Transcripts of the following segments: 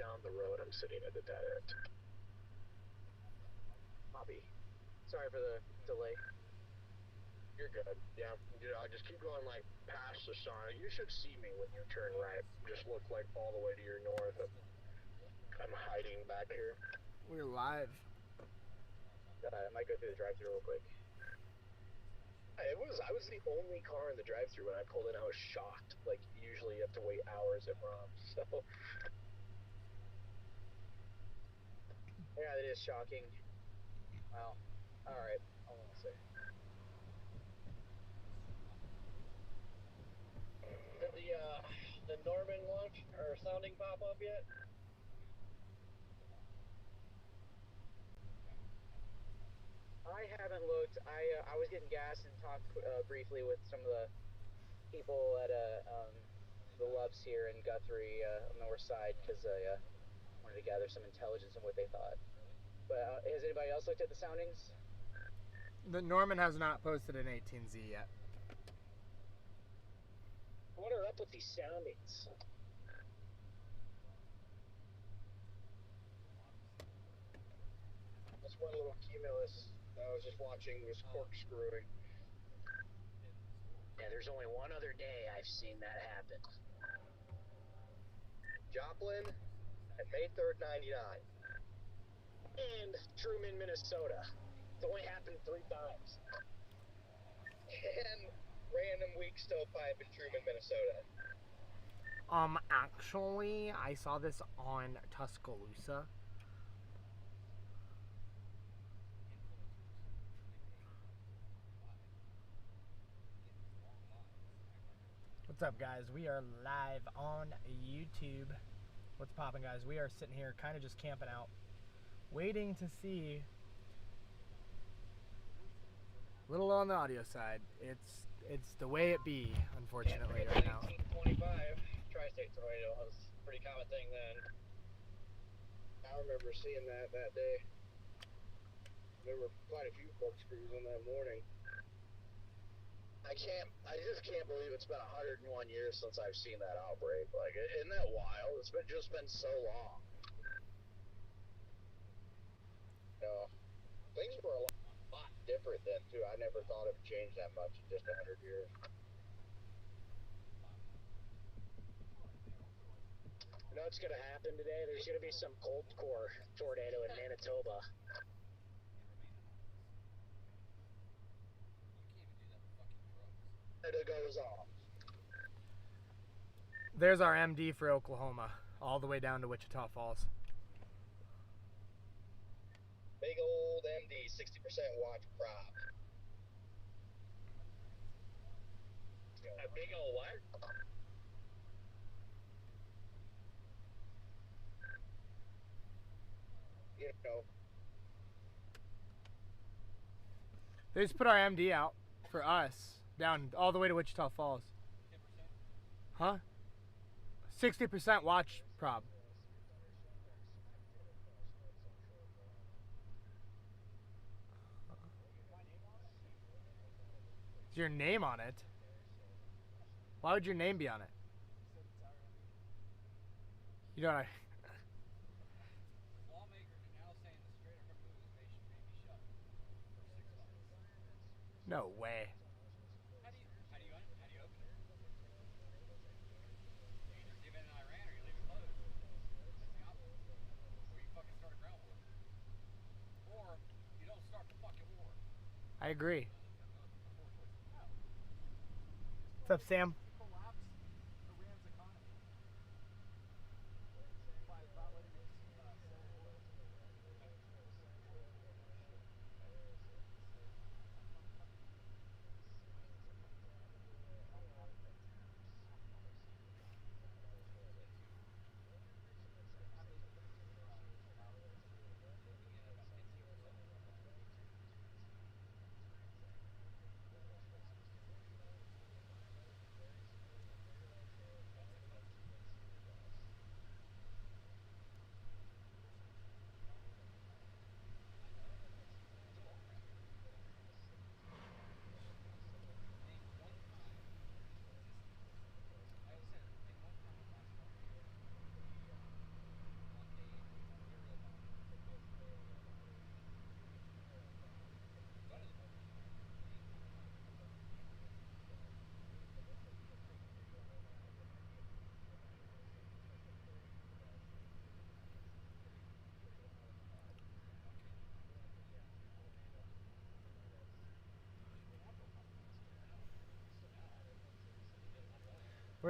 down the road, I'm sitting at the dead end. Copy. Sorry for the delay. You're good. Yeah, just keep going like past the sign. You should see me when you turn right. Just look like all the way to your north. I'm hiding back here. We're live. I might go through the drive-thru real quick. I was the only car in the drive-thru when I pulled in. I was shocked. Like usually you have to wait hours at Rom. So yeah, it is shocking. Wow. All right. Hold on a second. Did the Norman launch or sounding pop up yet? I haven't looked. I was getting gas and talked briefly with some of the people at the Loves here in Guthrie on the north side because I wanted to gather some intelligence on what they thought. But has anybody else looked at the soundings? The Norman has not posted an 18Z yet. what are up with these soundings? That's one little cumulus. I was just watching this corkscrewing. Yeah, there's only one other day I've seen that happen. Joplin at May 3rd, 99. And Truman, Minnesota. It's only happened 3 times. And random week stovepipe in Truman, Minnesota. Actually, I saw this on Tuscaloosa. What's up, guys? We are live on YouTube. What's poppin', guys? We are sitting here kind of just camping out, waiting to see. A little low on the audio side. It's the way it be, unfortunately, right now. 1925 tri-state tornado was a pretty common thing then. I remember seeing that day. There were quite a few corkscrews on that morning. I just can't believe it's been 101 years since I've seen that outbreak. Like, isn't that wild? It's just been so long. You know, things were a lot different then too. I never thought it would change that much in just 100 years. You know what's gonna happen today? There's gonna be some cold core tornado in Manitoba. It goes off. There's our MD for Oklahoma, all the way down to Wichita Falls. Big old MD, 60% watch prop. A big old what? You know. They just put our MD out for us, down all the way to Wichita Falls. 10%? Huh? 60% watch prob. Is your name on it? Why would your name be on it? You know what Lawmakers are now saying the Strait of Hormuz may be shut for 6 months. No way. How do you open it? You either give in to Iran or you leave it closed. That's the option. Or you fucking start a ground war. Or you don't start the fucking war. I agree. What's up, Sam? Collapse Iran's economy by letting it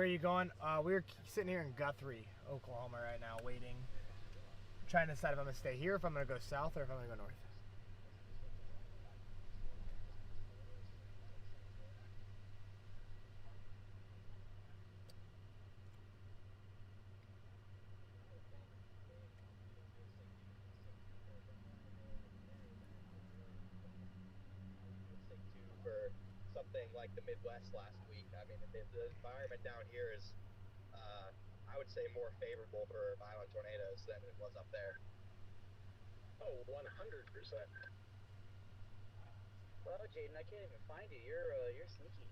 Where are you going? We're sitting here in Guthrie, Oklahoma right now, waiting. Trying to decide if I'm going to stay here, if I'm going to go south, or if I'm going to go north. For something like the Midwest last week. I mean, the environment down here is, I would say, more favorable for violent tornadoes than it was up there. Oh, 100%. Well, Jaden, I can't even find you. You're sneaky.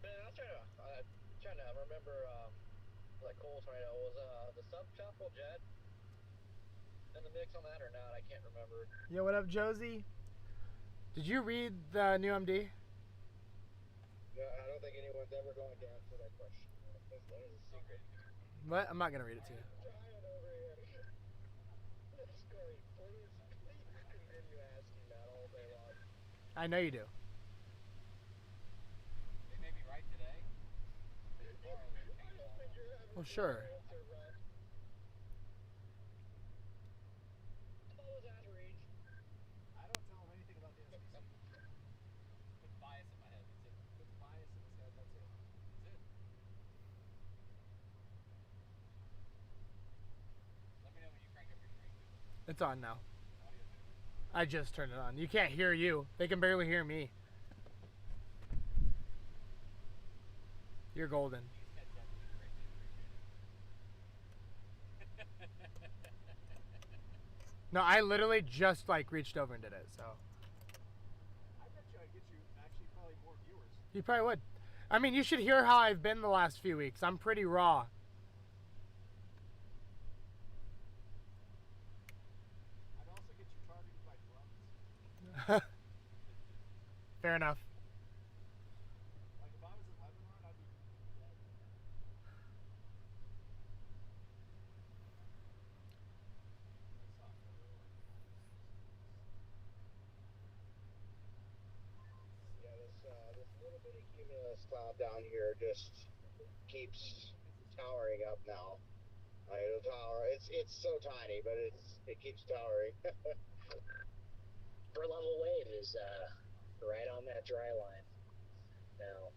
Man, I was trying to remember that Cole tornado was the subtropical jet in the mix on that or not. I can't remember. Yo, what up, Josie? Did you read the new MD? No, I don't think anyone's ever going to answer that question. That is a secret. What? I'm not going to read it to you. I'm trying over here. Yes, Corey, please continue asking that all day long. I know you do. They may be right today. Well, sure. I don't tell him anything about the SBC. Put bias in my head. That's it. Put bias in his head. That's it. That's it. Let me know when you crank up your stream. It's on now. I just turned it on. You can't hear you. They can barely hear me. You're golden. No, I literally just like reached over and did it, so. I bet you I'd get you actually probably more viewers. You probably would. I mean, you should hear how I've been the last few weeks. I'm pretty raw. I'd also get you targeted by drones. Fair enough. Like if I was in Lebanon, I'd be dead. Yeah, this little bitty cumulus cloud down here just keeps towering up now. It'll tower. It's so tiny, but it keeps towering. Upper level wave is right on that dry line now.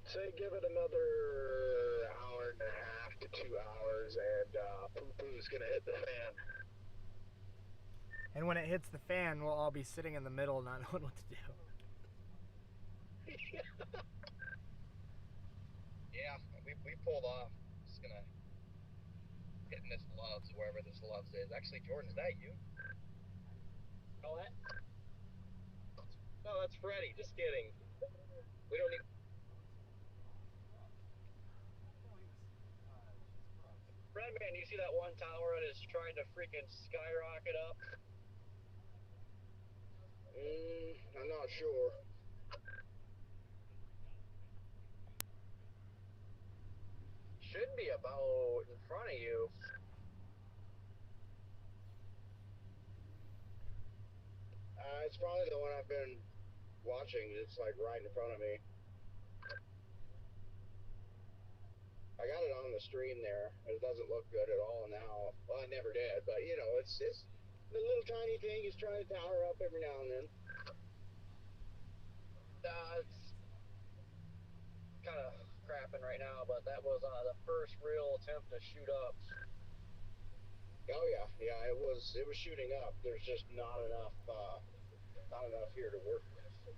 Say give it another hour and a half to 2 hours, and poo-poo's gonna hit the fan. And when it hits the fan, we'll all be sitting in the middle not knowing what to do. Yeah, we pulled off. Just gonna hitting this Loves, wherever this Loves is. Actually, Jordan, is that you? Oh, what? No, that's Freddie. Just kidding. We don't need. Fred, man, you see that one tower that is trying to freaking skyrocket up? I'm not sure. Should be about in front of you. It's probably the one I've been watching. It's like right in front of me. I got it on the stream there. It doesn't look good at all now. Well, I never did, but you know, it's the little tiny thing is trying to tower up every now and then. It's kind of crapping right now, but that was the first real attempt to shoot up. Oh yeah, it was shooting up. There's just not enough here to work with.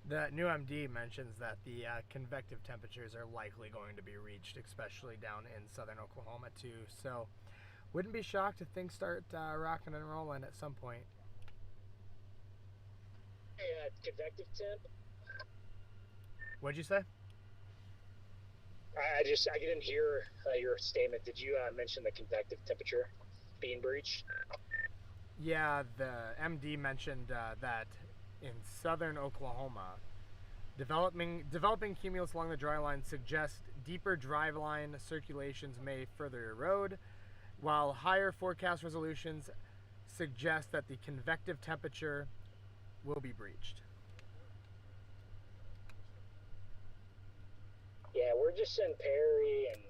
The new MD mentions that the convective temperatures are likely going to be reached, especially down in southern Oklahoma too. So, wouldn't be shocked if things start rocking and rolling at some point. Hey, convective temp. What'd you say? I didn't hear your statement. Did you mention the convective temperature being breached? Yeah, the MD mentioned that in southern Oklahoma, developing cumulus along the dry line suggest deeper dry line circulations may further erode, while higher forecast resolutions suggest that the convective temperature will be breached. Yeah, we're just in Perry, and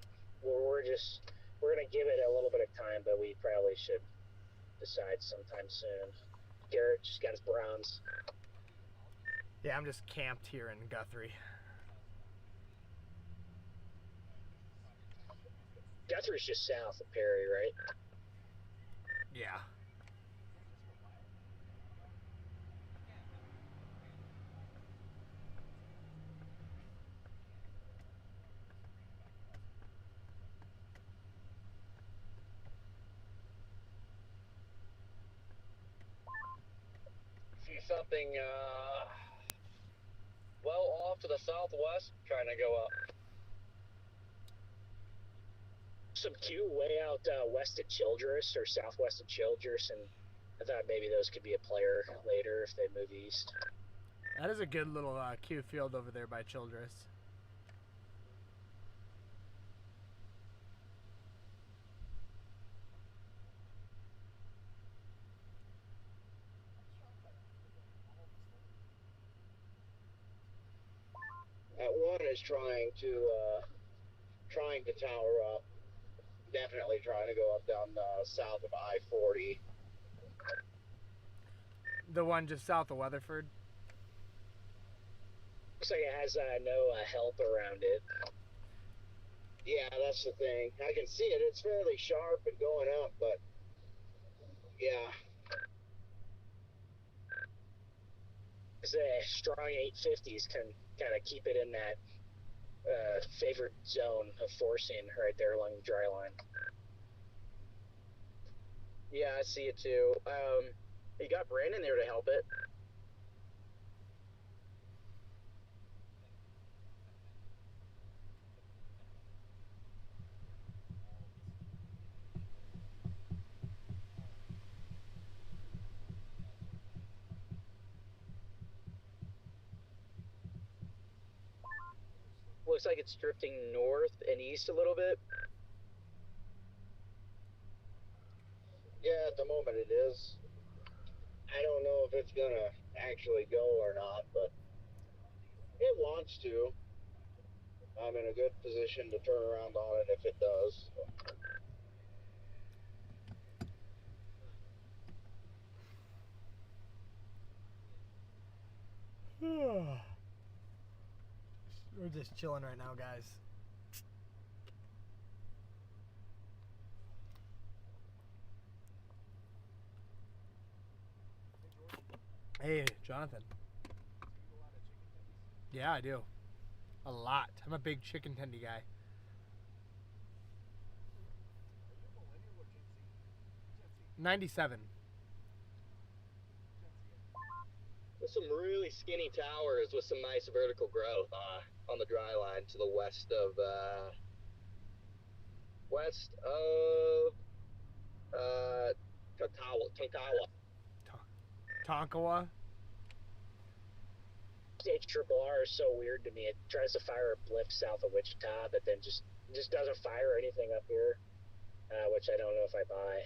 we're gonna give it a little bit of time, but we probably should decide sometime soon. Garrett just got his Browns. Yeah, I'm just camped here in Guthrie. Guthrie's just south of Perry, right? Yeah. See something well off to the southwest, trying to go up. Some Q way out west of Childress or southwest of Childress, and I thought maybe those could be a player later if they move east. That is a good little Q field over there by Childress. That one is trying to tower up. Definitely trying to go up down south of I-40. The one just south of Weatherford. Looks like it has no help around it. Yeah, that's the thing. I can see it. It's fairly sharp and going up, but yeah. The strong 850s can kind of keep it in that favored zone of forcing right there along the dry line. Yeah, I see it too. You got Brandon there to help it. Looks like it's drifting north and east a little bit. Yeah, at the moment it is. I don't know if it's gonna actually go or not, but it wants to. I'm in a good position to turn around on it if it does. We're just chilling right now, guys. Hey, Jonathan. Yeah, I do. A lot. I'm a big chicken tendy guy. '97. There's some really skinny towers with some nice vertical growth on the dry line to the west of Tonkawa. Tonkawa. HRRR is so weird to me. It tries to fire a blip south of Wichita, but then just doesn't fire anything up here, which I don't know if I buy.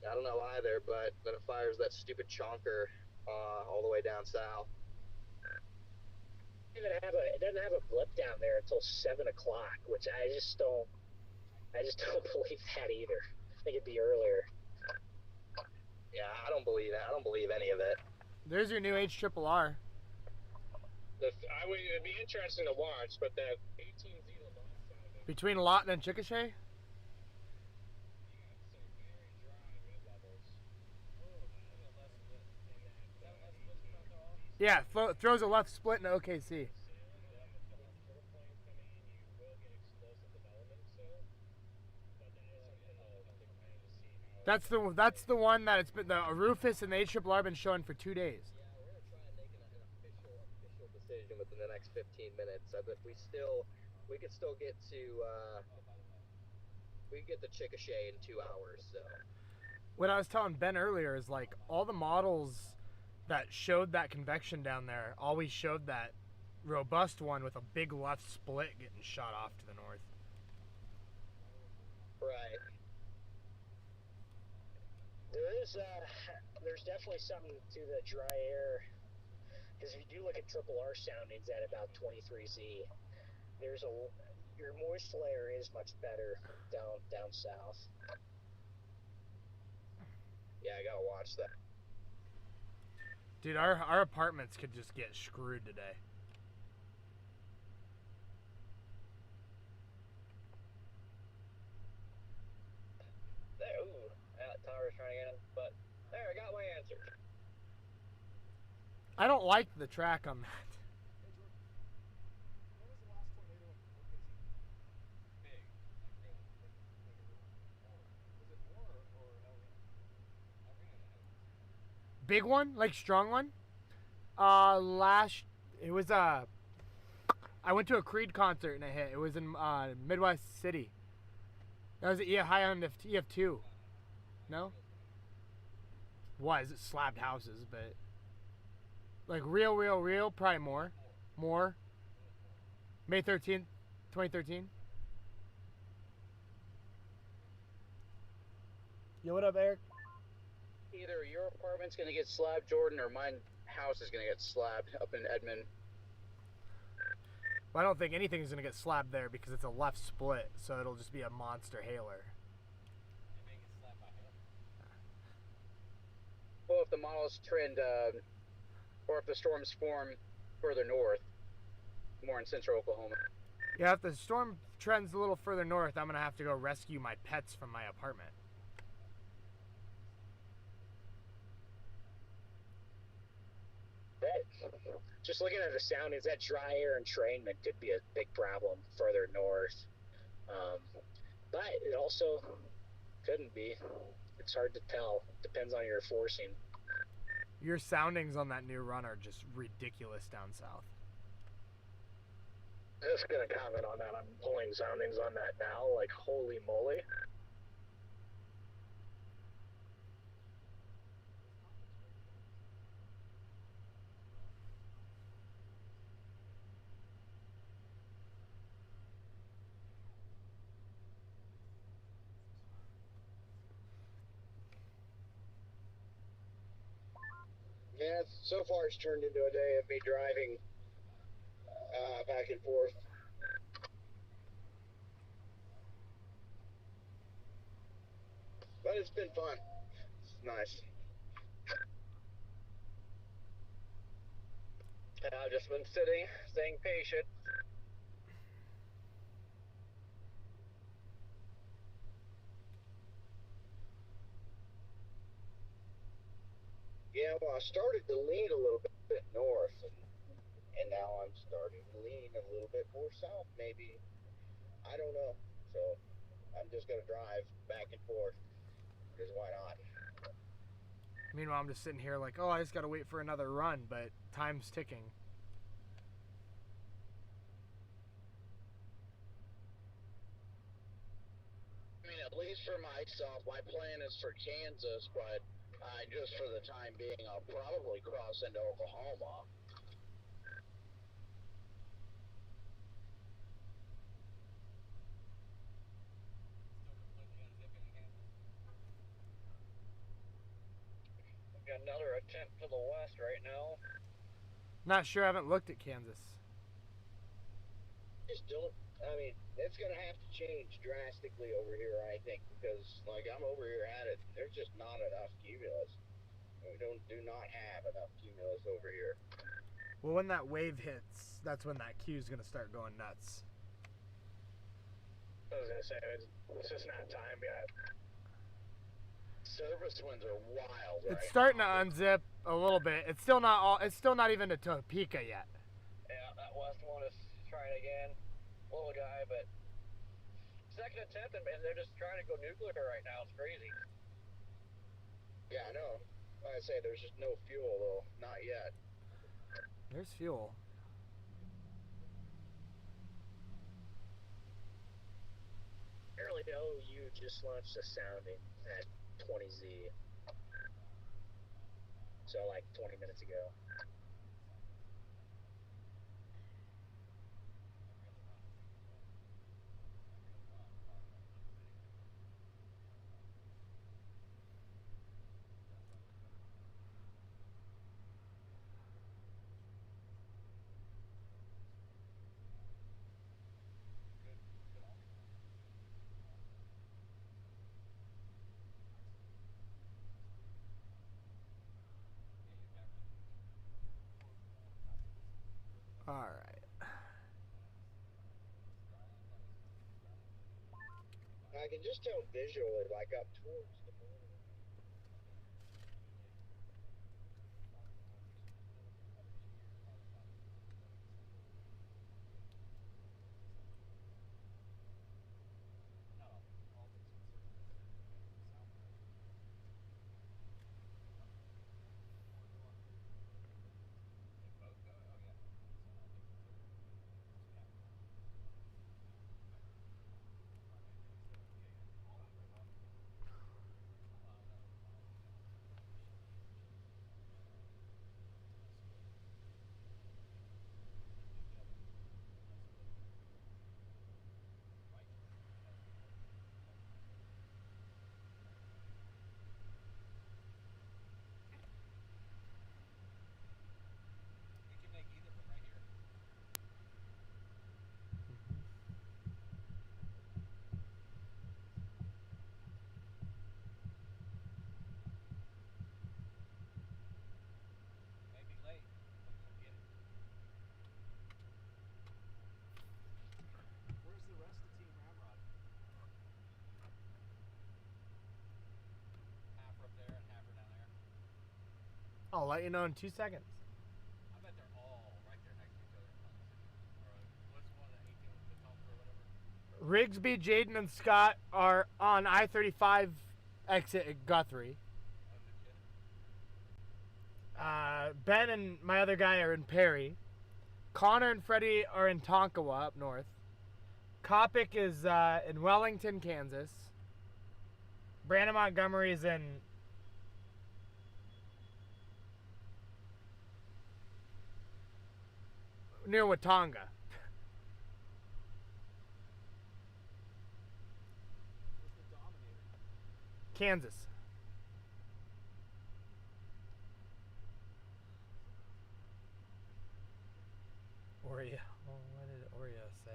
I don't know either, but then it fires that stupid chonker all the way down south. It doesn't have a blip down there until 7 o'clock, which I just don't believe that either. I think it'd be earlier. Yeah, I don't believe that. I don't believe any of it. There's your new HRRR. It'd be interesting to watch, but that 18Z Between Lawton and Chickasha? Yeah, throws a left split in OKC. That's the one that it's been the Rufus and the HRRR have been showing for 2 days. Yeah, we're gonna try and make an official decision within the next 15 minutes. But we could still get to the Chickasha in 2 hours. So What I was telling Ben earlier is like all the models that showed that convection down there always showed that robust one with a big left split getting shot off to the north. right. There there's definitely something to the dry air, because if you do look at triple R soundings at about 23Z, your moist layer is much better down south. Yeah, I gotta watch that. Dude, our apartments could just get screwed today. There, ooh, that tower's trying to get in, but there, I got my answer. I don't like the track on that. Big one, like strong one. It was I went to a Creed concert and it hit. It was in Midwest City. That was high on EF2. No. Was it slabbed houses, but like real, probably more. May 13th, 2013. Yo, what up, Eric? Either your apartment's gonna get slabbed, Jordan, or my house is gonna get slabbed up in Edmond. Well, I don't think anything's gonna get slabbed there because it's a left split, so it'll just be a monster hailer. Well, if the models trend, or if the storms form further north, more in central Oklahoma. Yeah, if the storm trends a little further north, I'm gonna have to go rescue my pets from my apartment. Just looking at the soundings, that dry air entrainment could be a big problem further north. But it also couldn't be. It's hard to tell. Depends on your forcing. Your soundings on that new run are just ridiculous down south. Just gonna comment on that. I'm pulling soundings on that now. Like, holy moly. Yeah, so far it's turned into a day of me driving back and forth. But it's been fun. It's nice. I've just been sitting, staying patient. Yeah, well, I started to lean a little bit north, and now I'm starting to lean a little bit more south, maybe. I don't know. So I'm just going to drive back and forth, because why not? Meanwhile, I'm just sitting here like, oh, I just gotta wait for another run, but time's ticking. I mean, at least for myself, my plan is for Kansas, but just for the time being, I'll probably cross into Oklahoma. Got another attempt to the west right now. Not sure, I haven't looked at Kansas. Just don't, I mean, it's going to have to change drastically over here, I think, because, like, I'm over here at it, there's just not enough cumulus. We do not have enough cumulus over here. Well, when that wave hits, that's when that queue's gonna start going nuts. I was gonna say, it's just not time yet. Service winds are wild. It's right starting now. to unzip a little bit. It's still not even to Topeka yet. Yeah, that west one is trying again. Little guy, but second attempt, and they're just trying to go nuclear right now. It's crazy. Yeah, I know. Like I say, there's just no fuel, though. Not yet. There's fuel. Apparently, OU just launched a sounding at 20Z. So, like 20 minutes ago. All right. I can just tell visually, like up towards the border. I'll let you know in 2 seconds. I bet they're all right there next to each other in Tunnel City. Or what's the one that 18 the Tunnel or whatever? Rigsby, Jaden, and Scott are on I-35 exit at Guthrie. Ben and my other guy are in Perry. Connor and Freddie are in Tonkawa up north. Kopic is in Wellington, Kansas. Brandon Montgomery is in near Watonga. Kansas. Oreo. Oh, what did Oreo say?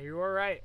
you were right.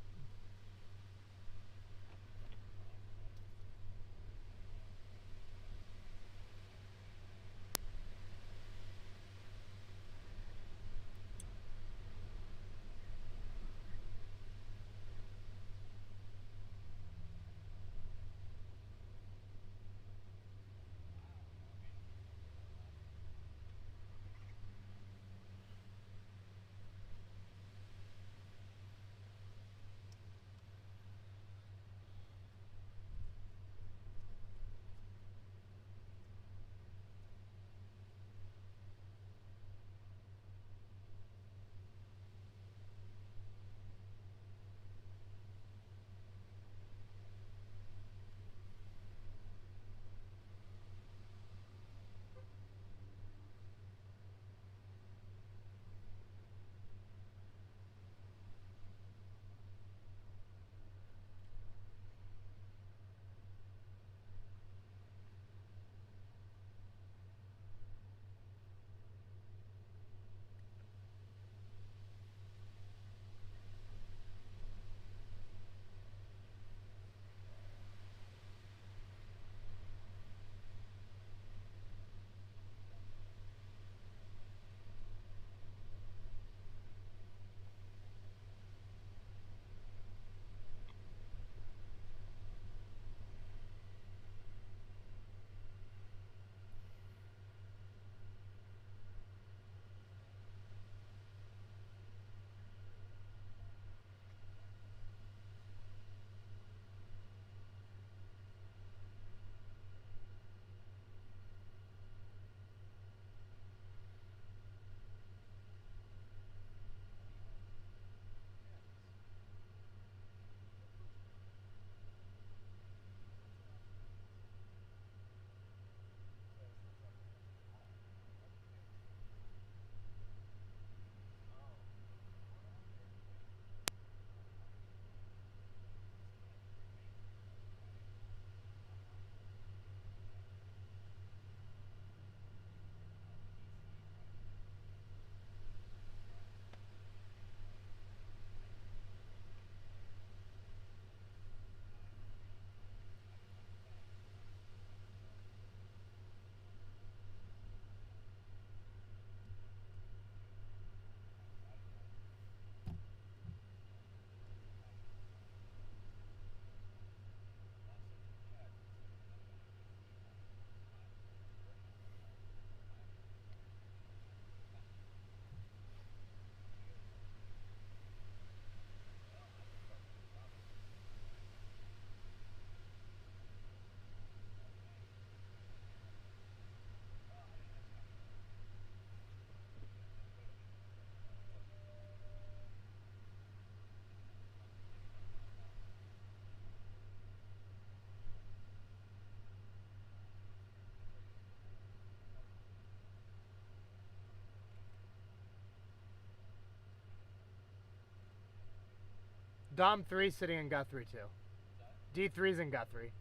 Dom 3 sitting in Guthrie 2. D3's in Guthrie.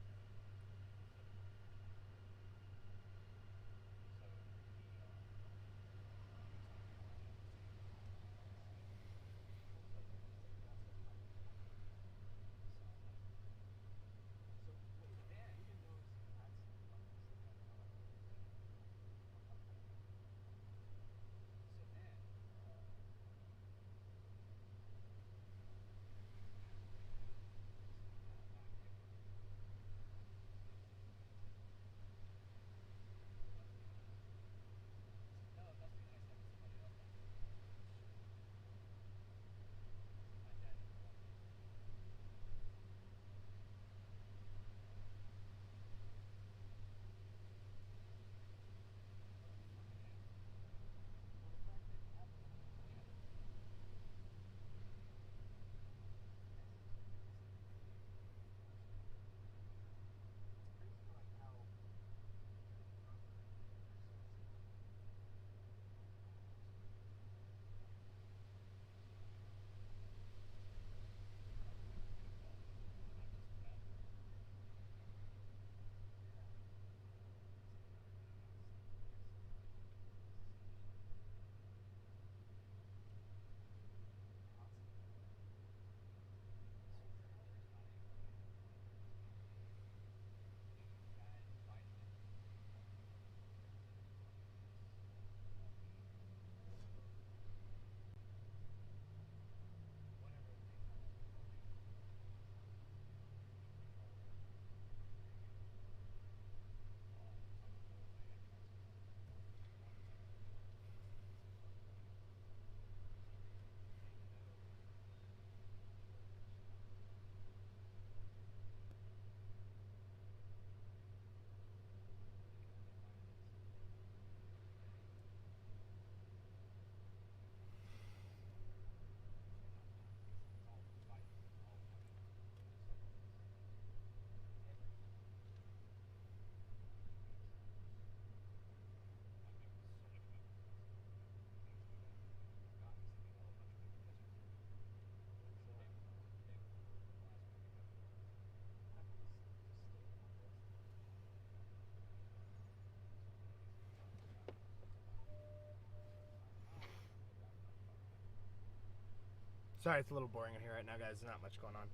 Sorry, it's a little boring in here right now, guys. There's not much going on.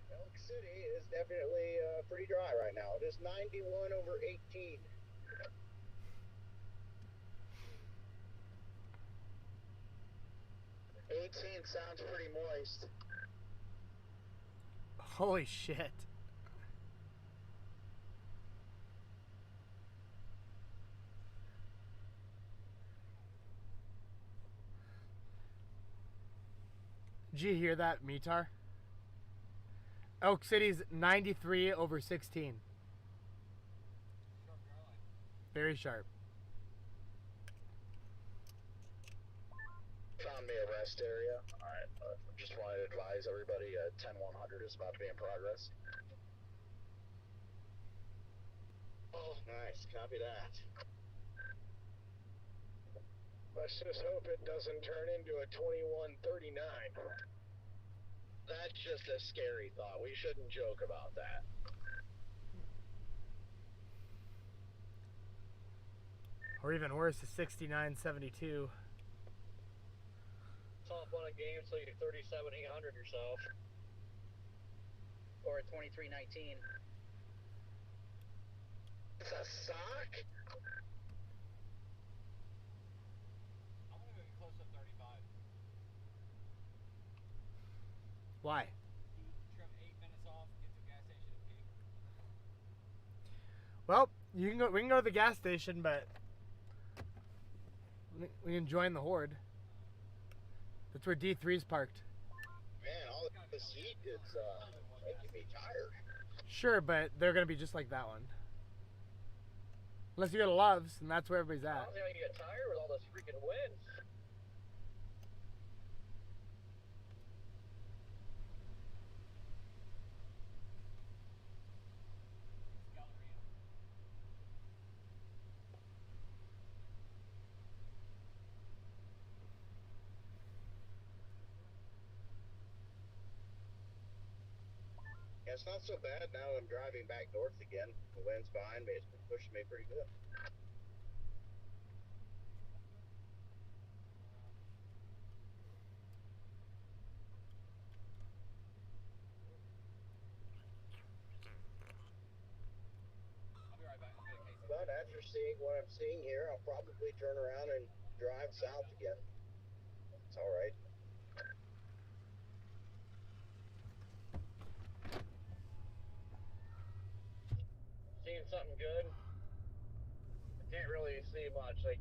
Elk City is definitely pretty dry right now. It is 91 over 18. Sounds pretty moist. Holy shit. Did you hear that, Mitar? Elk City's 93 over 16. Very sharp. Found me a rest area. Alright, just wanted to advise everybody 10-100 is about to be in progress. Oh, nice. Copy that. Let's just hope it doesn't turn into a 21-39. That's just a scary thought. We shouldn't joke about that. Or even worse, a 69-72. Top one a game, so you're 37,800 yourself. Or a 23-19. It's a sock? I'm gonna get close to 35. Why? Trim 8 minutes off, get to a gas station and peak. Well, you can go. We can go to the gas station, but we can join the horde. That's where D3's parked. Man, all this heat is making me tired. Sure, but they're gonna be just like that one. Unless you go to Love's, and that's where everybody's I at. don't think I can get tired with all this freaking wind. Yeah, it's not so bad now. I'm driving back north again. The wind's behind me. It's been pushing me pretty good. But after seeing what I'm seeing here, I'll probably turn around and drive south again. It's all right. Seeing something good. I can't really see much, like,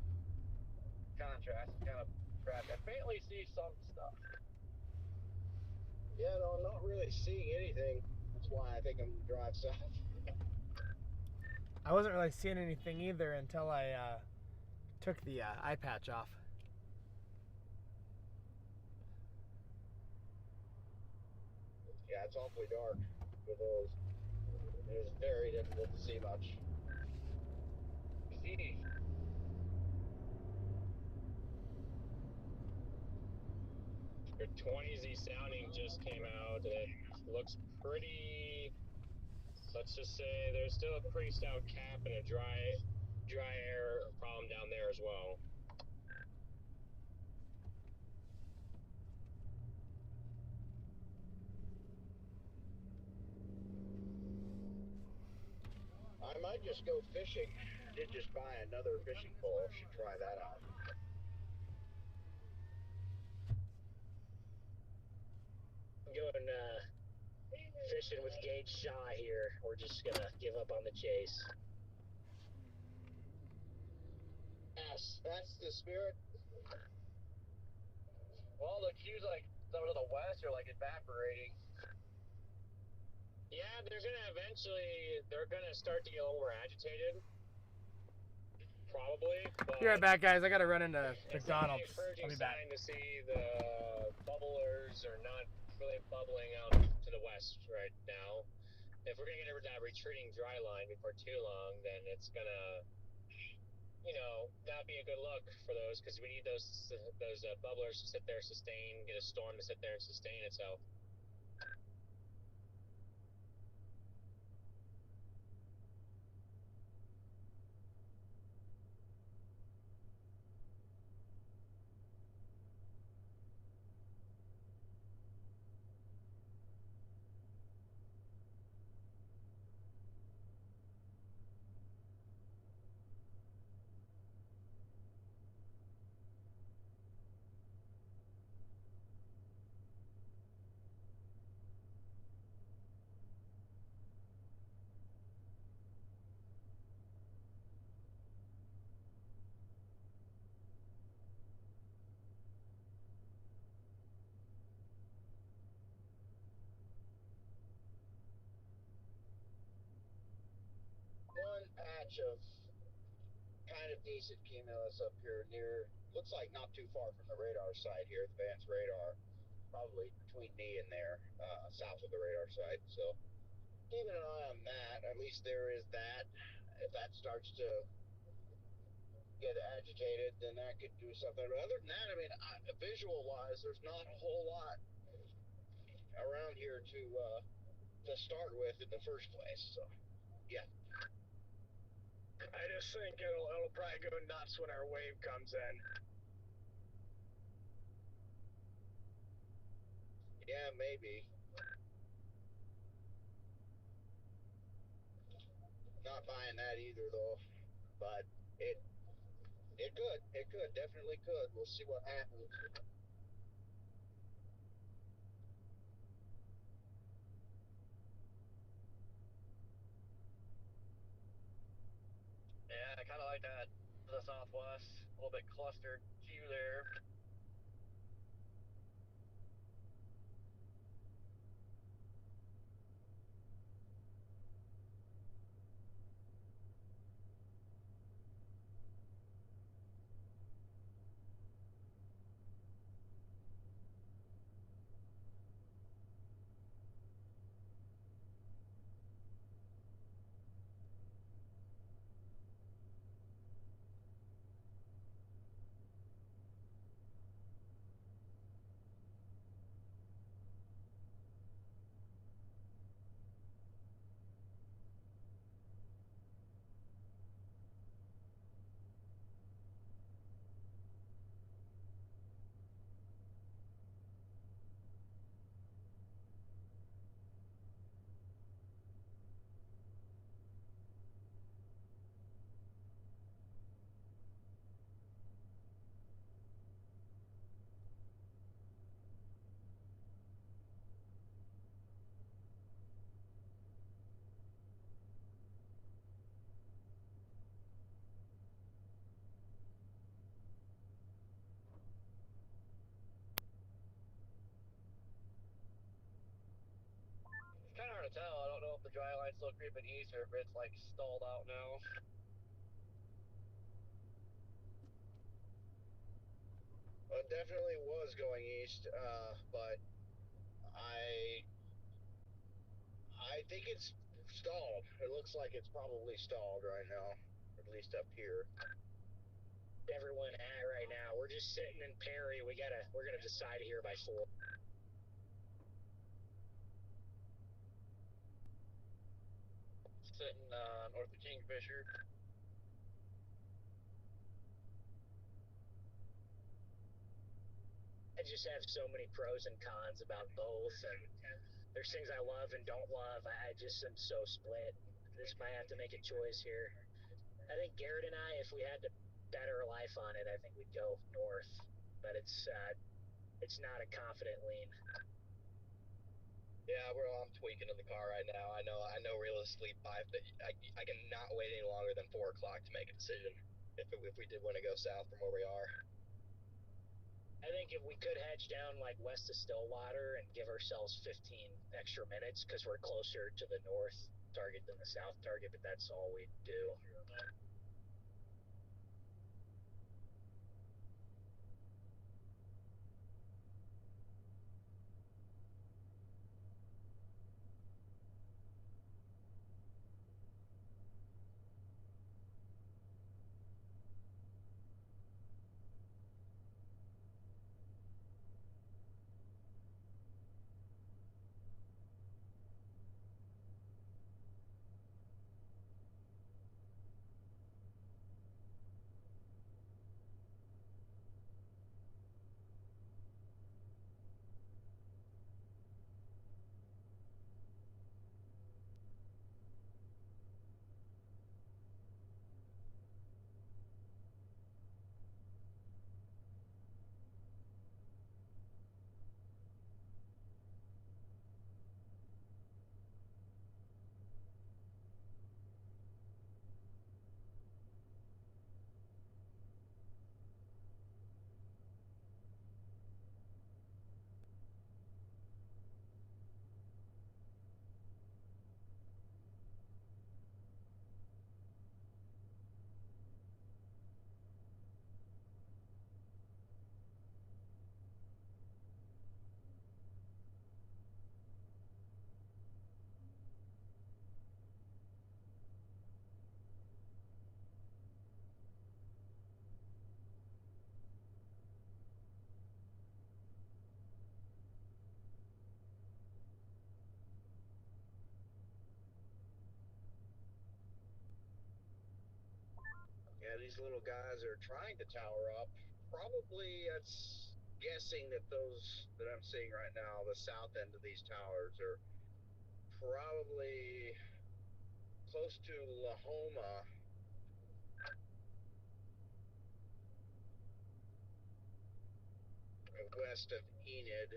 contrast. It's kind of crappy. I faintly see some stuff. Yeah, no, I'm not really seeing anything. That's why I think I'm going to drive south. I wasn't really seeing anything either until I took the eye patch off. Yeah, it's awfully dark with those. It is very difficult to see much. See. Your 20Z sounding just came out. It looks pretty. Let's just say there's still a pretty stout cap and a dry air problem down there as well. I might just go fishing. I did just buy another fishing pole. Should try that out. I'm going fishing with Gage Shaw here. We're just gonna give up on the chase. Yes, that's the spirit. Well, the cues, like, some to the west are, like, evaporating. Yeah, they're gonna start to get a little more agitated. Probably. But Be right back, guys. I gotta run into it's McDonald's. It's a I'll encouraging be back. sign to see the bubblers are not really bubbling out to the west right now. If we're gonna get that retreating dry line before too long, then it's gonna, not be a good look for those, because we need those bubblers to sit there, sustain, get a storm to sit there and sustain itself. One patch of kind of decent cumulus up here near, looks like not too far from the radar side here, advanced radar, probably between me and there, south of the radar side. So keeping an eye on that. At least there is that. If that starts to get agitated, then that could do something. But other than that, I mean, visual-wise, there's not a whole lot around here to start with in the first place. So, yeah. I just think it'll probably go nuts when our wave comes in. Yeah, maybe. Not buying that either, though. But it could. It could. Definitely could. We'll see what happens. Yeah, I kind of like that to the southwest. A little bit clustered cue there. the dry line's still creeping east or if it's like stalled out now. Well, it definitely was going east, but I think it's stalled. It looks like it's probably stalled right now, at least up here. Everyone at right now. We're just sitting in Perry. We're gonna decide here by 4. Sitting north of Kingfisher. I just have so many pros and cons about both, and there's things I love and don't love. I just am so split. This might have to make a choice here. I think Garrett and I, if we had to bet our life on it, I think we'd go north, but it's not a confident lean. Yeah, I'm tweaking in the car right now. I know realistically I cannot wait any longer than 4 o'clock to make a decision if we did want to go south from where we are. I think if we could hedge down like west of Stillwater and give ourselves 15 extra minutes because we're closer to the north target than the south target, but that's all we do. Yeah, these little guys are trying to tower up. Probably, that's guessing that those that I'm seeing right now, the south end of these towers, are probably close to Lahoma. West of Enid.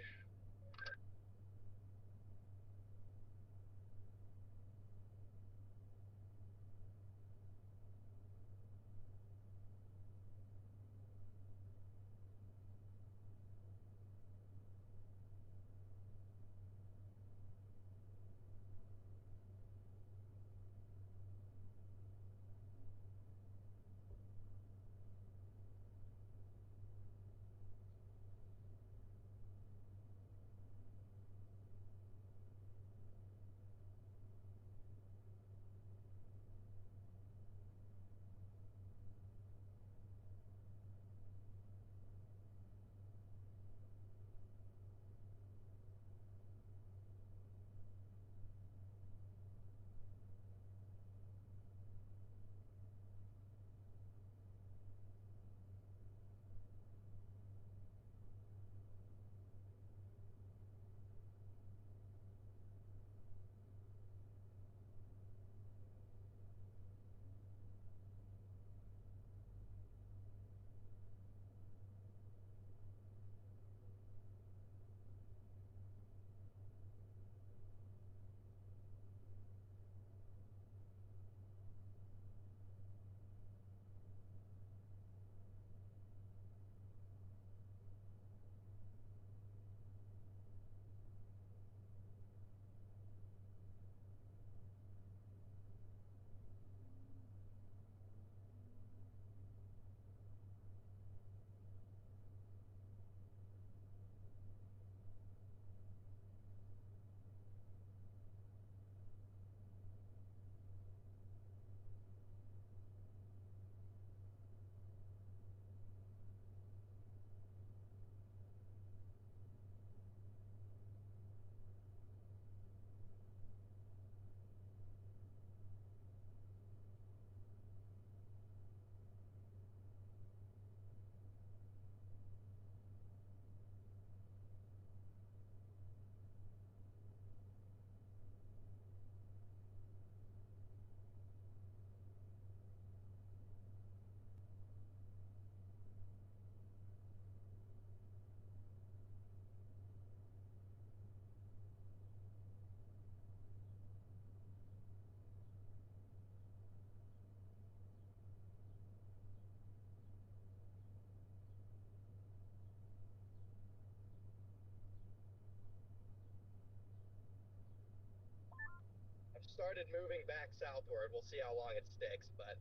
started moving back southward. We'll see how long it sticks, but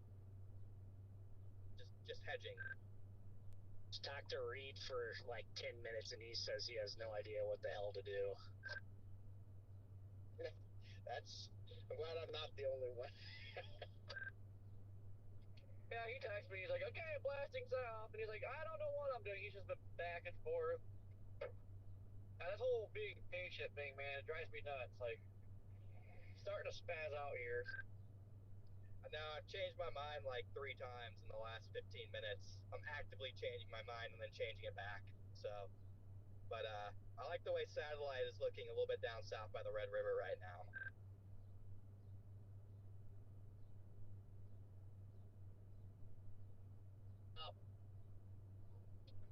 just hedging. Just talked to Reed for like 10 minutes, and he says he has no idea what the hell to do. I'm glad I'm not the only one. Yeah, he texted me. He's like, okay, blasting south. And he's like, I don't know what I'm doing. He's just been back and forth. And this whole being patient thing, man, it drives me nuts. Like, starting to spaz out here. And now I've changed my mind like 3 times in the last 15 minutes. I'm actively changing my mind and then changing it back. So, but I like the way satellite is looking a little bit down south by the Red River right now. Oh.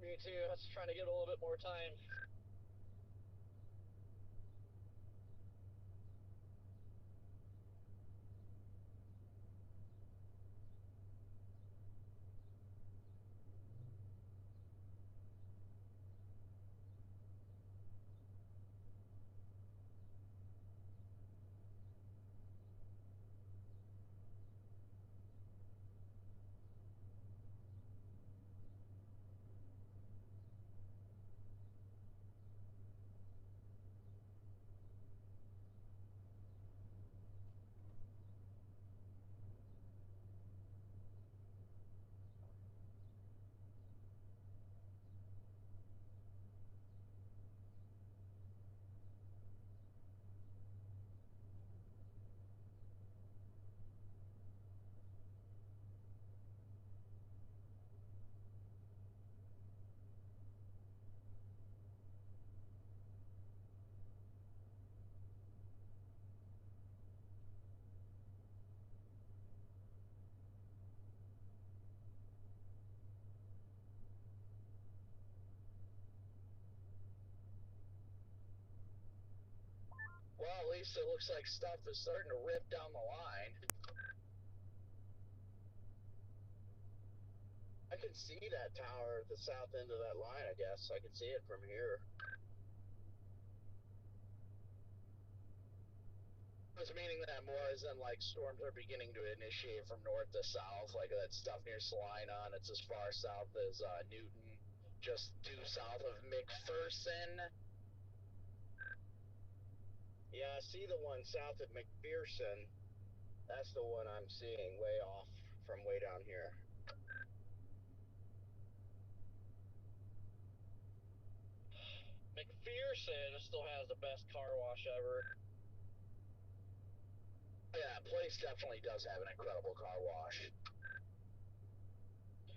Me too. I was trying to get a little bit more time. Well, at least it looks like stuff is starting to rip down the line. I can see that tower at the south end of that line, I guess. I can see it from here. I was meaning that more as in, like, storms are beginning to initiate from north to south, like that stuff near Salina, and it's as far south as Newton, just due south of McPherson. Yeah, I see the one south of McPherson. That's the one I'm seeing way off from way down here. McPherson still has the best car wash ever. Yeah, place definitely does have an incredible car wash.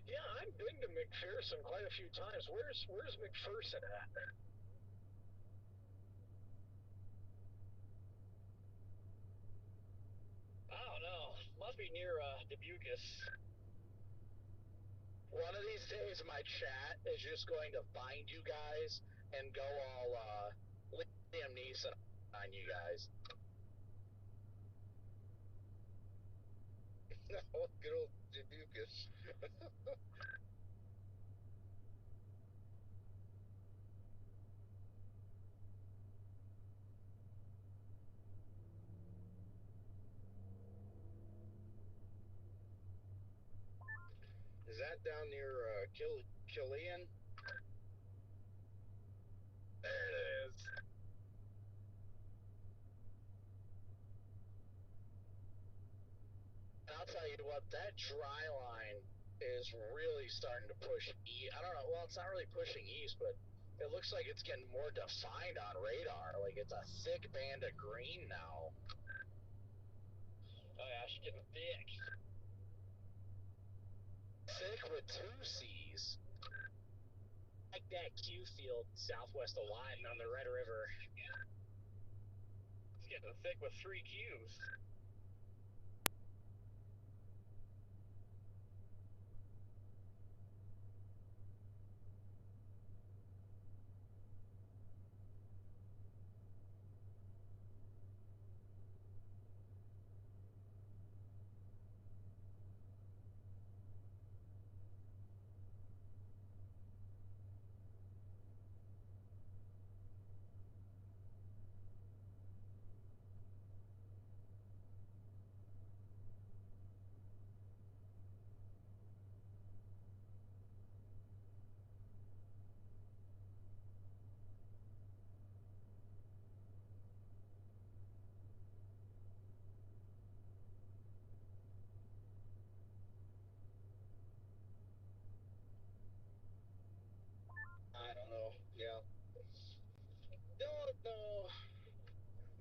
Yeah, I've been to McPherson quite a few times. Where's McPherson at? I don't know. Must be near Dubuquis. One of these days, my chat is just going to find you guys and go all Liam Neeson on you guys. Oh, good old Dubuquis. Is that down near Killian? There it is. And I'll tell you what, that dry line is really starting to push east. I don't know, well, it's not really pushing east, but it looks like it's getting more defined on radar. Like, it's a thick band of green now. Oh yeah, she's getting thick. Thick with 2 C's. Like that Q field southwest of Lawton on the Red River. It's getting thick with 3 Qs.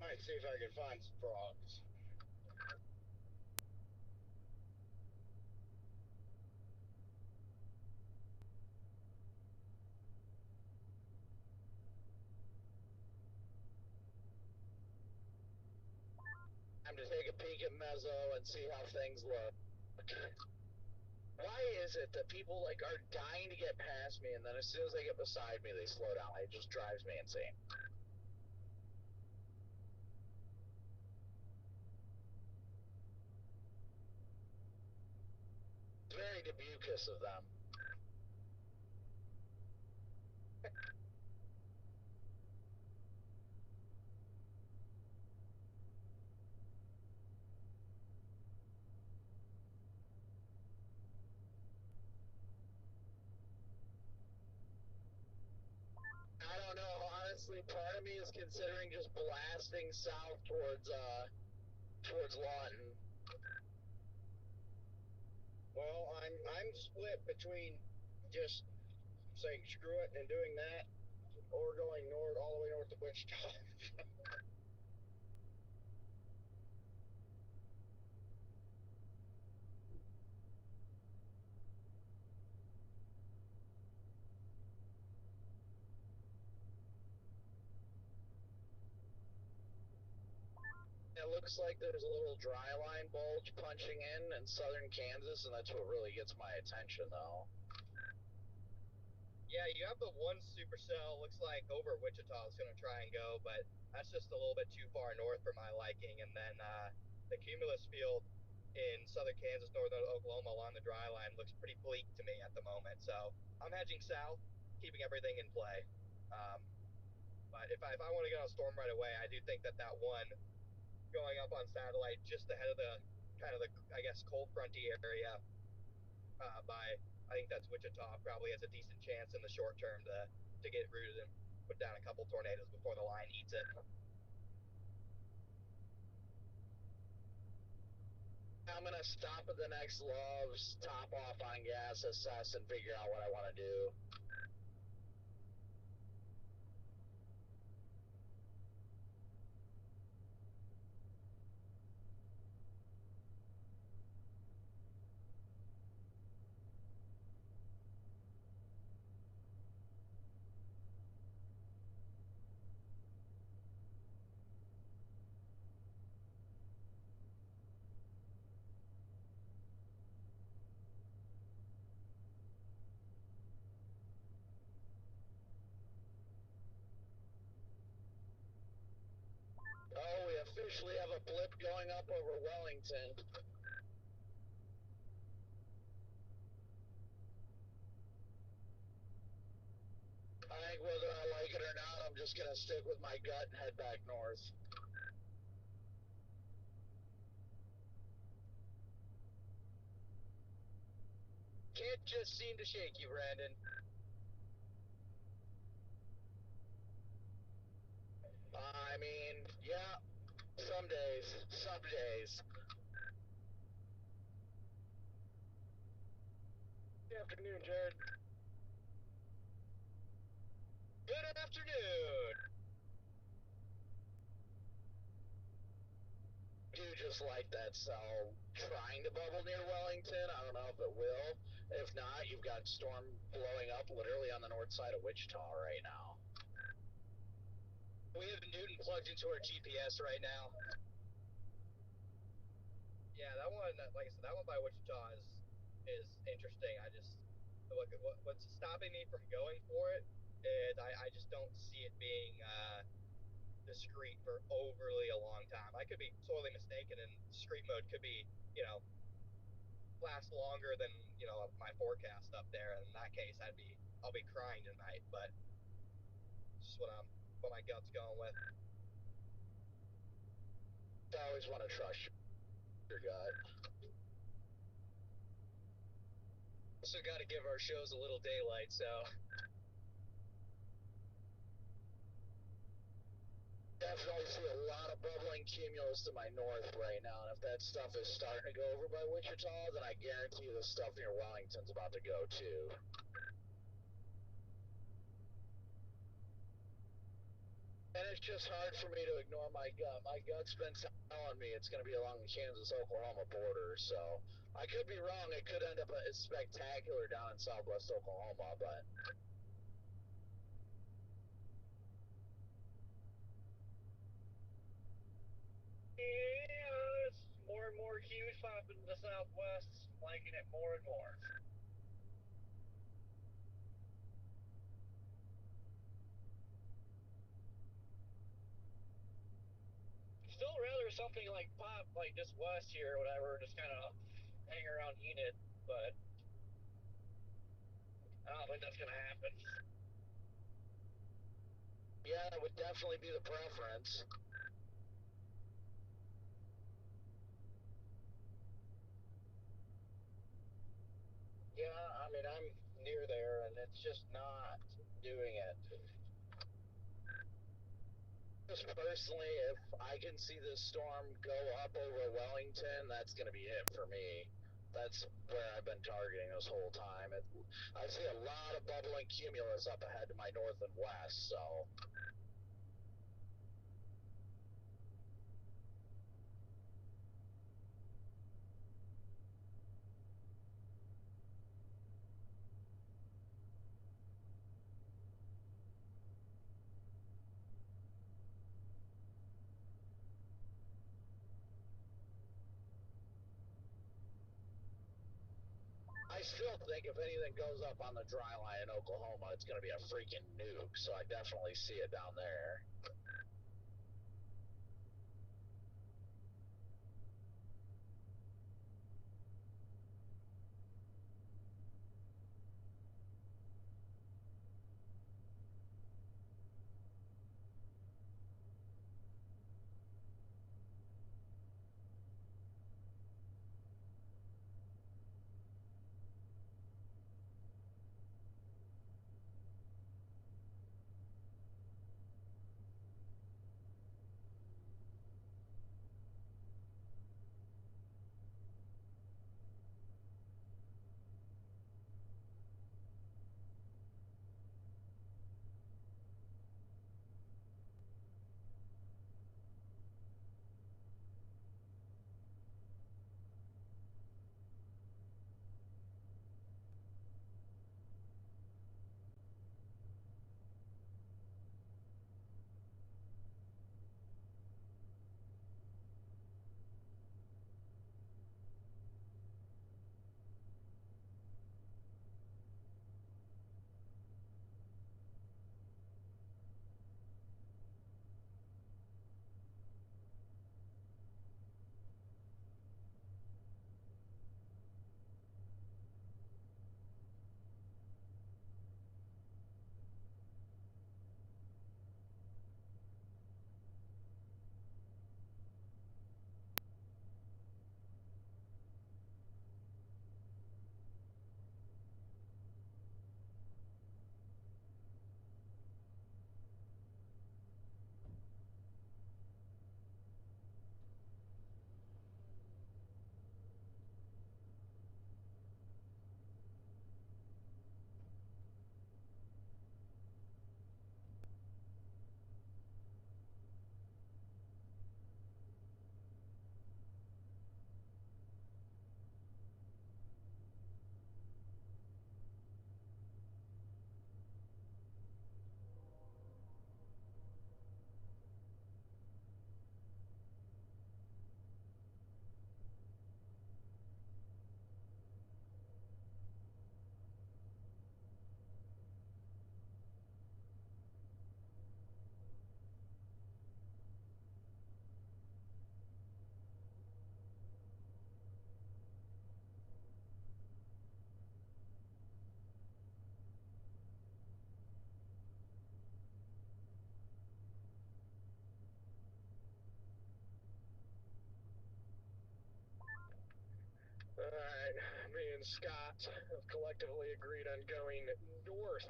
might see if I can find some frogs. Time to take a peek at Mezzo and see how things look. Why is it that people like are dying to get past me, and then as soon as they get beside me, they slow down? It just drives me insane. It's very dubious of them. I don't know. Honestly, part of me is considering just blasting south towards Lawton. Well, I'm split between just saying screw it and doing that, or going north, all the way north to Wichita. It looks like there's a little dry line bulge punching in southern Kansas, and that's what really gets my attention, though. Yeah, you have the one supercell, looks like over Wichita is going to try and go, but that's just a little bit too far north for my liking. And then the cumulus field in southern Kansas, northern Oklahoma along the dry line looks pretty bleak to me at the moment. So I'm hedging south, keeping everything in play. But if I want to get on a storm right away, I do think that one going up on satellite just ahead of the kind of the, I guess, cold fronty area by, I think that's Wichita, probably has a decent chance in the short term to get rooted and put down a couple tornadoes before the line eats it. I'm going to stop at the next Loves, top off on gas, assess, and figure out what I want to do. Oh, we officially have a blip going up over Wellington. I think whether I like it or not, I'm just going to stick with my gut and head back north. Can't just seem to shake you, Brandon. I mean, yeah, some days, some days. Good afternoon, Jared. Good afternoon. I do just like that cell trying to bubble near Wellington. I don't know if it will. If not, you've got storm blowing up literally on the north side of Wichita right now. We have Newton plugged into our GPS right now. Yeah, that one, like I said, that one by Wichita is interesting. I just look at what's stopping me from going for it is I just don't see it being discrete for overly a long time. I could be sorely mistaken, and discrete mode could be, last longer than my forecast up there. And in that case, I'll be crying tonight. But it's just what my gut's going with. I always want to trust your gut. Also got to give our shows a little daylight, so. Definitely see a lot of bubbling cumulus to my north right now, and if that stuff is starting to go over by Wichita, then I guarantee the stuff near Wellington's about to go too. And it's just hard for me to ignore my gut. My gut's been telling me it's going to be along the Kansas-Oklahoma border, so I could be wrong. It could end up as spectacular down in southwest Oklahoma, but yeah, there's more and more huge popping in the southwest, liking it more and more. Still rather something like pop, like just west here or whatever, just kind of hang around Enid, but I don't think that's going to happen. yeah, that would definitely be the preference. Yeah, I mean, I'm near there, and it's just not doing it. Just personally, if I can see this storm go up over Wellington, that's going to be it for me. That's where I've been targeting this whole time. I see a lot of bubbling cumulus up ahead to my north and west, so. I still think if anything goes up on the dry line in Oklahoma, it's going to be a freaking nuke, so I definitely see it down there. Alright, me and Scott have collectively agreed on going north.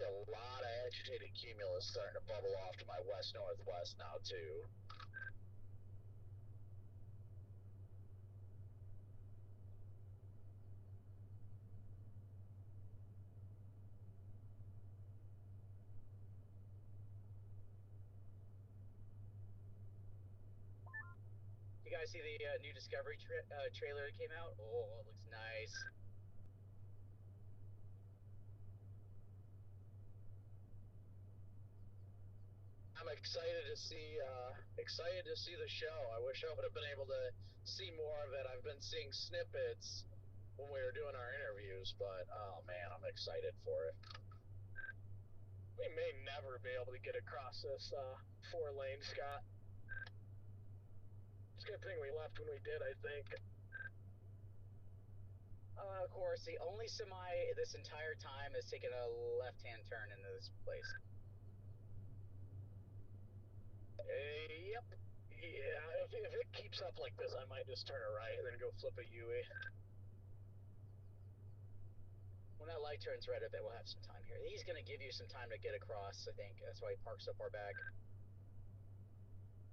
A lot of agitated cumulus starting to bubble off to my west-northwest now, too. guys see the new Discovery trailer that came out? Oh, it looks nice. I'm excited to see the show. I wish I would have been able to see more of it. I've been seeing snippets when we were doing our interviews, but oh man, I'm excited for it. We may never be able to get across this 4-lane, Scott. It's a good thing we left when we did, I think. Of course, the only semi this entire time has taken a left-hand turn into this place. Yep. Yeah, if it keeps up like this, I might just turn it right and then go flip a UE. When that light turns red, I bet we'll have some time here. He's going to give you some time to get across, I think. That's why he parks so far back.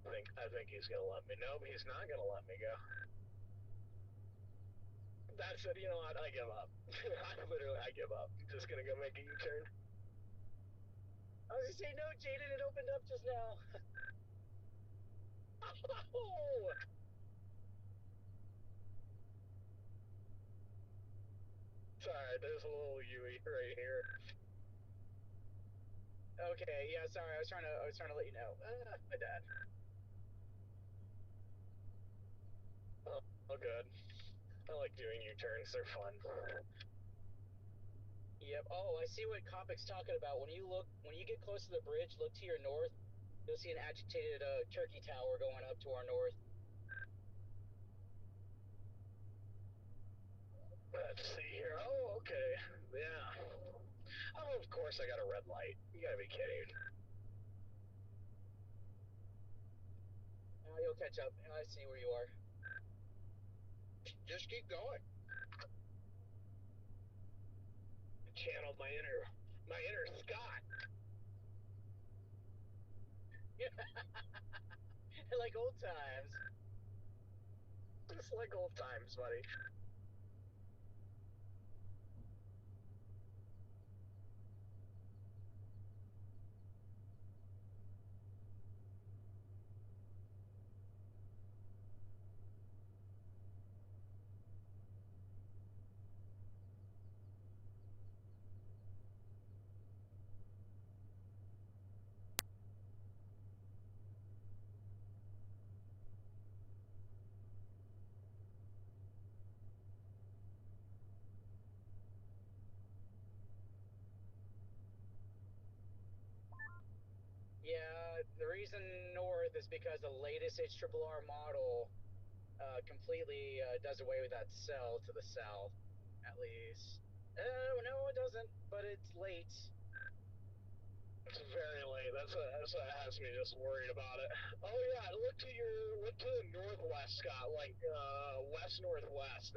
I think he's going to let me. No, he's not going to let me go. That's it. You know what? I give up. I give up. I'm just going to go make a U-turn. I was going to say, no, Jaden, it opened up just now. Oh! Sorry, there's a little UE right here. Okay, yeah, sorry, I was trying to let you know. My dad. Oh, good. I like doing U-turns. They're fun. Yep. Oh, I see what Kopic's talking about. When you get close to the bridge, look to your north. You'll see an agitated turkey tower going up to our north. Let's see here. Oh, okay. Yeah. Oh, of course I got a red light. You gotta be kidding. You'll catch up. I see where you are. Just keep going. Channel my inner Scott. Like old times. Just like old times, buddy. Yeah, the reason north is because the latest HRRR model completely does away with that cell to the south, at least. No, it doesn't, but it's late. It's very late. That's what has me just worried about it. Oh yeah, look to the northwest, Scott, like west northwest.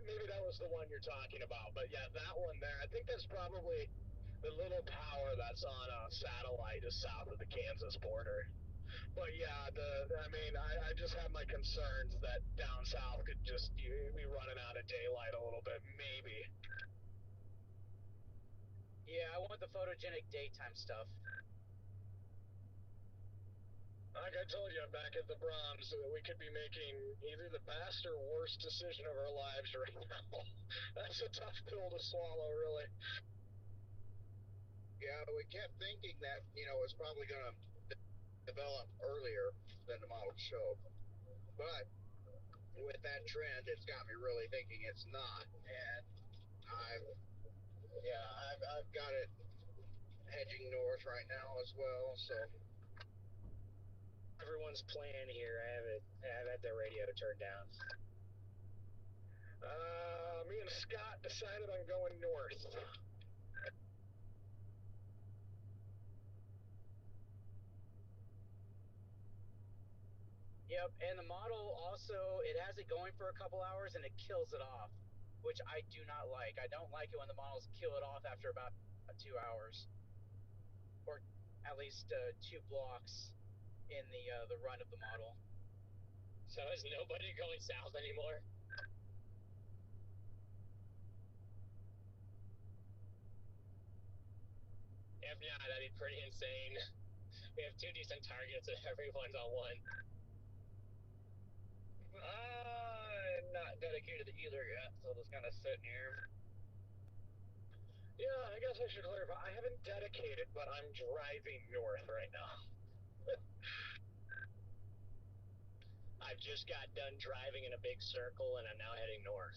Maybe that was the one you're talking about. But yeah, that one there. I think that's probably the little tower that's on a satellite just south of the Kansas border. But yeah, I just have my concerns that down south could just be running out of daylight a little bit, maybe. Yeah, I want the photogenic daytime stuff. Like I told you, I'm back at the Brahms. We could be making either the best or worst decision of our lives right now. That's a tough pill to swallow, really. Yeah, we kept thinking that, it's probably going to develop earlier than the model showed. But with that trend, it's got me really thinking it's not. And I've got it hedging north right now as well, so Everyone's playing here. I've had the radio turned down. Me and Scott decided on going north. Yep, and the model also, it has it going for a couple hours and it kills it off, which I do not like. I don't like it when the models kill it off after about 2 hours, or at least 2 blocks in the run of the model. So is nobody going south anymore? If not, that'd be pretty insane. We have 2 decent targets and everyone's on one. I'm not dedicated to either yet, so just kind of sitting here. Yeah, I guess I should clarify. I haven't dedicated, but I'm driving north right now. I've just got done driving in a big circle, and I'm now heading north.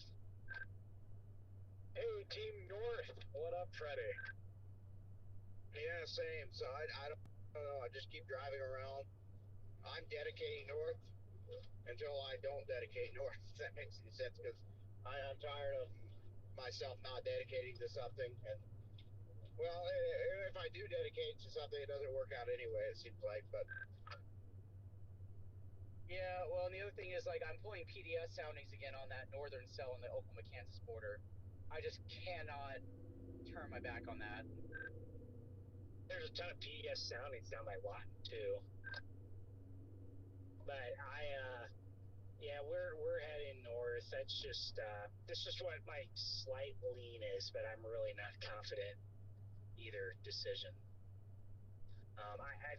Hey, Team North. What up, Freddy? Yeah, same. So I don't know. I just keep driving around. I'm dedicating north until I don't dedicate north. If that makes any sense, because I'm tired of myself not dedicating to something. And well, if I do dedicate to something, it doesn't work out anyway. It seems like, but. Yeah, well, and the other thing is, like, I'm pulling PDS soundings again on that northern cell on the Oklahoma-Kansas border. I just cannot turn my back on that. There's a ton of PDS soundings down by Lawton too. But yeah, we're heading north. That's just what my slight lean is, but I'm really not confident either decision.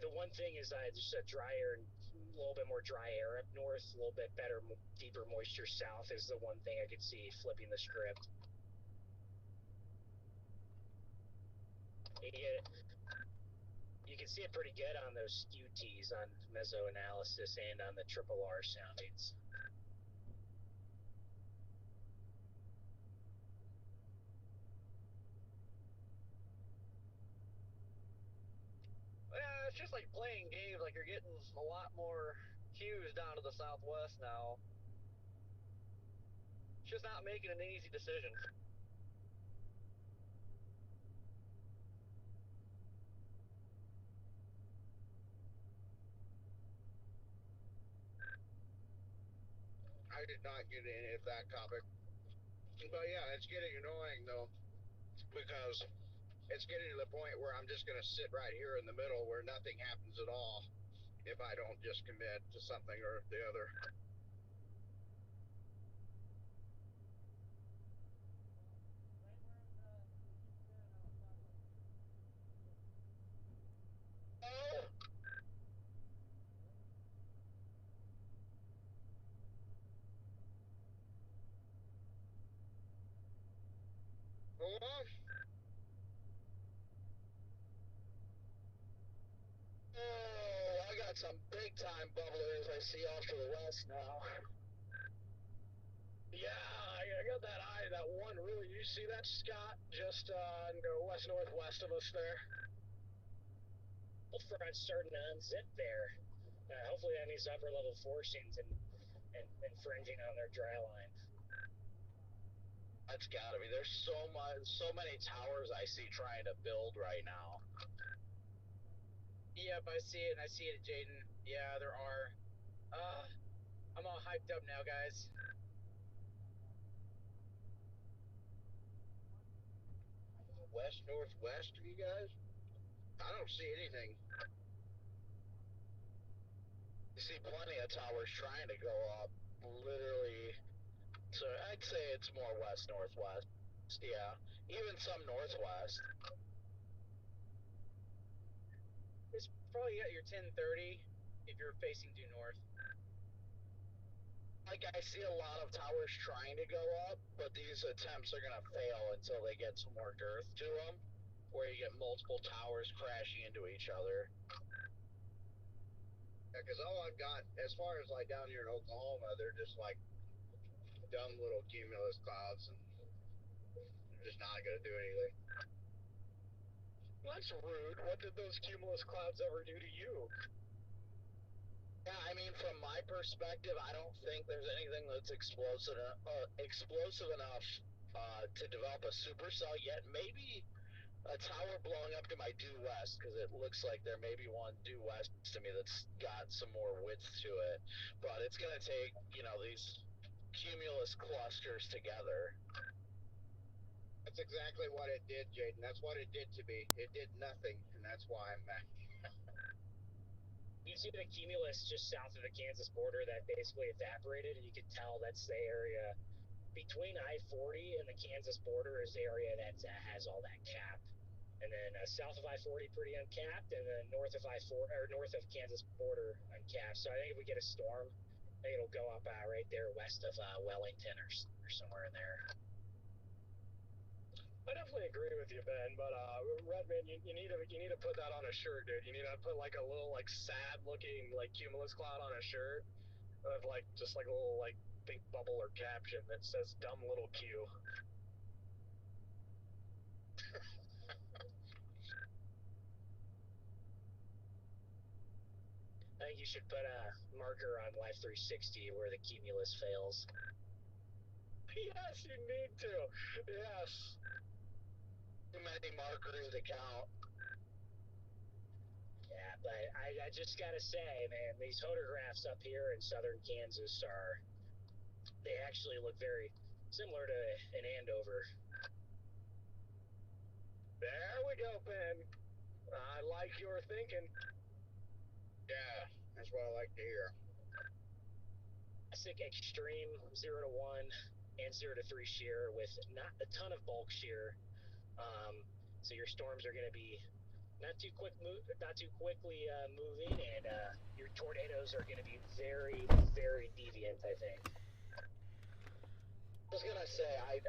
The one thing is just a drier, a little bit more dry air up north, a little bit better, deeper moisture south is the one thing I could see flipping the script. You can see it pretty good on those SKU-Ts on meso-analysis and on the triple R soundings. Yeah, it's just like playing games. Like you're getting a lot more cues down to the southwest now. It's just not making an easy decision. I did not get any of that topic. But yeah, it's getting annoying though, because it's getting to the point where I'm just going to sit right here in the middle where nothing happens at all if I don't just commit to something or the other. Oh! Hello? Oh, I got some big time bubblers I see off to the west now. Yeah, I got that eye, that one really. You see that, Scott? Just west northwest of us there. The front's starting to unzip there. Hopefully that means upper level forcings and fringing on their dry line. That's gotta be. There's so many towers I see trying to build right now. Yep, I see it, and I see it, Jaden. Yeah, there are. I'm all hyped up now, guys. West northwest of you guys? I don't see anything. You see plenty of towers trying to go up. Literally. So I'd say it's more west northwest. Yeah. Even some northwest. It's probably at your 1030 if you're facing due north. Like, I see a lot of towers trying to go up, but these attempts are going to fail until they get some more girth to them, where you get multiple towers crashing into each other. Yeah, because all I've got, as far as like down here in Oklahoma, they're just like dumb little cumulus clouds, and they're just not going to do anything. That's rude. What did those cumulus clouds ever do to you? Yeah, I mean, from my perspective, I don't think there's anything that's explosive enough to develop a supercell yet. Maybe a tower blowing up to my due west, because it looks like there may be one due west to me that's got some more width to it. But it's going to take, these cumulus clusters together. That's exactly what it did, Jaden. That's what it did to me. It did nothing, and that's why I'm mad. You see the cumulus just south of the Kansas border that basically evaporated, and you could tell that's the area between I-40 and the Kansas border is the area that has all that cap. And then south of I-40 pretty uncapped, and then north of I-4 or north of Kansas border uncapped. So I think if we get a storm think it'll go up right there west of Wellington or somewhere in there. I definitely agree with you, Ben. But Redman, you need to put that on a shirt, dude. You need to put like a little like sad looking like cumulus cloud on a shirt with like just like a little like pink bubble or caption that says "dumb little Q." I think you should put a marker on Life 360 where the cumulus fails. Yes, you need to. Yes. Too many markers to count. Yeah, but I just gotta say, man, these photographs up here in southern Kansas they actually look very similar to in Andover. There we go, Ben. I like your thinking. Yeah, that's what I like to hear. Classic extreme 0 to 1 and 0 to 3 shear with not a ton of bulk shear. So your storms are going to be not too quickly moving, and your tornadoes are going to be very, very deviant, I think. I was gonna say, I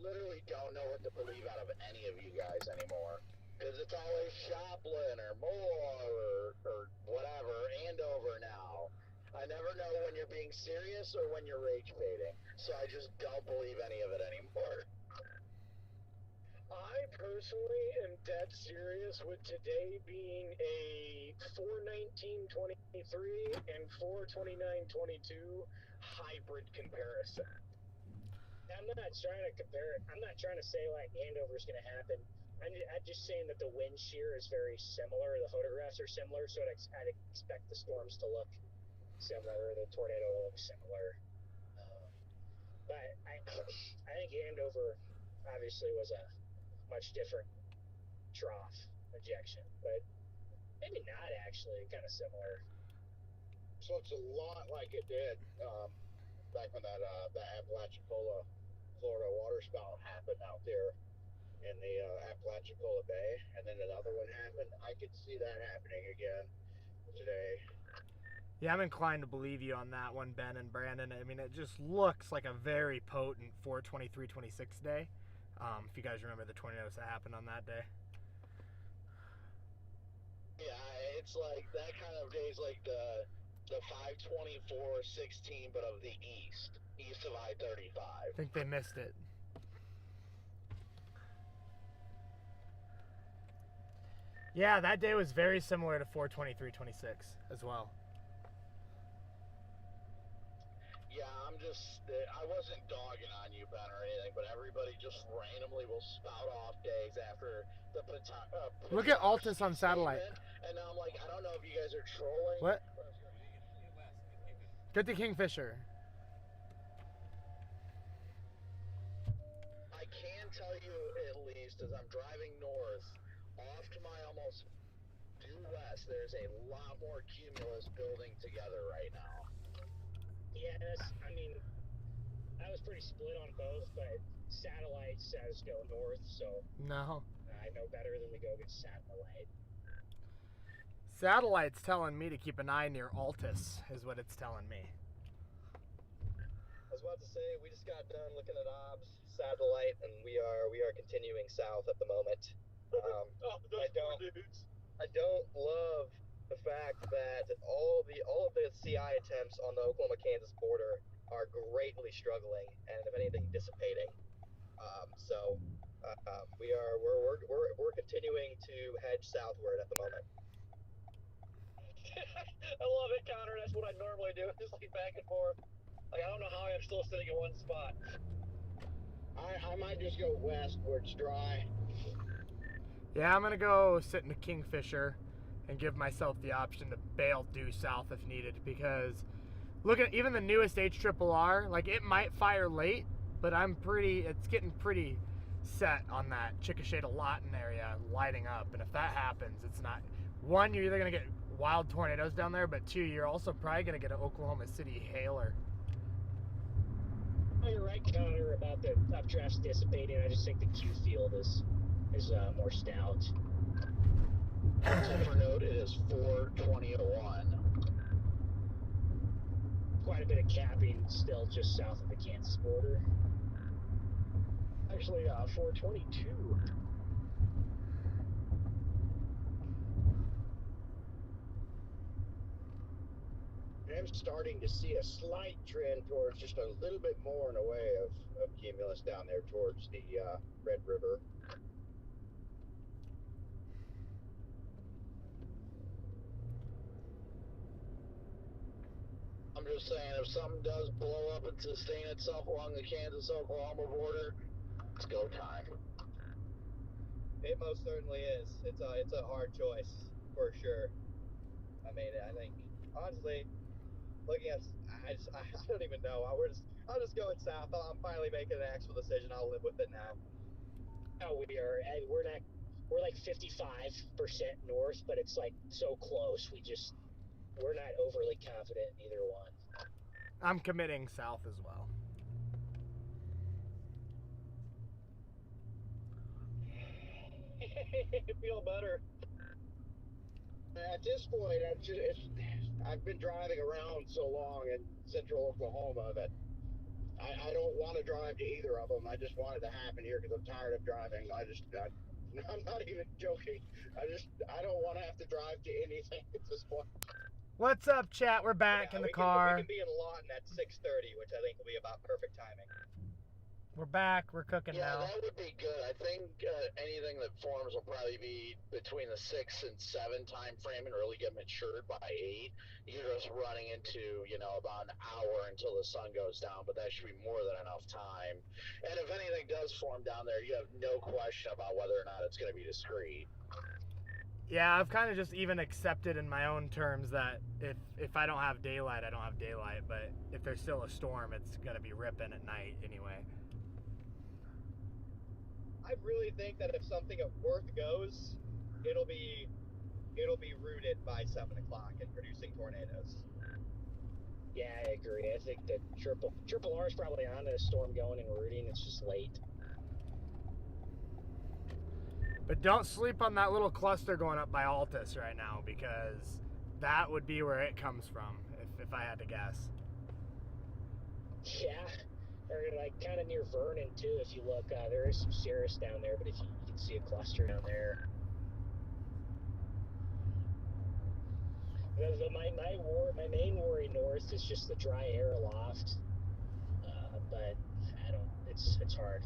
literally don't know what to believe out of any of you guys anymore. Because it's always Joplin or Moore or whatever, Andover now. I never know when you're being serious or when you're rage baiting. So I just don't believe any of it anymore. I personally am dead serious with today being a 4/19/23 and 4/29/22 hybrid comparison. I'm not trying to compare it. I'm not trying to say like Andover's going to happen. I'm just saying that the wind shear is very similar. The photographs are similar, so I'd expect the storms to look similar. The tornado will look similar. But I think Andover obviously was a much different trough ejection, but maybe not actually. Kind of similar. So it's a lot like it did back when that Apalachicola, Florida water spout happened out there in the Apalachicola Bay, and then another one happened. I could see that happening again today. Yeah, I'm inclined to believe you on that one, Ben and Brandon. I mean, it just looks like a very potent 4/23/26 day. If you guys remember the tornadoes that happened on that day. Yeah, it's like that kind of day is like the 5/24/16, but of the east of I-35. I think they missed it. Yeah, that day was very similar to 4/23/26 as well. Yeah, I wasn't dogging on you, Ben, or anything, but everybody just randomly will spout off days after the Look at Altus on satellite. And now I'm like, I don't know if you guys are trolling. What? Get the Kingfisher. I can tell you at least, as I'm driving north, off to my almost due west, there's a lot more cumulus building together right now. Yes, I mean, I was pretty split on both, but satellite says go north, so No. I know better than to go get satellite. Satellite's telling me to keep an eye near Altus, is what it's telling me. I was about to say, we just got done looking at OBS satellite, and we are continuing south at the moment. I don't love the fact that all of the CI attempts on the Oklahoma-Kansas border are greatly struggling, and if anything, dissipating. We're continuing to hedge southward at the moment. I love it, Connor. That's what I normally do. Just like back and forth. Like, I don't know how I'm still sitting in one spot. I might just go west where it's dry. Yeah, I'm going to go sit in a Kingfisher and give myself the option to bail due south if needed, because look at even the newest HRRR, like it might fire late, but it's getting pretty set on that Chickasha to Lawton area lighting up, and if that happens, it's not, one, you're either going to get wild tornadoes down there, but two, you're also probably going to get an Oklahoma City hailer. Oh, you're right, Connor, about the updrafts dissipating. I just think the Q field is more stout. Also for note, it is 4/20/01. quite a bit of capping still just south of the Kansas border. Actually, 422. I'm starting to see a slight trend towards just a little bit more in a way of cumulus down there towards the Red River. I'm just saying, if something does blow up and sustain itself along the Kansas-Oklahoma border, it's go time. It most certainly is. It's a hard choice for sure. I mean, I think honestly, looking at, I don't even know. I'll just go south. I'm finally making an actual decision. I'll live with it now. Oh, we're like 55% north, but it's like so close. We're not overly confident in either one. I'm committing south as well. Feel better. At this point, I've been driving around so long in central Oklahoma that I don't want to drive to either of them. I just want it to happen here because I'm tired of driving. I'm not even joking. I don't want to have to drive to anything at this point. What's up, chat? We're back in the car. We can be in Lawton at 6:30, which I think will be about perfect timing. We're back. We're cooking now. Yeah, that would be good. I think anything that forms will probably be between the 6 and 7 time frame and really get matured by 8. You're just running into, about an hour until the sun goes down, but that should be more than enough time. And if anything does form down there, you have no question about whether or not it's going to be discrete. Yeah, I've kind of just even accepted in my own terms that if I don't have daylight, I don't have daylight. But if there's still a storm, it's going to be ripping at night anyway. I really think that if something of worth goes, it'll be rooted by 7 o'clock and producing tornadoes. Yeah, I agree. I think that triple R is probably on a storm going and rooting. It's just late. But don't sleep on that little cluster going up by Altus right now, because that would be where it comes from, if I had to guess. Yeah, or like kind of near Vernon too. If you look, there is some cirrus down there, but if you can see a cluster down there. My main worry north is just the dry air aloft, but it's hard.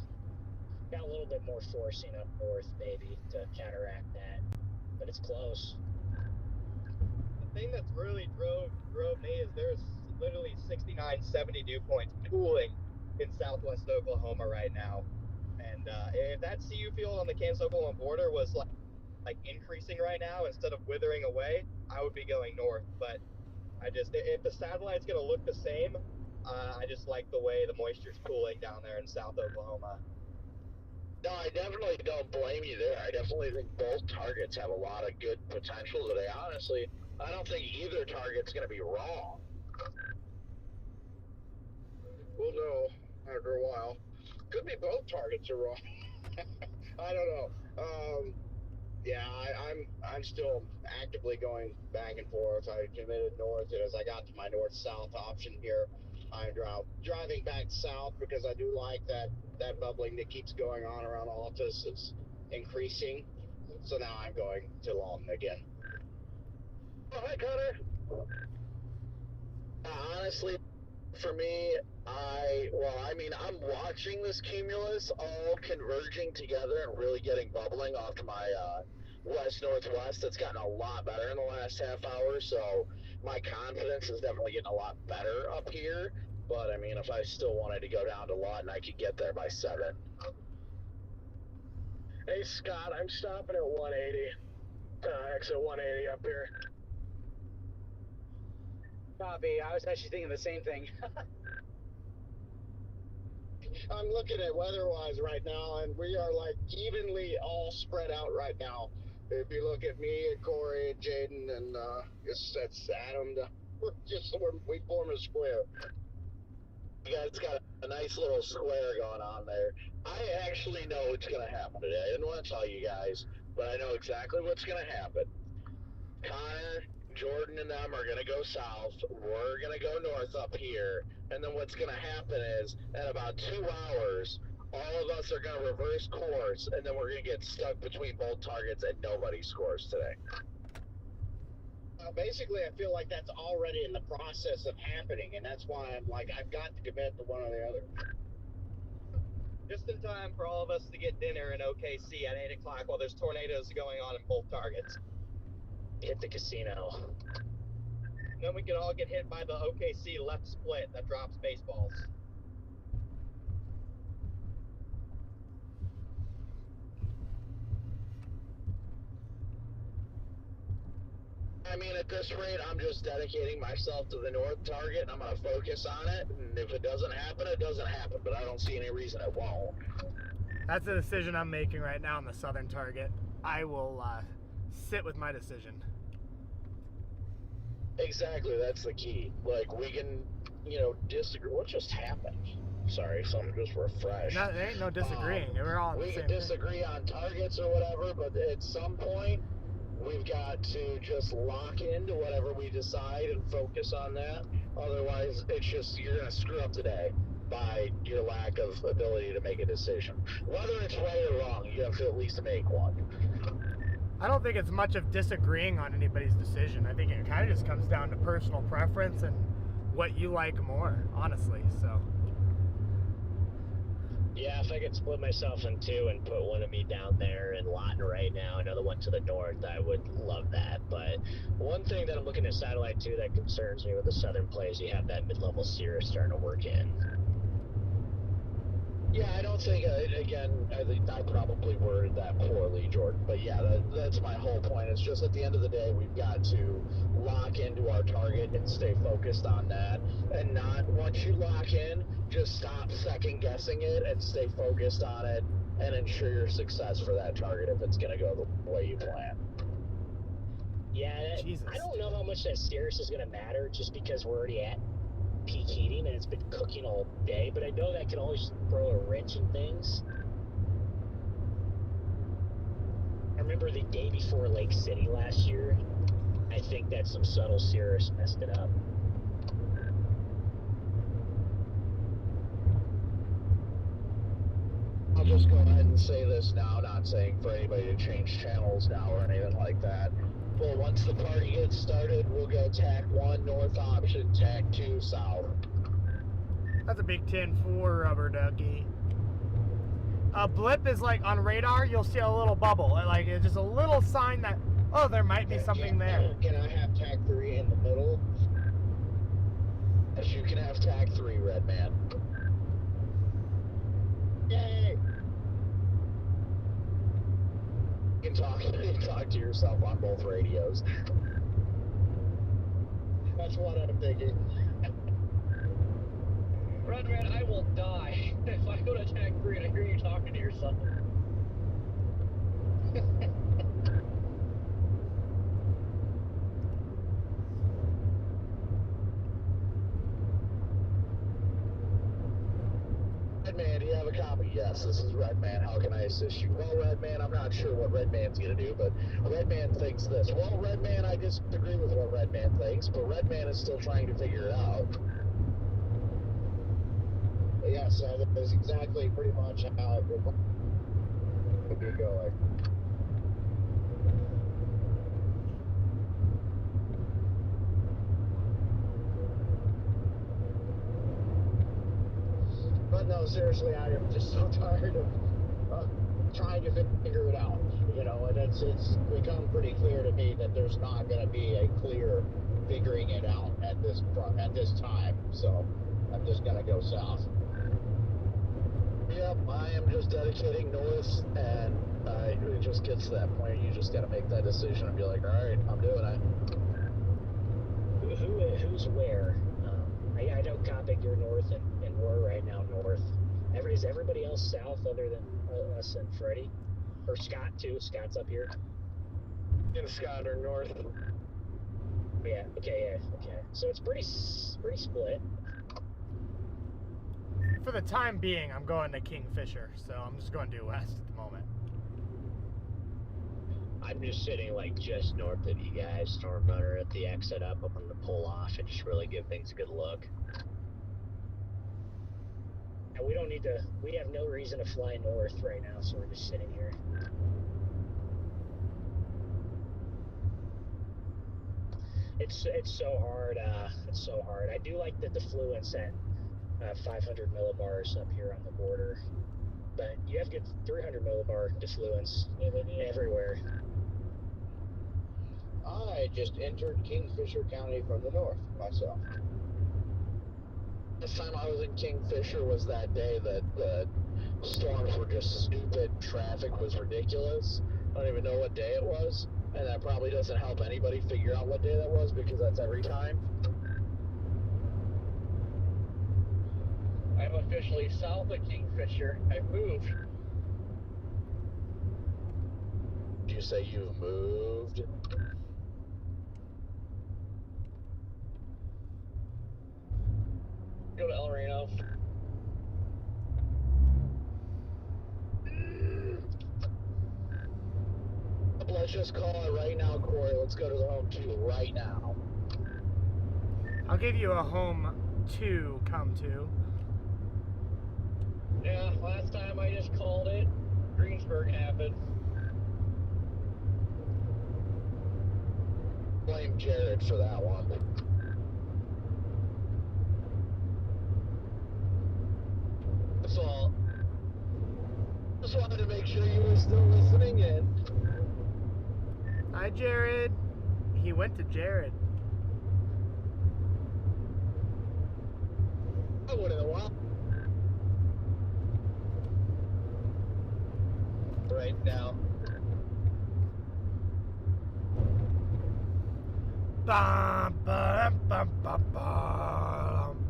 Got a little bit more forcing up north maybe to counteract that, but it's close. The thing that's really drove me is there's literally 69, 70 dew points cooling in southwest Oklahoma right now, and if that CU field on the Kansas-Oklahoma border was like increasing right now instead of withering away, I would be going north. But if the satellite's gonna look the same, I just like the way the moisture's cooling down there in South Oklahoma. No, I definitely don't blame you there. I definitely think both targets have a lot of good potential today. Honestly, I don't think either target's going to be wrong. We'll know after a while. Could be both targets are wrong. I don't know. Yeah, I'm still actively going back and forth. I committed north, and as I got to my north-south option here, I'm driving back south because I do like that bubbling that keeps going on around Altus is increasing. So now I'm going to Lawton again. Oh, hi, Connor. Honestly, for me, I'm watching this cumulus all converging together and really getting bubbling off to my west-northwest. It's gotten a lot better in the last half hour, so my confidence is definitely getting a lot better up here. But, I mean, if I still wanted to go down to Lawton, I could get there by 7. Hey, Scott, I'm stopping at 180. Exit 180 up here. Copy. I was actually thinking the same thing. I'm looking at weather-wise right now, and we are, evenly all spread out right now. If you look at me and Corey and Jaden and that's Adam, we form a square. You guys got a nice little square going on there. I actually know what's going to happen today. I didn't want to tell you guys, but I know exactly what's going to happen. Connor, Jordan, Jordan and them are going to go south. We're going to go north up here. And then what's going to happen is, in about 2 hours, all of us are going to reverse course, and then we're going to get stuck between both targets, and nobody scores today. Basically, I feel like that's already in the process of happening, and that's why I'm like, I've got to commit to one or the other. Just in time for all of us to get dinner in OKC at 8 o'clock while there's tornadoes going on in both targets. Hit the casino. Then we can all get hit by the OKC left split that drops baseballs. I mean, at this rate, I'm just dedicating myself to the north target, and I'm going to focus on it. And if it doesn't happen, it doesn't happen. But I don't see any reason it won't. That's the decision I'm making right now on the southern target. I will sit with my decision. Exactly, that's the key. Like, we can, disagree. What just happened? Sorry, something just refreshed. No, there ain't no disagreeing. We're all on the We same can disagree on targets or whatever, but at some point, we've got to just lock into whatever we decide and focus on that. Otherwise, it's just, you're going to screw up today by your lack of ability to make a decision. Whether it's right or wrong, you have to at least make one. I don't think it's much of disagreeing on anybody's decision. I think it kind of just comes down to personal preference and what you like more, honestly. So. Yeah, if I could split myself in two and put one of me down there in Lawton right now, another one to the north, I would love that. But one thing that I'm looking at satellite too that concerns me with the southern play is you have that mid-level Cirrus starting to work in. Yeah, I don't think, again, I think I probably worded that poorly, Jordan. But yeah, that's my whole point. It's just at the end of the day, we've got to lock into our target and stay focused on that. And not, once you lock in, just stop second guessing it and stay focused on it and ensure your success for that target if it's going to go the way you plan. Yeah, Jesus. I don't know how much that Cirrus is going to matter just because we're already at peak heating and it's been cooking all day, but I know that can always throw a wrench in things. I remember the day before Lake City last year, I think that some subtle Cirrus messed it up. I'll just go ahead and say this now, not saying for anybody to change channels now or anything like that. Well, once the party gets started, we'll go tack 1 north option, tack 2 south. That's a big 10-4 rubber ducky. A blip is like on radar, you'll see a little bubble. Like it's just a little sign that, oh, there might be something there. Can I have tack 3 in the middle? Yes, you can have tack 3, Red Man. Yay! You can talk to yourself on both radios. That's what I'm thinking. Redman, I will die if I go to Tag 3 and I hear you talking to yourself. Redman, do you have a copy? Yes, this is Redman. How can I assist you? Well, Redman, I'm not sure what Redman's going to do, but Redman thinks this. Well, Redman, I disagree with what Redman thinks, but Redman is still trying to figure it out. Yes, that is exactly pretty much how it would be going. But no, seriously, I am just so tired of trying to figure it out, and it's become pretty clear to me that there's not going to be a clear figuring it out at this time, so I'm just going to go south. Yep, I am just dedicating north, and it just gets to that point. You just got to make that decision and be like, all right, I'm doing it. Who's where? I know Coppic, you're north, and we're right now north. Is everybody else south other than us and Freddie? Or Scott, too? Scott's up here. And Scott are north. Yeah, okay. So it's pretty split. For the time being, I'm going to Kingfisher, so I'm just going due west at the moment. I'm just sitting like just north of you guys, storm runner at the exit up. I'm gonna pull off and just really give things a good look. And we don't need to. We have no reason to fly north right now, so we're just sitting here. It's so hard. It's so hard. I do like the defluence at 500 millibars up here on the border, but you have good 300 millibar defluence everywhere. I just entered Kingfisher County from the north myself. Last time I was in Kingfisher was that day that the storms were just stupid, traffic was ridiculous. I don't even know what day it was, and that probably doesn't help anybody figure out what day that was because that's every time. I'm officially south of Kingfisher. I moved. Did you say you've moved? Go to El Reno. Let's just call it right now, Corey. Let's go to the home 2 right now. I'll give you a home 2 come to. Yeah, last time I just called it. Greensburg happened. Blame Jared for that one. That's all. Just wanted to make sure you were still listening in. Hi, Jared. He went to Jared. I would have while. Right now. Bum, bum, bum, bum, bum.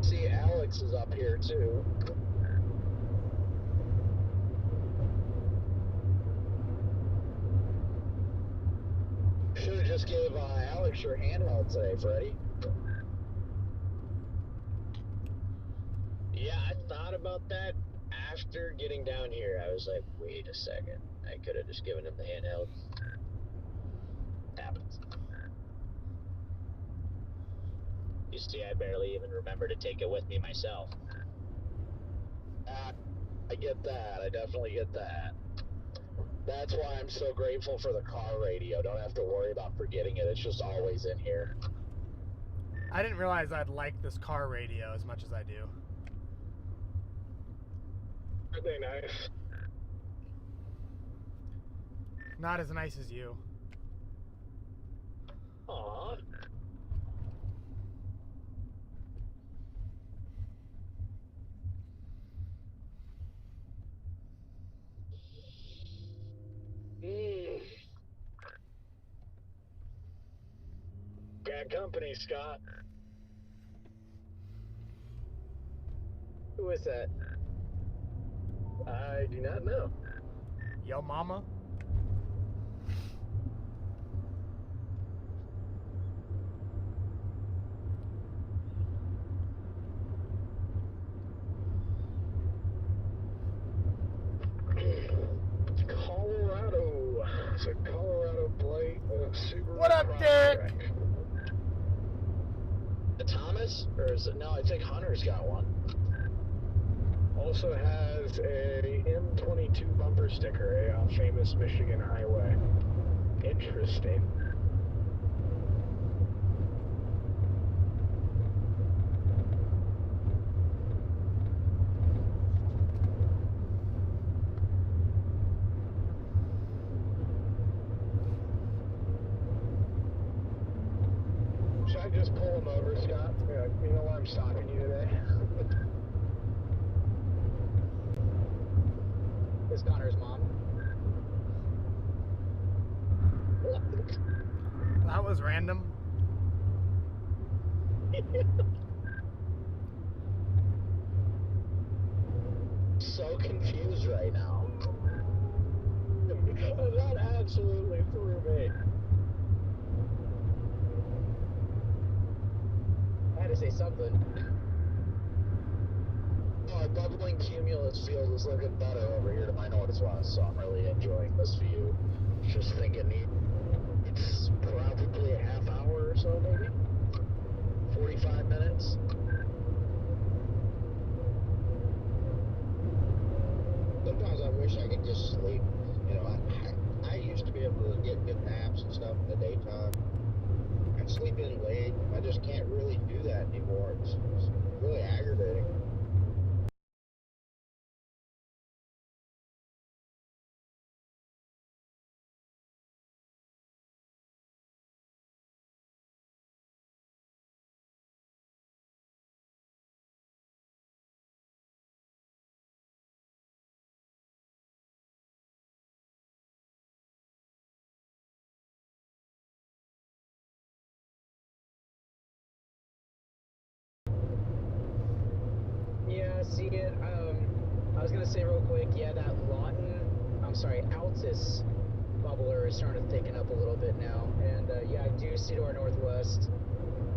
See, Alex is up here too. Should have just gave Alex your handheld today, Freddie. Yeah, I thought about that after getting down here. I was like, wait a second. I could have just given him the handheld. Happens. You see, I barely even remember to take it with me myself. I get that. I definitely get that. That's why I'm so grateful for the car radio. Don't have to worry about forgetting it. It's just always in here. I didn't realize I'd like this car radio as much as I do. Aren't they nice? Not as nice as you. Aww. Got company, Scott. Who is that? I do not know. Yo, mama. Colorado. It's a Colorado plate. Super. What up, Derek? Thomas? Or is it? No, I think Hunter's got one. Also has a M22 bumper sticker, a famous Michigan highway. Interesting. Should I just pull him over, Scott? Yeah, you know why I'm stopping you today? Is Connor's mom? That was random. So confused right now. That absolutely threw me. I had to say something. Our bubbling cumulus field is looking better over here to my northwest, so I'm really enjoying this view. Just thinking it's probably a half hour or so, maybe 45 minutes. Sometimes I wish I could just sleep. You know, I used to be able to get good naps and stuff in the daytime and sleep in late. I just can't really do that anymore. It's really aggravating. Yeah, see it. I was gonna say real quick, yeah, that Altus bubbler is starting to thicken up a little bit now, and yeah, I do see to our northwest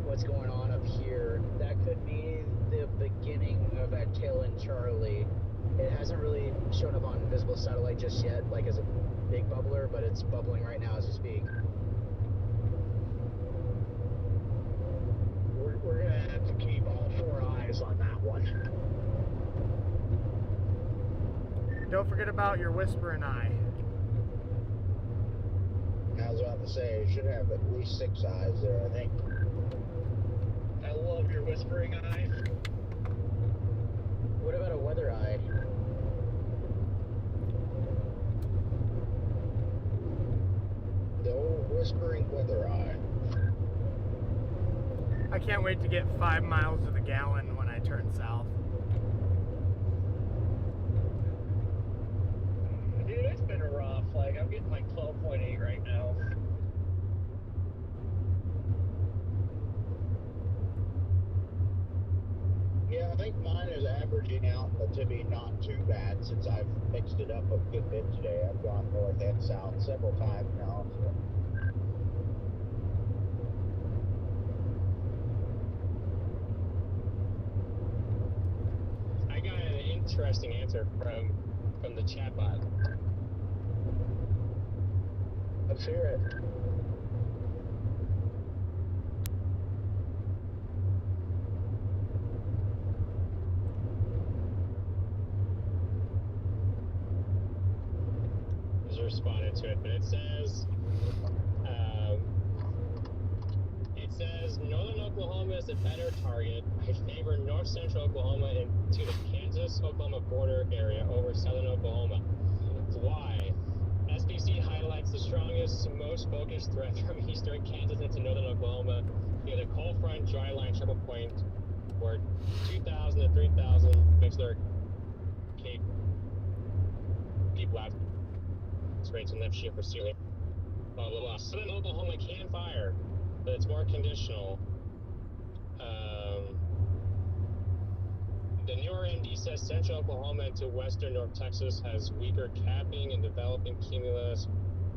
what's going on up here. That could be the beginning of that tail end Charlie. It hasn't really shown up on visible satellite just yet, like as a big bubbler, but it's bubbling right now as we speak. We're gonna have to keep all 4 eyes on that one. Don't forget about your whispering eye. I was about to say, you should have at least 6 eyes there, I think. I love your whispering eye. What about a weather eye? The old whispering weather eye. I can't wait to get 5 miles to the gallon when I turn south. Dude, it's been rough. Like, I'm getting like 12.8 right now. Yeah, I think mine is averaging out to be not too bad since I've mixed it up a good bit today. I've gone north and south several times now. So. I got an interesting answer from the chatbot. Let's hear it. Just responded to it, but it says northern Oklahoma is a better target. I favor north central Oklahoma into the Kansas-Oklahoma border area over southern Oklahoma. Why? SPC highlights the strongest, most focused threat from eastern Kansas into northern Oklahoma near the cold front dry line triple point where 2,000 to 3,000 Bixler Cape deep left rates and left shear for ceiling. Blah, blah, blah. Southern Oklahoma can fire, but it's more conditional. The newer MD says central Oklahoma into western North Texas has weaker capping and developing cumulus.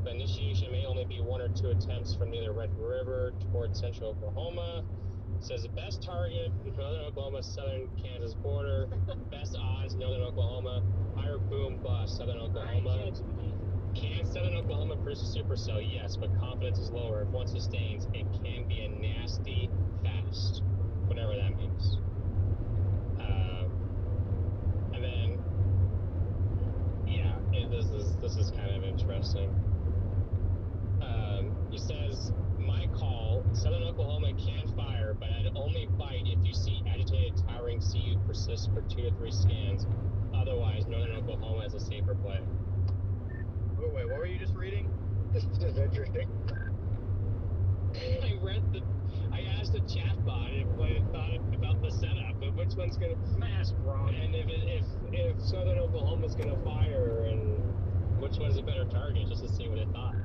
The initiation may only be 1 or 2 attempts from near the Red River towards central Oklahoma. It says the best target, northern Oklahoma, southern Kansas border. Best odds, northern Oklahoma. Higher boom bust, southern Oklahoma. Can southern Oklahoma produce a supercell? Yes, but confidence is lower. If one sustains, it can be a nasty fast, whatever that means. And then, yeah, this is kind of interesting. He says, my call, southern Oklahoma can fire, but I'd only bite if you see agitated towering CU persist for 2 to 3 scans. Otherwise, northern Oklahoma is a safer play. Wait, what were you just reading? This is interesting. I asked the chatbot what it thought about the setup, but which one's gonna smash, bro? And if southern Oklahoma's gonna fire, and which one's a better target, just to see what it thought.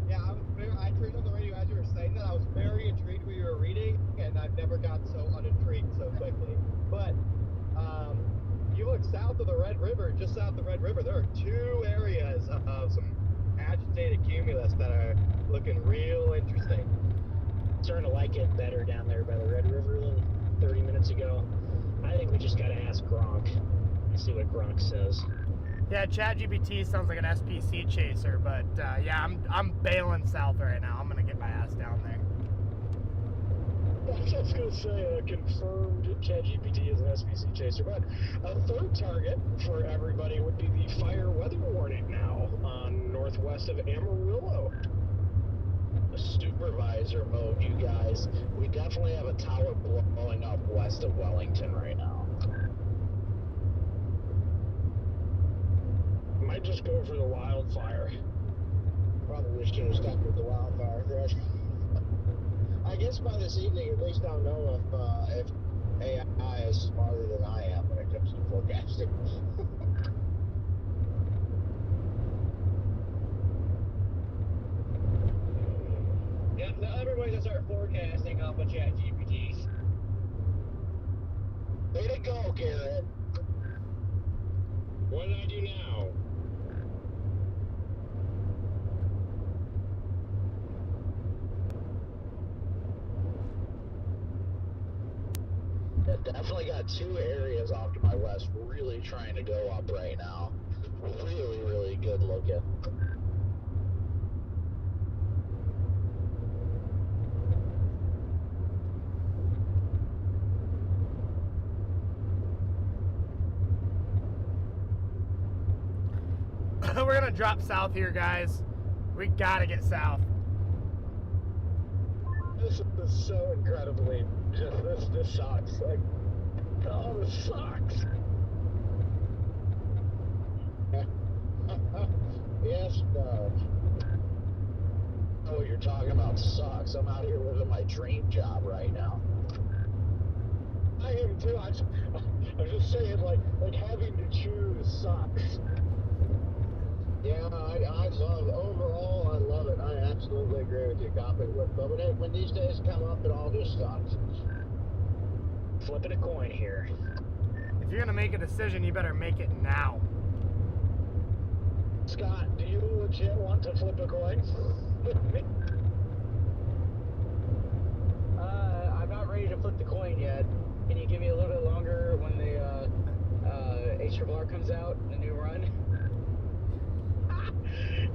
Yeah, I turned on the radio as you were saying that. I was very intrigued what you were reading, and I've never gotten so unintrigued so quickly. But you look south of the Red River, just south of the Red River, there are 2 areas of some agitated cumulus that are looking real interesting. Starting to like it better down there by the Red River than 30 minutes ago. I think we just gotta ask Gronk and see what Gronk says. Yeah, ChatGPT sounds like an SPC chaser, but yeah, I'm bailing south right now. I'm gonna get my ass down there. I was just gonna say, confirmed ChatGPT is an SPC chaser, but a third target for everybody would be the fire weather warning now on northwest of Amarillo. Supervisor mode, you guys. We definitely have a tower blowing up west of Wellington right now. Might just go for the wildfire. Probably should have stuck with the wildfire. I guess by this evening, at least I'll know if AI is smarter than I am when it comes to forecasting. Yeah, now everybody's gonna start forecasting off of ChatGPTs. Way to go, Garrett. What did I do now? Definitely got two areas off to my west really trying to go up right now. Really, really good looking. We're gonna drop south here, guys. We gotta get south. This is so incredibly just this sucks. Like, oh, this sucks. Yes, no. Oh, what you're talking about sucks. I'm out here living my dream job right now. I am too. I'm just saying, like having to choose sucks. Yeah, I love, overall, I love it. I absolutely agree with you, Copy. But when these days come up, it all just sucks. Flipping a coin here. If you're gonna make a decision, you better make it now. Scott, do you legit want to flip a coin? I'm not ready to flip the coin yet. Can you give me a little bit longer when the HRR comes out, the new run?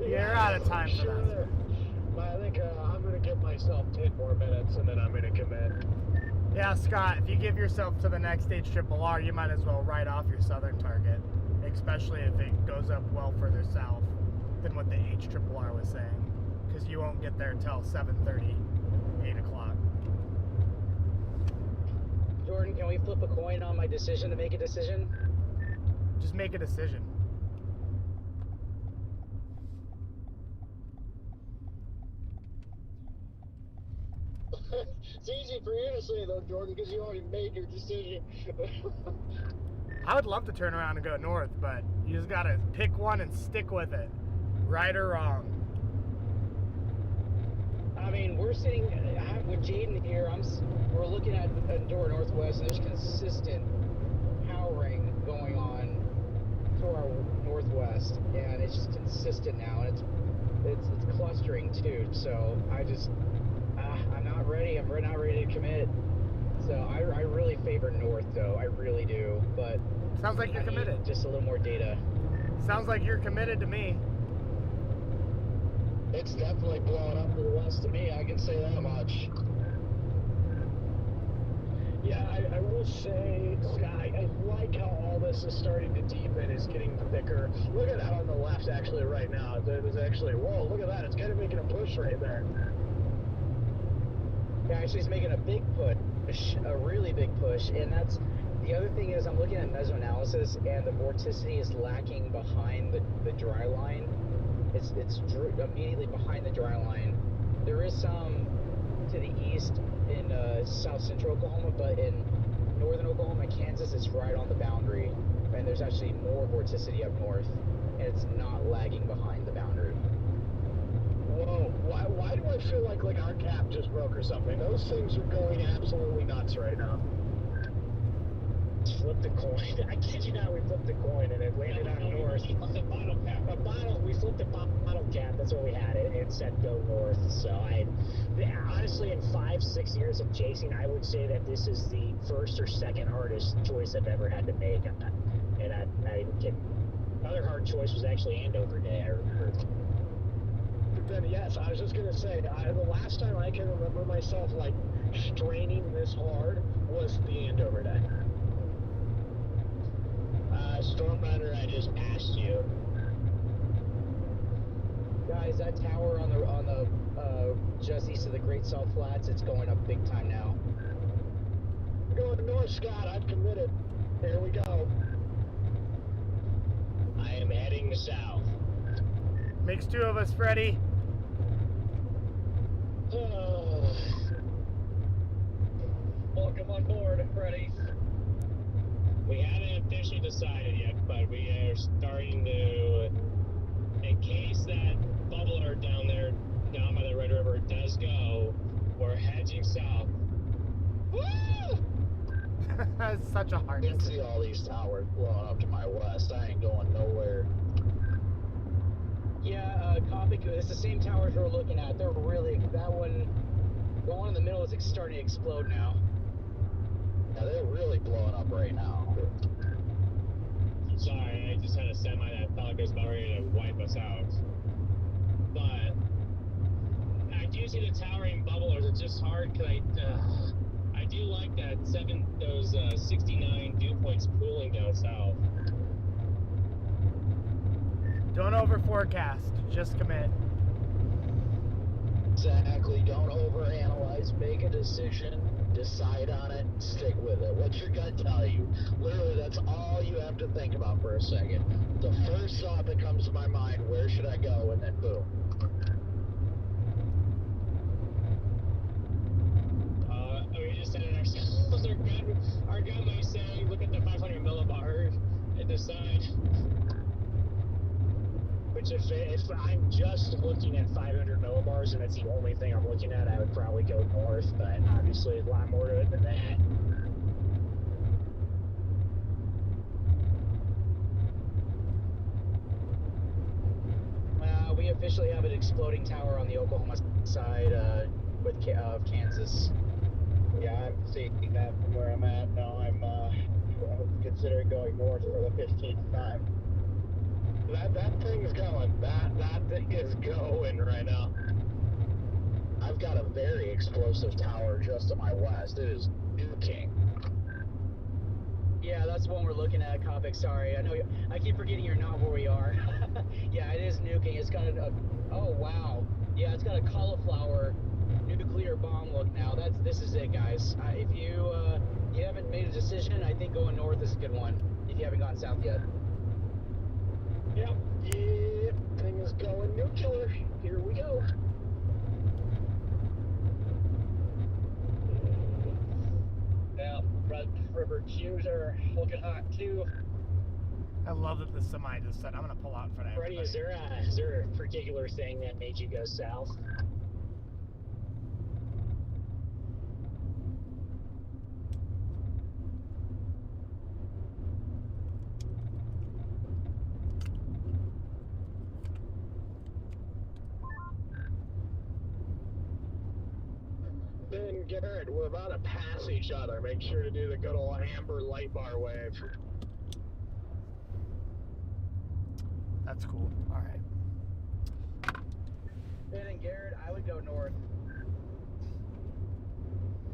You're out of time for that. I think I'm going to give myself 10 more minutes and then I'm going to commit. Yeah, Scott, if you give yourself to the next HRR, you might as well write off your southern target, especially if it goes up well further south than what the HRR was saying, because you won't get there until 7:30, 8 o'clock. Jordan, can we flip a coin on my decision to make a decision? Just make a decision. It's easy for you to say, though, Jordan, because you already made your decision. I would love to turn around and go north, but you just gotta pick one and stick with it, right or wrong. I mean, we're sitting with Jaden here. We're looking at Endor Northwest, and there's consistent powering going on to our northwest, and it's just consistent now, and it's clustering too. So I'm not ready. I'm not ready to commit. So I really favor north, though. I really do. But sounds like you're committed. Just a little more data. Sounds like you're committed to me. It's definitely blowing up to the west to me, I can say that much. Yeah, I will say, Scott, I like how all this is starting to deepen, it's getting thicker. Look at that on the left, actually, right now. There's actually, whoa, look at that. It's kind of making a push right there. Yeah, actually, it's making a big push, a really big push. And that's the other thing is I'm looking at mesoanalysis, and the vorticity is lacking behind the dry line. It's immediately behind the dry line. There is some to the east in south central Oklahoma, but in northern Oklahoma and Kansas, it's right on the boundary. And there's actually more vorticity up north, and it's not lagging behind the boundary. Whoa, why do I feel like our cap just broke or something? Those things are going absolutely nuts right now. Flip the coin. I kid you not, we flipped the coin and it landed on north. he flipped the bottle cap. We flipped the bottle cap. That's what we had. It said go north. So honestly, in 5-6 years of chasing, I would say that this is the first or second hardest choice I've ever had to make. And I'm not even kidding. Another hard choice was actually Andover Day, I remember. Then yes, I was just gonna say, the last time I can remember myself like straining this hard was the Andover Day. Stormrunner, I just passed you. Guys, that tower on the just east of the Great Salt Flats, it's going up big time now. We're going north, Scott. I've committed. Here we go. I am heading south. Makes two of us, Freddy. Welcome on board, Freddy. We haven't officially decided yet, but we are starting to, in case that bubbler down there, down by the Red River does go, we're hedging south. Woo! That's such a hard I can decision. see all these towers blowing up to my west. I ain't going nowhere. Yeah, Copic, it's the same towers we're looking at. They're really, the one in the middle is starting to explode now. Yeah, they're really blowing up right now. Sorry, I just had a semi that felt like it was about ready to wipe us out. But I do see the towering bubblers. It's just hard because I do like that those 69 dew points pooling down south. Don't over forecast. Just commit. Exactly. Don't overanalyze. Make a decision. Decide on it. Stick with it. What's your gut tell you? Literally, that's all you have to think about for a second. The first thought that comes to my mind, where should I go? And then boom. We just said it ourselves. Our gun may say, look at the 500 millibar and decide. Which if I'm just looking at 500 millibars and that's the only thing I'm looking at, I would probably go north, but obviously a lot more to it than that. We officially have an exploding tower on the Oklahoma side of Kansas. Yeah, I'm seeing that from where I'm at now. I'm considering going north for the 15th time. That thing is going. That thing is going right now. I've got a very explosive tower just to my west. It is nuking. Yeah, that's the one we're looking at, Copic. Sorry, I keep forgetting you're not where we are. Yeah, it is nuking. It's got oh wow. Yeah, it's got a cauliflower nuclear bomb look now. This is it, guys. If you haven't made a decision, I think going north is a good one. If you haven't gone south yet. Yep. Thing is going nuclear. Here we go. Yeah, Red River Qs are looking hot too. I love that the semi just said, I'm going to pull out in front of Freddie, everybody. is there a particular thing that made you go south? Then Garrett, we're about to pass each other. Make sure to do the good old amber light bar wave. That's cool. All right. Ben and Garrett, I would go north.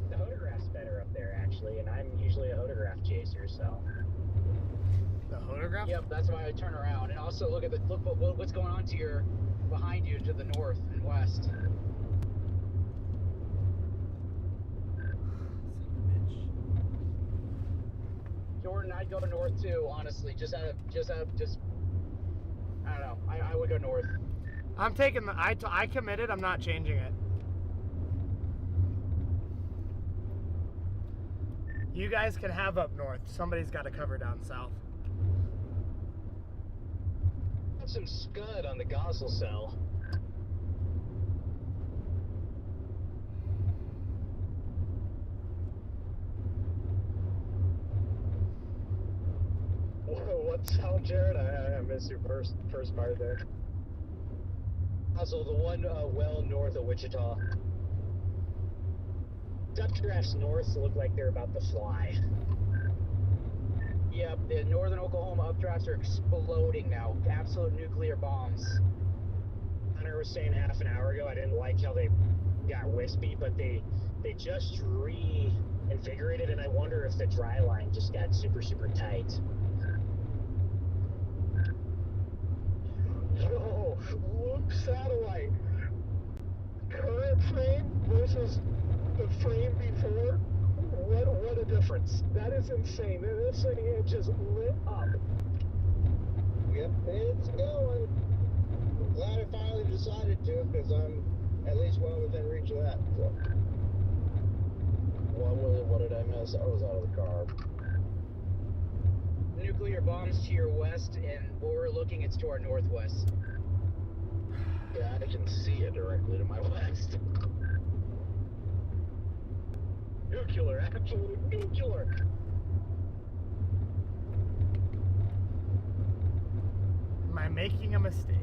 The photograph's better up there, actually, and I'm usually a photograph chaser, so. The photograph? Yep, that's why I turn around. And also look what's going on behind you to the north and west. Jordan, I'd go north too, honestly. Just I don't know. I would go north. I'm taking I committed. I'm not changing it. You guys can have up north. Somebody's got to cover down south. Got some scud on the Gosel cell. Sound, Jared? I missed your first part there. Also, the one well north of Wichita. Updrafts north look like they're about to fly. Yep, the northern Oklahoma updrafts are exploding now. Absolute nuclear bombs. Hunter was saying half an hour ago, I didn't like how they got wispy, but they just reinvigorated, and I wonder if the dry line just got super, super tight. Yo, look, satellite. Current frame versus the frame before. What a difference. That is insane. This thing it just lit up. Yep, it's going. I'm glad I finally decided to, because I'm at least well within reach of that. So. What did I miss? I was out of the car. Nuclear bombs to your west, and where we're looking, it's to our northwest. Yeah, I can see it directly to my west. Nuclear, absolute nuclear. Am I making a mistake?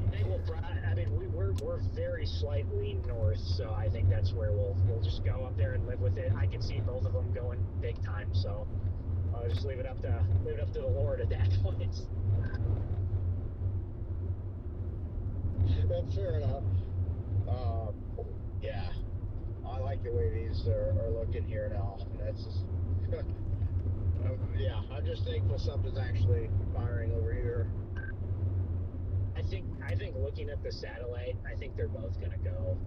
I think we're very slightly north, so I think that's where we'll just go up there and live with it. I can see both of them going big time, so I'll just leave it up to the Lord at that point. That's fair enough. Yeah, I like the way these are looking here now. That's just, yeah, I'm just thankful something's actually firing over here. I think looking at the satellite, I think they're both gonna go.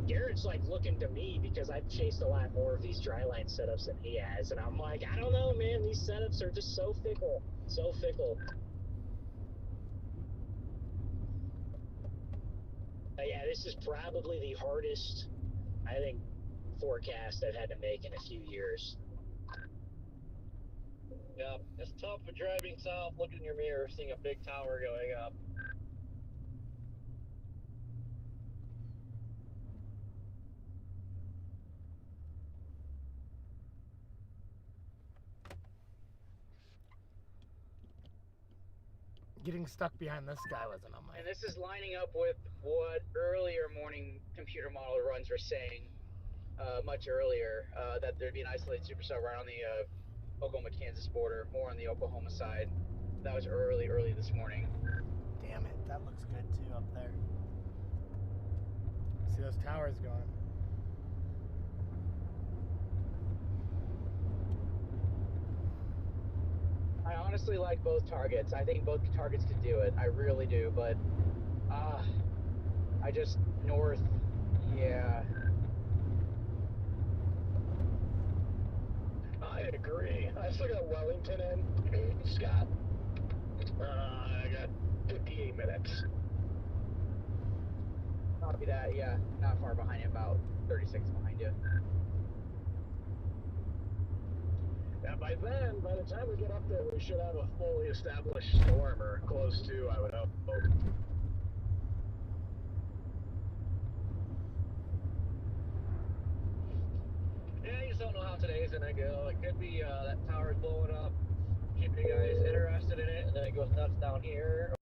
Garrett's like looking to me because I've chased a lot more of these dry line setups than he has, and I'm like, I don't know, man. These setups are just so fickle, so fickle. Yeah, this is probably the hardest, I think, forecast I've had to make in a few years. Yeah, it's tough for driving south, looking in your mirror, seeing a big tower going up. Getting stuck behind this guy wasn't on my. And this is lining up with what earlier morning computer model runs were saying much earlier, that there'd be an isolated supercell right on the Oklahoma-Kansas border, more on the Oklahoma side. That was early this morning. Damn it, that looks good too up there. See those towers going. I honestly like both targets. I think both targets could do it. I really do, but I just north, yeah. I agree. I still got Wellington in. Scott. I got 58 minutes. Copy that, yeah. Not far behind you, about 36 behind you. Yeah, by the time we get up there, we should have a fully established storm, or close to, I would hope. Yeah, you just don't know how today's gonna go. It could be that tower's blowing up, keeping you guys interested in it, and then it goes nuts down here.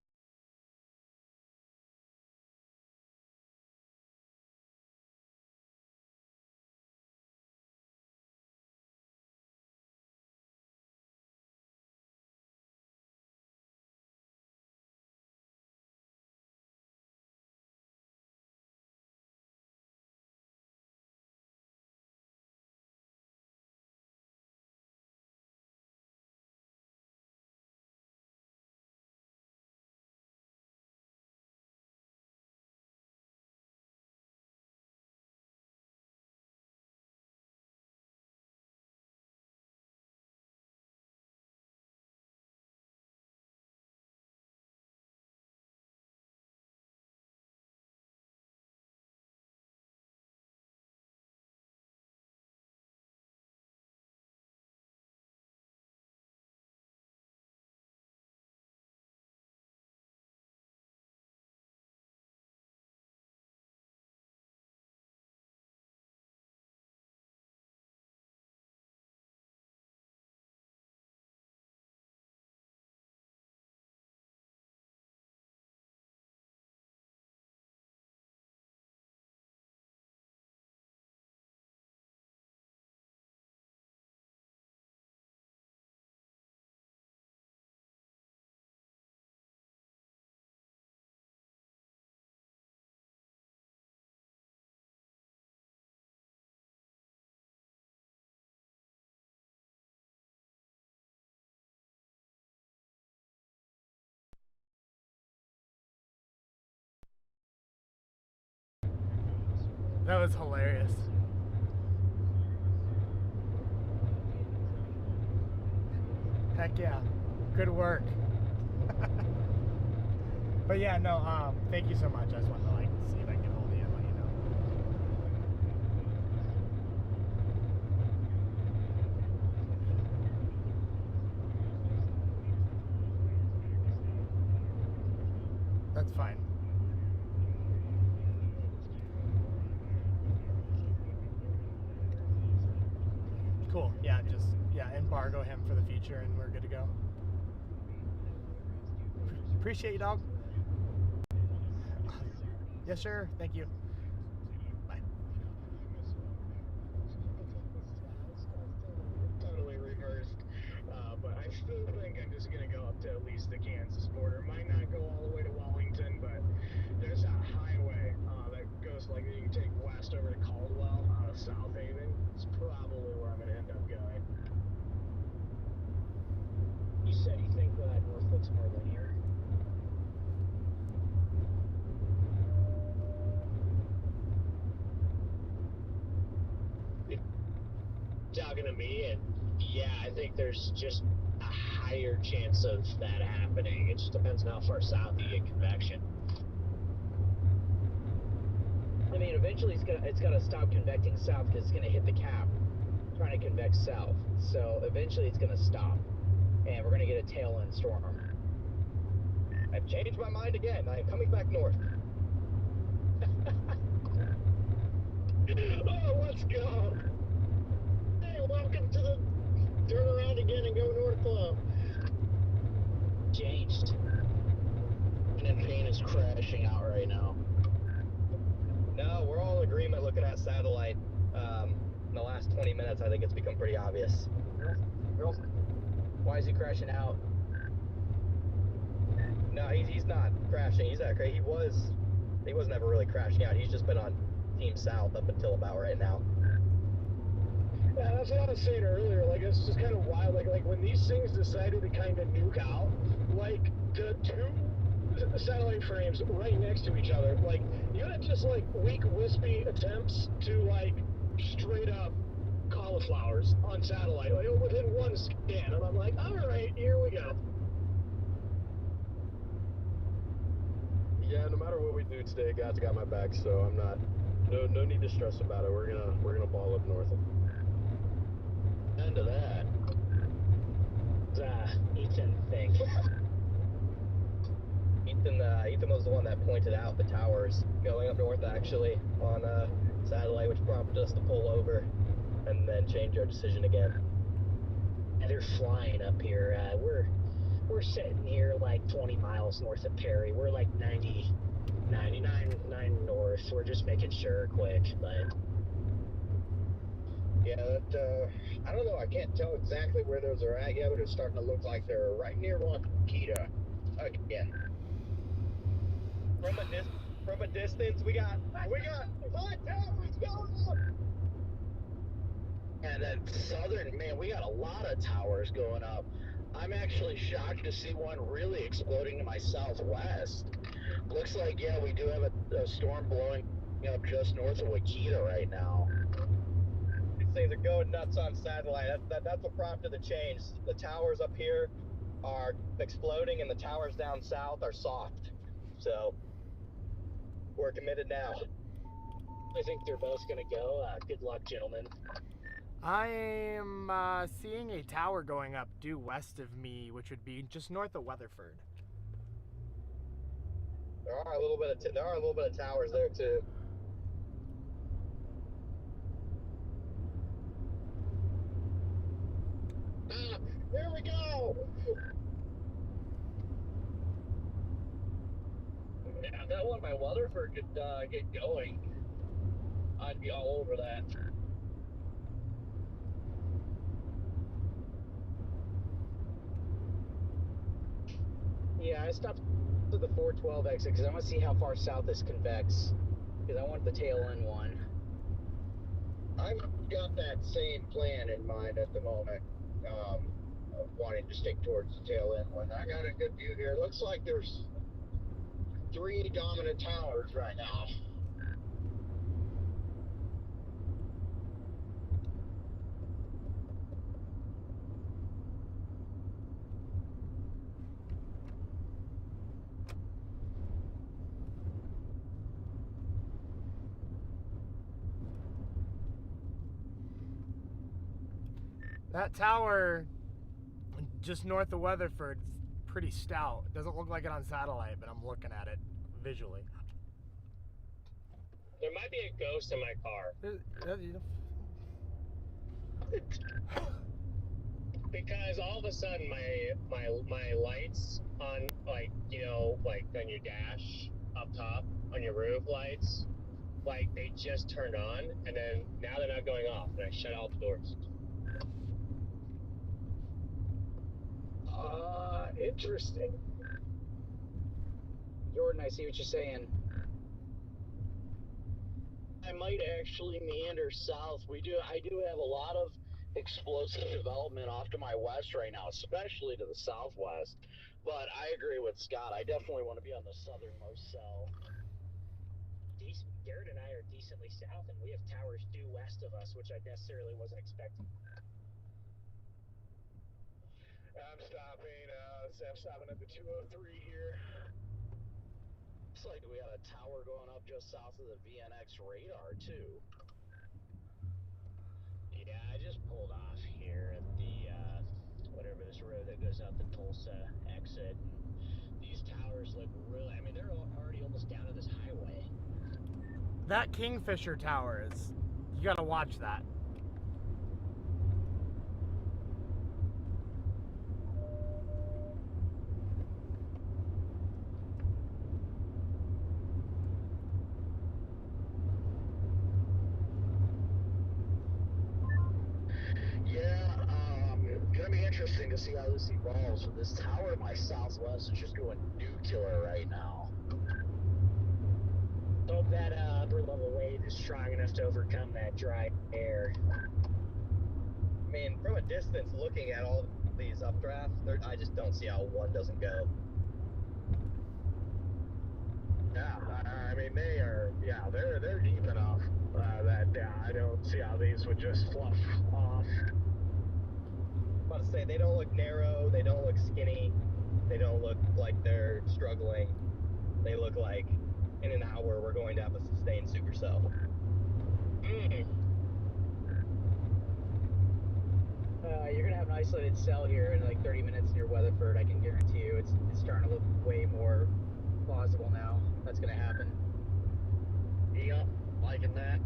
That was hilarious. Heck yeah. Good work. But yeah, no, thank you so much. I just wanted to like see if I can get hold of you and let you know. That's fine. Cool. Yeah, just embargo him for the future and we're good to go. Appreciate you, dog. Yes, sir. Thank you. Bye. Totally reversed. But I still think I'm just gonna go up to at least the Kansas border. Might not go all the way to Wellington, but there's a highway that goes like you can take west over to Caldwell out of South Haven. It's probably where I'm gonna end up going. You said you think north looks more linear. Talking to me, and yeah, I think there's just a higher chance of that happening. It just depends on how far south you get convection. I mean, eventually it's got to stop convecting south because it's going to hit the cap, trying to convect south. So eventually it's going to stop, and we're going to get a tail end storm. I've changed my mind again. I am coming back north. Oh, let's go! Hey, welcome to the turn around again and go north club. Changed. And Payne is crashing out right now. No, we're all in agreement looking at satellite. In the last 20 minutes, I think it's become pretty obvious. Why is he crashing out? No, he's not crashing. He's not crazy. He was never really crashing out. He's just been on Team South up until about right now. Yeah, that's what I was saying earlier. Like, it's just kind of wild. Like when these things decided to kind of nuke out, like the two satellite frames right next to each other, like you had just like weak, wispy attempts to like straight up cauliflowers on satellite, like within one scan, and I'm like, all right, here we go. Yeah, no matter what we do today, God's got my back, so I'm not. No need to stress about it. We're gonna ball up north. End of that. Ethan think. Ethan was the one that pointed out the towers going up north actually on satellite, which prompted us to pull over and then change our decision again. And they're flying up here. We're sitting here like 20 miles north of Perry. We're like 99 north. We're just making sure quick, but Yeah, that, I don't know, I can't tell exactly where those are at yet, but it's starting to look like they're right near Wakita again. From a distance, we got 5 towers going up. And then southern, man, we got a lot of towers going up. I'm actually shocked to see one really exploding to my southwest. Looks like, yeah, we do have a storm blowing up just north of Wakita right now. These things are going nuts on satellite. That's what prompted the change. The towers up here are exploding, and the towers down south are soft. So we're committed now. I think they're both gonna go. Good luck, gentlemen. I am seeing a tower going up due west of me, which would be just north of Weatherford. There are a little bit of towers there too. Here we go! Yeah, if that one by Weatherford could get going, I'd be all over that. Yeah, I stopped at the 412 exit because I want to see how far south this convects. Because I want the tail end one. I've got that same plan in mind at the moment, of wanting to stick towards the tail end one. I got a good view here. Looks like there's 3 dominant towers right now. That tower just north of Weatherford is pretty stout. It doesn't look like it on satellite, but I'm looking at it visually. There might be a ghost in my car. Because all of a sudden my lights on, like, you know, like on your dash up top on your roof lights, like they just turned on, and then now they're not going off, and I shut all the doors. Interesting. Jordan, I see what you're saying. I might actually meander south. I do have a lot of explosive development off to my west right now, especially to the southwest. But I agree with Scott. I definitely want to be on the southernmost cell. Garrett and I are decently south, and we have towers due west of us, which I necessarily wasn't expecting. I'm stopping at the 203 here. Looks like we got a tower going up just south of the VNX radar, too. Yeah, I just pulled off here at the, whatever this road that goes out the Tulsa exit. These towers look really, I mean, they're already almost down to this highway. That Kingfisher tower is, you gotta watch that. Gonna be interesting to see how this evolves. With this tower to my southwest is just going nuclear right now. Hope that upper level wave is strong enough to overcome that dry air. I mean, from a distance, looking at all these updrafts, I just don't see how one doesn't go. Yeah, I mean they're deep enough that I don't see how these would just fluff off. I'm about to say, they don't look narrow, they don't look skinny, they don't look like they're struggling. They look like in an hour we're going to have a sustained supercell. You're gonna have an isolated cell here in like 30 minutes near Weatherford. I can guarantee you. It's starting to look way more plausible now. That's gonna happen. Yep, liking that.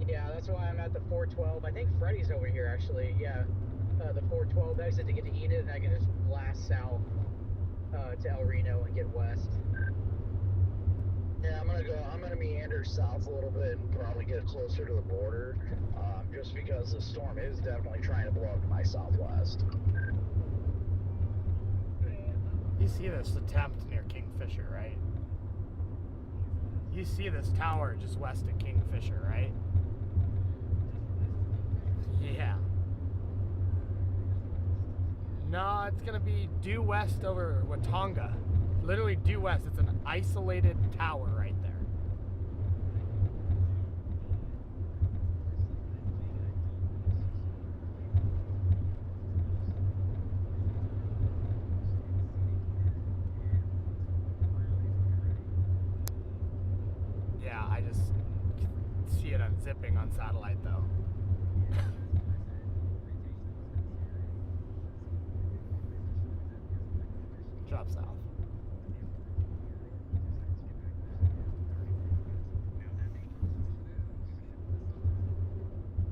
Yeah, that's why I'm at the 412. I think Freddy's over here actually. Yeah, the 412 exit to get to Enid, and I can just blast south to El Reno and get west. Yeah, I'm gonna meander south a little bit and probably get closer to the border, just because the storm is definitely trying to blow up to my southwest. You see this attempt near Kingfisher, right? You see this tower just west of Kingfisher, right? Yeah. No, it's gonna be due west over Watonga. Literally due west. It's an isolated tower right there. Yeah, I just see it unzipping on satellite though. Drop south.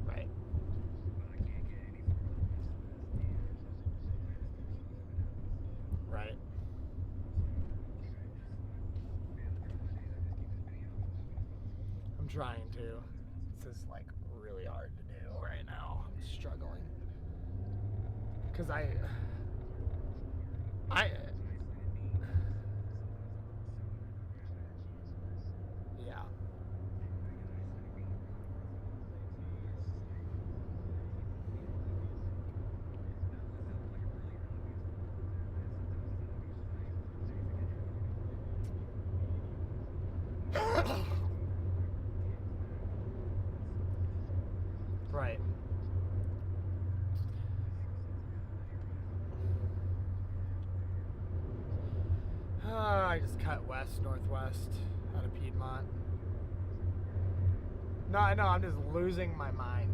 Right. Right. I'm trying to. This is like really hard to do right now. I'm struggling. Cause I yeah. Right. I just cut west, northwest out of Piedmont. No, I know. I'm just losing my mind.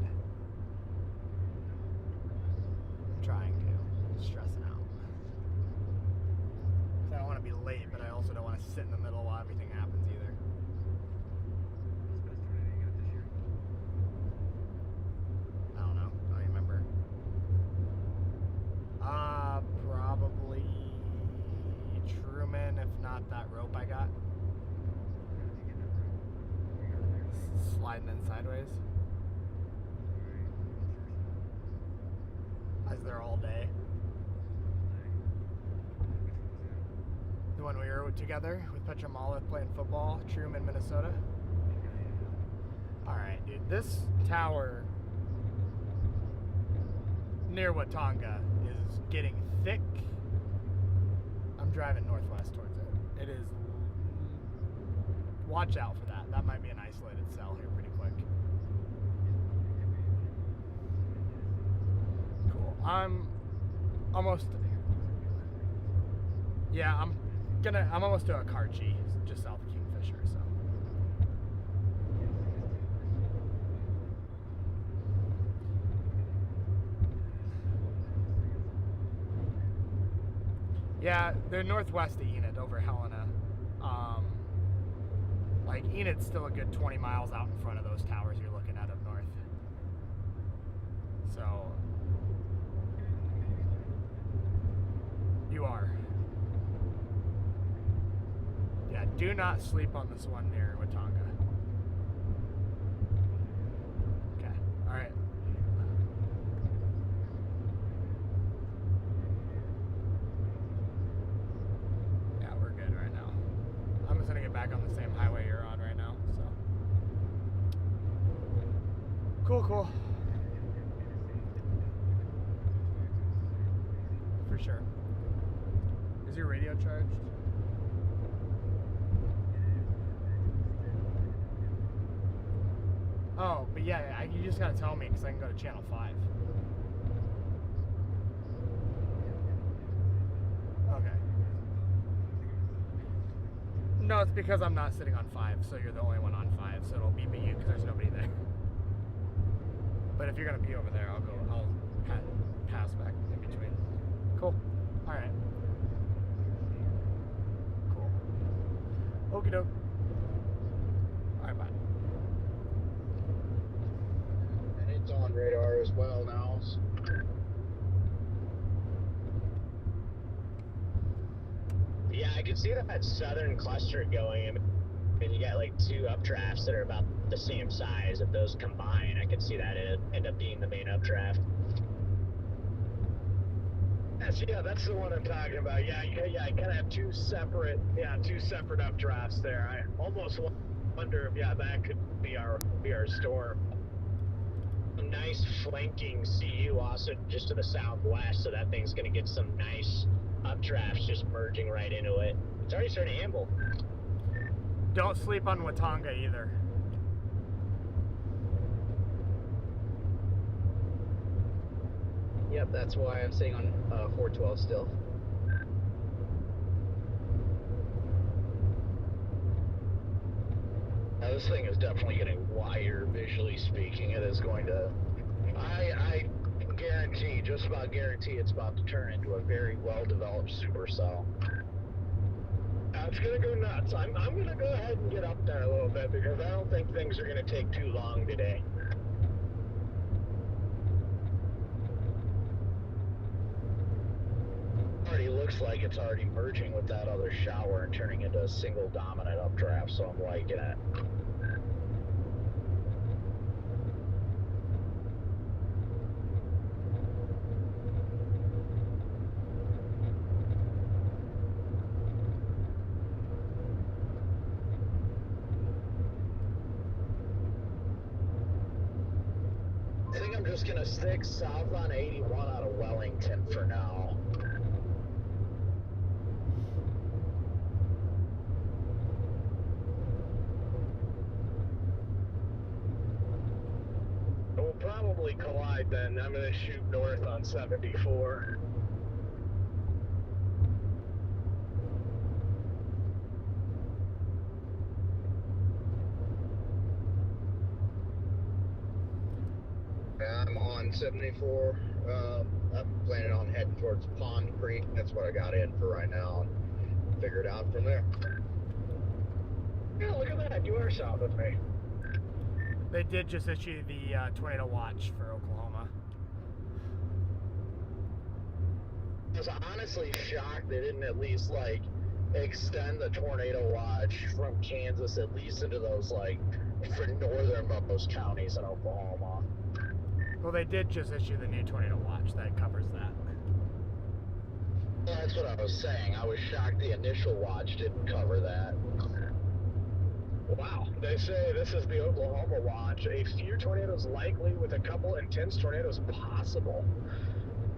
I'm trying to. Stressing out. 'Cause I don't want to be late, but I also don't want to sit in the middle while everything happens either. I don't know. I don't remember. Probably Truman, if not that rope I got. Sliding in sideways. I was there all day. The one we were together with Petramala playing football, Truman, Minnesota. Alright, dude, this tower near Watanga is getting thick. I'm driving northwest towards it. It is. Watch out for that. That might be an isolated cell here pretty quick. Cool. I'm almost. Yeah, I'm almost to a Karchi, just south of Kingfisher, so. Yeah, they're northwest of Enid, over Helena. Like, Enid's still a good 20 miles out in front of those towers you're looking at up north. So, you are. Yeah, do not sleep on this one near Watanga. Okay, alright. Back on the same highway you're on right now, so. Cool. For sure. Is your radio charged? Oh, but yeah, you just gotta tell me because I can go to channel 5. Okay. No, it's because I'm not sitting on 5, so you're the only one on 5, so it'll beep at you because there's nobody there. But if you're gonna be over there, I'll pass back in between. Cool. All right. Cool. Okie doke. All right, bye. And it's on radar as well now. Yeah, I can see that southern cluster going. I mean, you got like 2 updrafts that are about the same size. If those combine, I could see that it end up being the main updraft. Yeah, that's the one I'm talking about. Yeah, I kind of have 2 separate updrafts there. I almost wonder if that could be our storm. A nice flanking CU also just to the southwest, so that thing's gonna get some nice updrafts just merging right into it. It's already starting to amble. Don't sleep on Watanga either. Yep, that's why I'm sitting on 412 still. Now, this thing is definitely getting wider, visually speaking. It is going to... I guarantee, just about guarantee, it's about to turn into a very well-developed supercell. It's going to go nuts. I'm going to go ahead and get up there a little bit because I don't think things are going to take too long today. Already looks like it's already merging with that other shower and turning into a single dominant updraft, so I'm liking it. I think I'm just gonna stick south on 81 out of Wellington for now. We'll probably collide then. I'm gonna shoot north on 74. on 74. I'm planning on heading towards Pond Creek. That's what I got in for right now. And figure it out from there. Yeah, look at that. You are south of me. They did just issue the tornado watch for Oklahoma. I was honestly shocked they didn't at least like extend the tornado watch from Kansas at least into those like for northernmost counties in Oklahoma. Well, they did just issue the new tornado watch that covers that. Well, that's what I was saying. I was shocked the initial watch didn't cover that. Wow. They say this is the Oklahoma watch. A few tornadoes likely with a couple intense tornadoes possible.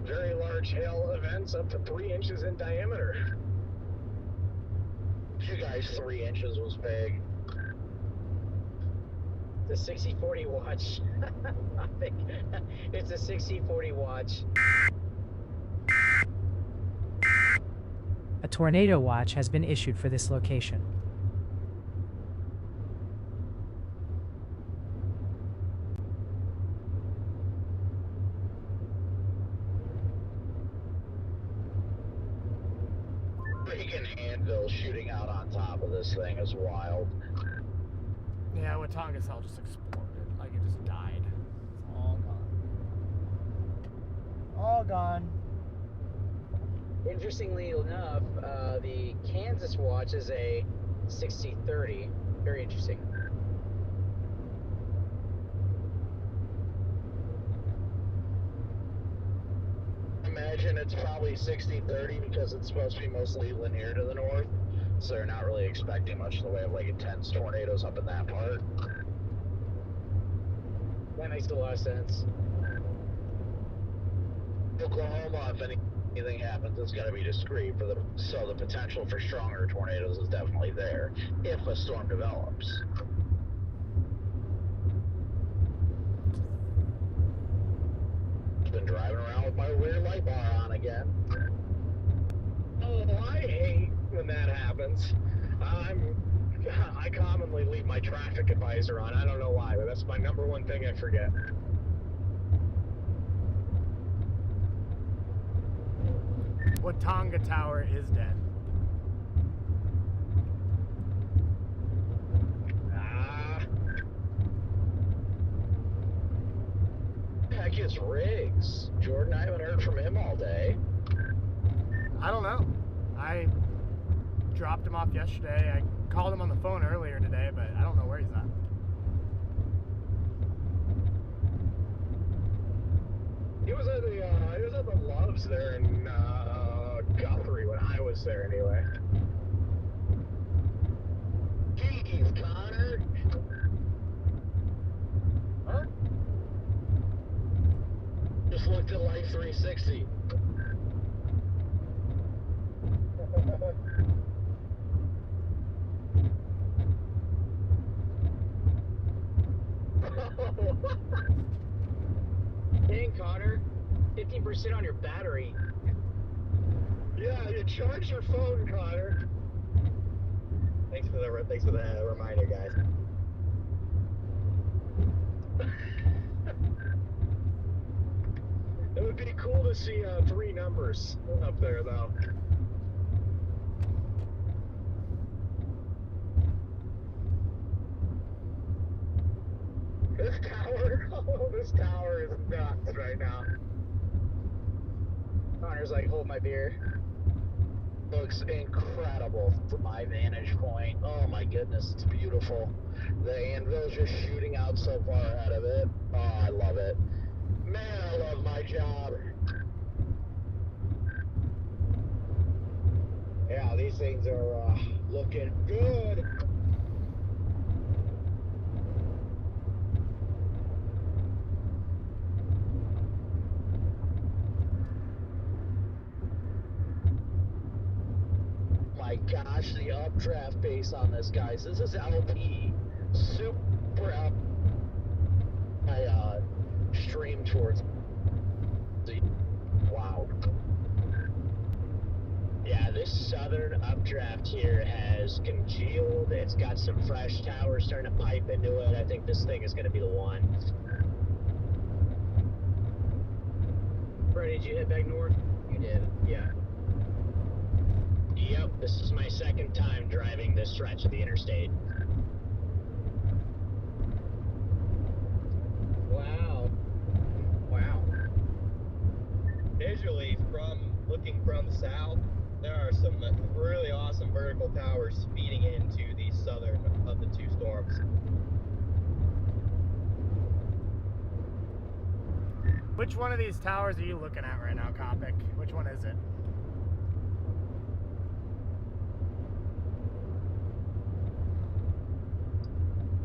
Very large hail events up to 3 inches in diameter. You guys, 3 inches was big. The 60-40 watch. I think it's a 60-40 watch. A tornado watch has been issued for this location. Freaking anvil shooting out on top of this thing is wild. Yeah, Watonga cell just exploded. Like it just died. It's all gone. All gone. Interestingly enough, the Kansas watch is a 60-30. Very interesting. Imagine it's probably 60-30 because it's supposed to be mostly linear to the north, so they're not really expecting much in the way of like intense tornadoes up in that part. That makes a lot of sense. Oklahoma, if anything happens, it's got to be discreet so the potential for stronger tornadoes is definitely there if a storm develops. Been driving around with my weird light bar on again. Oh, I hate when that happens. I commonly leave my traffic advisor on. I don't know why, but that's my number one thing I forget. Watonga Tower is dead. Heck is Riggs? Jordan, I haven't heard from him all day. I don't know. I dropped him off yesterday. I called him on the phone earlier today, but I don't know where he's at. He was at the Loves there in Guthrie when I was there anyway. Jeez, Connor. Huh? Just looked at Life 360. Dang, Connor, 15% on your battery. Yeah, you charge your phone, Connor. Thanks for the reminder, guys. It would be cool to see 3 numbers up there, though. This tower is nuts right now. Connor's like, hold my beer. Looks incredible from my vantage point. Oh my goodness, it's beautiful. The anvil's just shooting out so far ahead of it. Oh, I love it. Man, I love my job. Yeah, these things are looking good. My gosh, the updraft base on this, guys. This is LP. Super up. I stream towards the. Wow. Yeah, this southern updraft here has congealed. It's got some fresh towers starting to pipe into it. I think this thing is going to be the one. Freddie, did you head back north? You did, yeah. Yep, this is my second time driving this stretch of the interstate. Wow. Wow. Visually, from looking from the south, there are some really awesome vertical towers feeding into the southern of the two storms. Which one of these towers are you looking at right now, Kopic? Which one is it?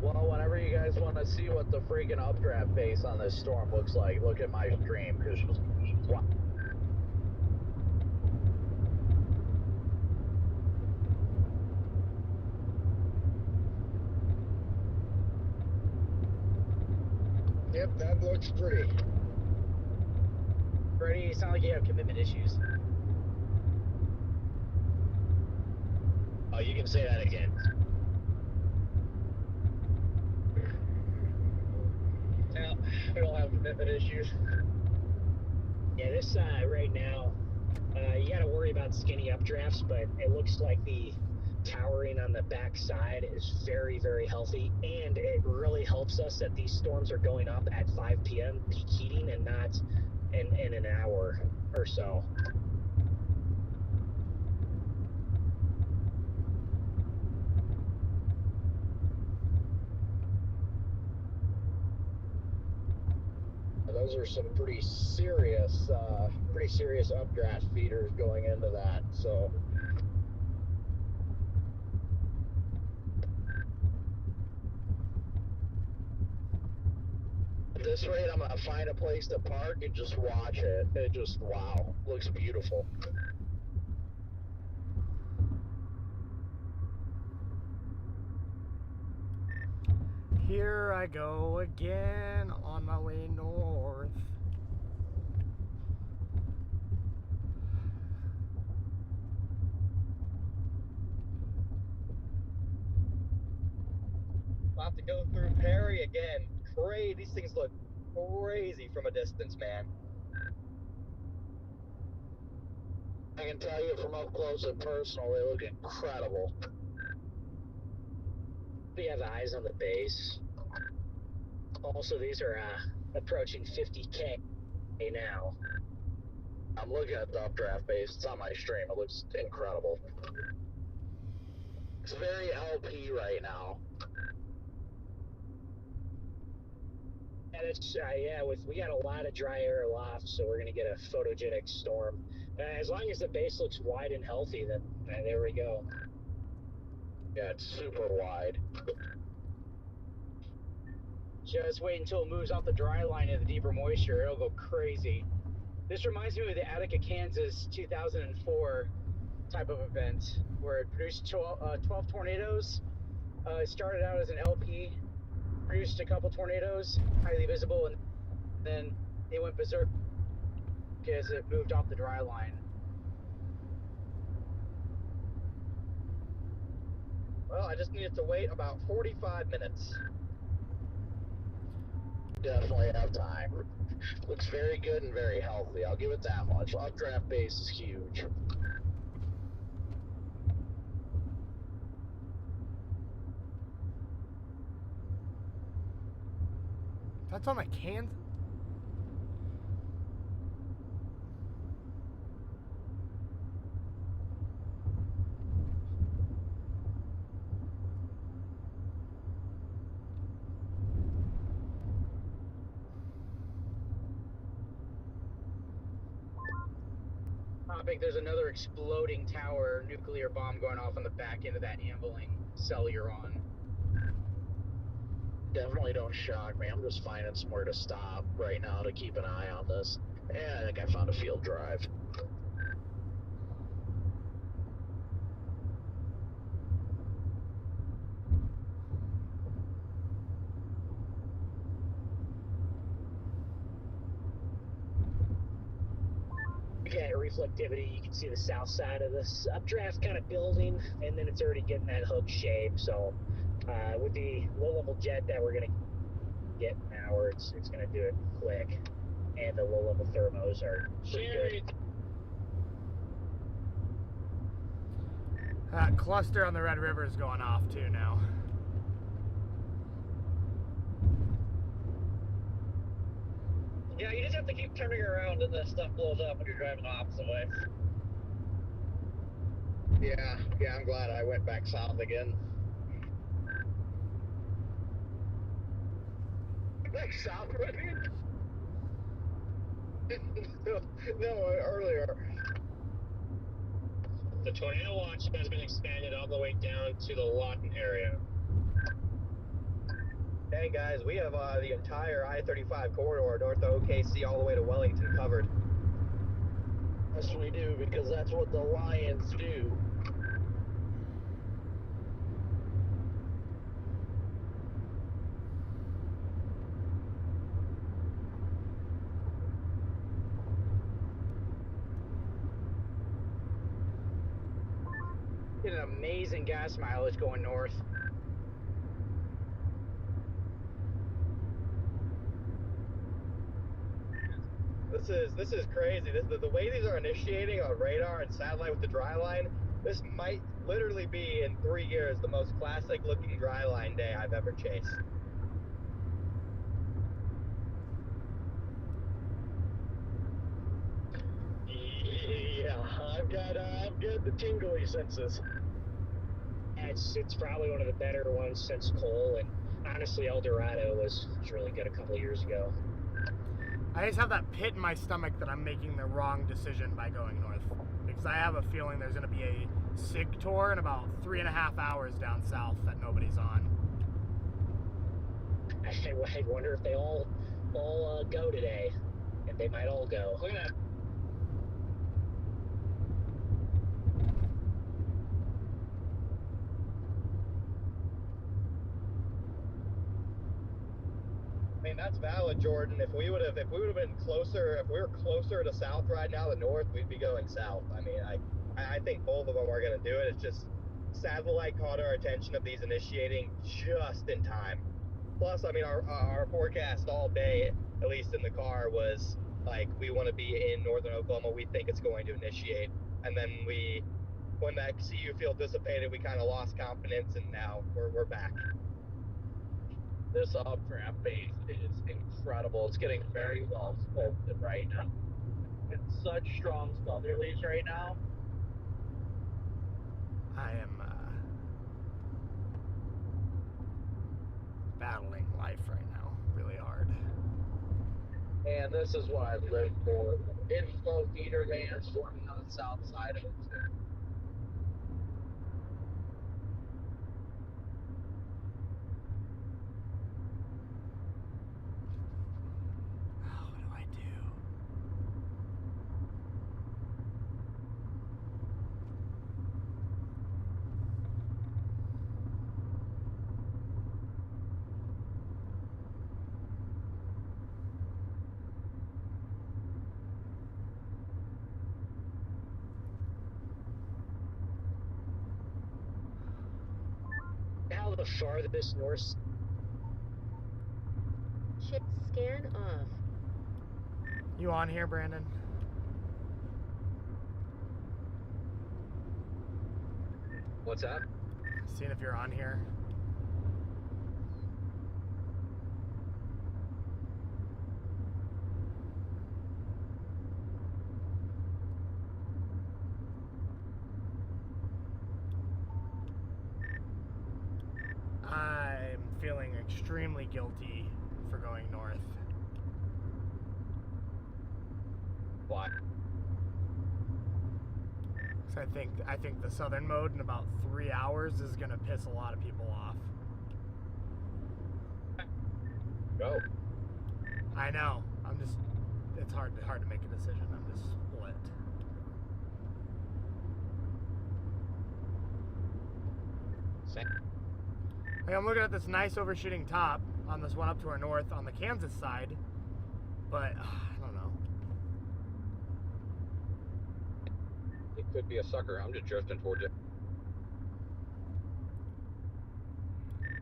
Well, whenever you guys want to see what the freaking updraft base on this storm looks like, look at my stream, because Yep, that looks pretty. Freddie, you sound like you have commitment issues. Oh, you can say that again. Yeah, we don't have commitment issues. Yeah, this right now, you got to worry about skinny updrafts, but it looks like the towering on the back side is very, very healthy, and it really helps us that these storms are going up at 5 p.m. peak heating and not in an hour or so. Those are some pretty serious updraft feeders going into that. So at this rate, I'm gonna find a place to park and just watch it. It just, wow, looks beautiful. Here I go again on my way north. I'll have to go through Perry again. Crazy. These things look crazy from a distance, man. I can tell you from up close and personal, they look incredible. We have eyes on the base. Also, these are approaching 50K now. I'm looking at the updraft base. It's on my stream. It looks incredible. It's very LP right now. And it's we got a lot of dry air aloft, so we're gonna get a photogenic storm. As long as the base looks wide and healthy, then there we go. Yeah, it's super wide. Just wait until it moves off the dry line into the deeper moisture. It'll go crazy. This reminds me of the Attica, Kansas 2004 type of event where it produced 12 tornadoes. It started out as an LP, produced a couple tornadoes, highly visible, and then they went berserk as it moved off the dry line. Well, I just needed to wait about 45 minutes. Definitely have time. Looks very good and very healthy. I'll give it that much. Updraft base is huge. That's on my Kansas. Topic, there's another exploding tower nuclear bomb going off on the back end of that ambling cell you're on. Definitely don't shock me. I'm just finding somewhere to stop right now to keep an eye on this. And I think I found a field drive. Again, reflectivity, you can see the south side of this updraft kind of building, and then it's already getting that hook shape. So with the low-level jet that we're going to get in an hour, it's going to do it quick. and the low-level thermos are pretty good. That cluster on the Red River is going off too now. Yeah, you just have to keep turning around and the stuff blows up when you're driving the opposite way. Yeah, I'm glad I went back south again. Back south, right? No, earlier. The tornado watch has been expanded all the way down to the Lawton area. Hey guys, we have the entire I-35 corridor north of OKC all the way to Wellington covered. Yes, we do, because that's what the Lions do. Get an amazing gas mileage going north. This is crazy. The way these are initiating on radar and satellite with the dry line, this might literally be in 3 years the most classic looking dry line day I've ever chased. Yeah, I've got the tingly senses. It's probably one of the better ones since Cole, and honestly, El Dorado was really good a couple of years ago. I just have that pit in my stomach that I'm making the wrong decision by going north. Because I have a feeling there's going to be a SIG tour in about 3.5 hours down south that nobody's on. I wonder if they all go today, and they might all go. Look at that. I mean, that's valid, Jordan. If we would have been closer, if we were closer to south right now than north, we'd be going south. I mean, I think both of them are going to do it. It's just satellite caught our attention of these initiating just in time. Plus, I mean, our forecast all day, at least in the car, was like, we want to be in northern Oklahoma. We think it's going to initiate. And then when that CU field dissipated, we kind of lost confidence, and now we're back. This updraft base is incredible. It's getting very well sculpted right now. It's such strong southerlies right now. I am battling life right now really hard. And this is what I live for. Inflow feeder vans forming on the south side of it. Oh, what do I do? Now the farthest north. Chip scan off. You on here, Brandon? What's that? Seeing if you're on here. I'm feeling extremely guilty for going north. Why? So I think the southern mode in about 3 hours is gonna piss a lot of people off. Go. I know. It's hard to make a decision. I'm just split. Like, I'm looking at this nice overshooting top on this one up to our north on the Kansas side, but I don't know. It could be a sucker. I'm just drifting towards you.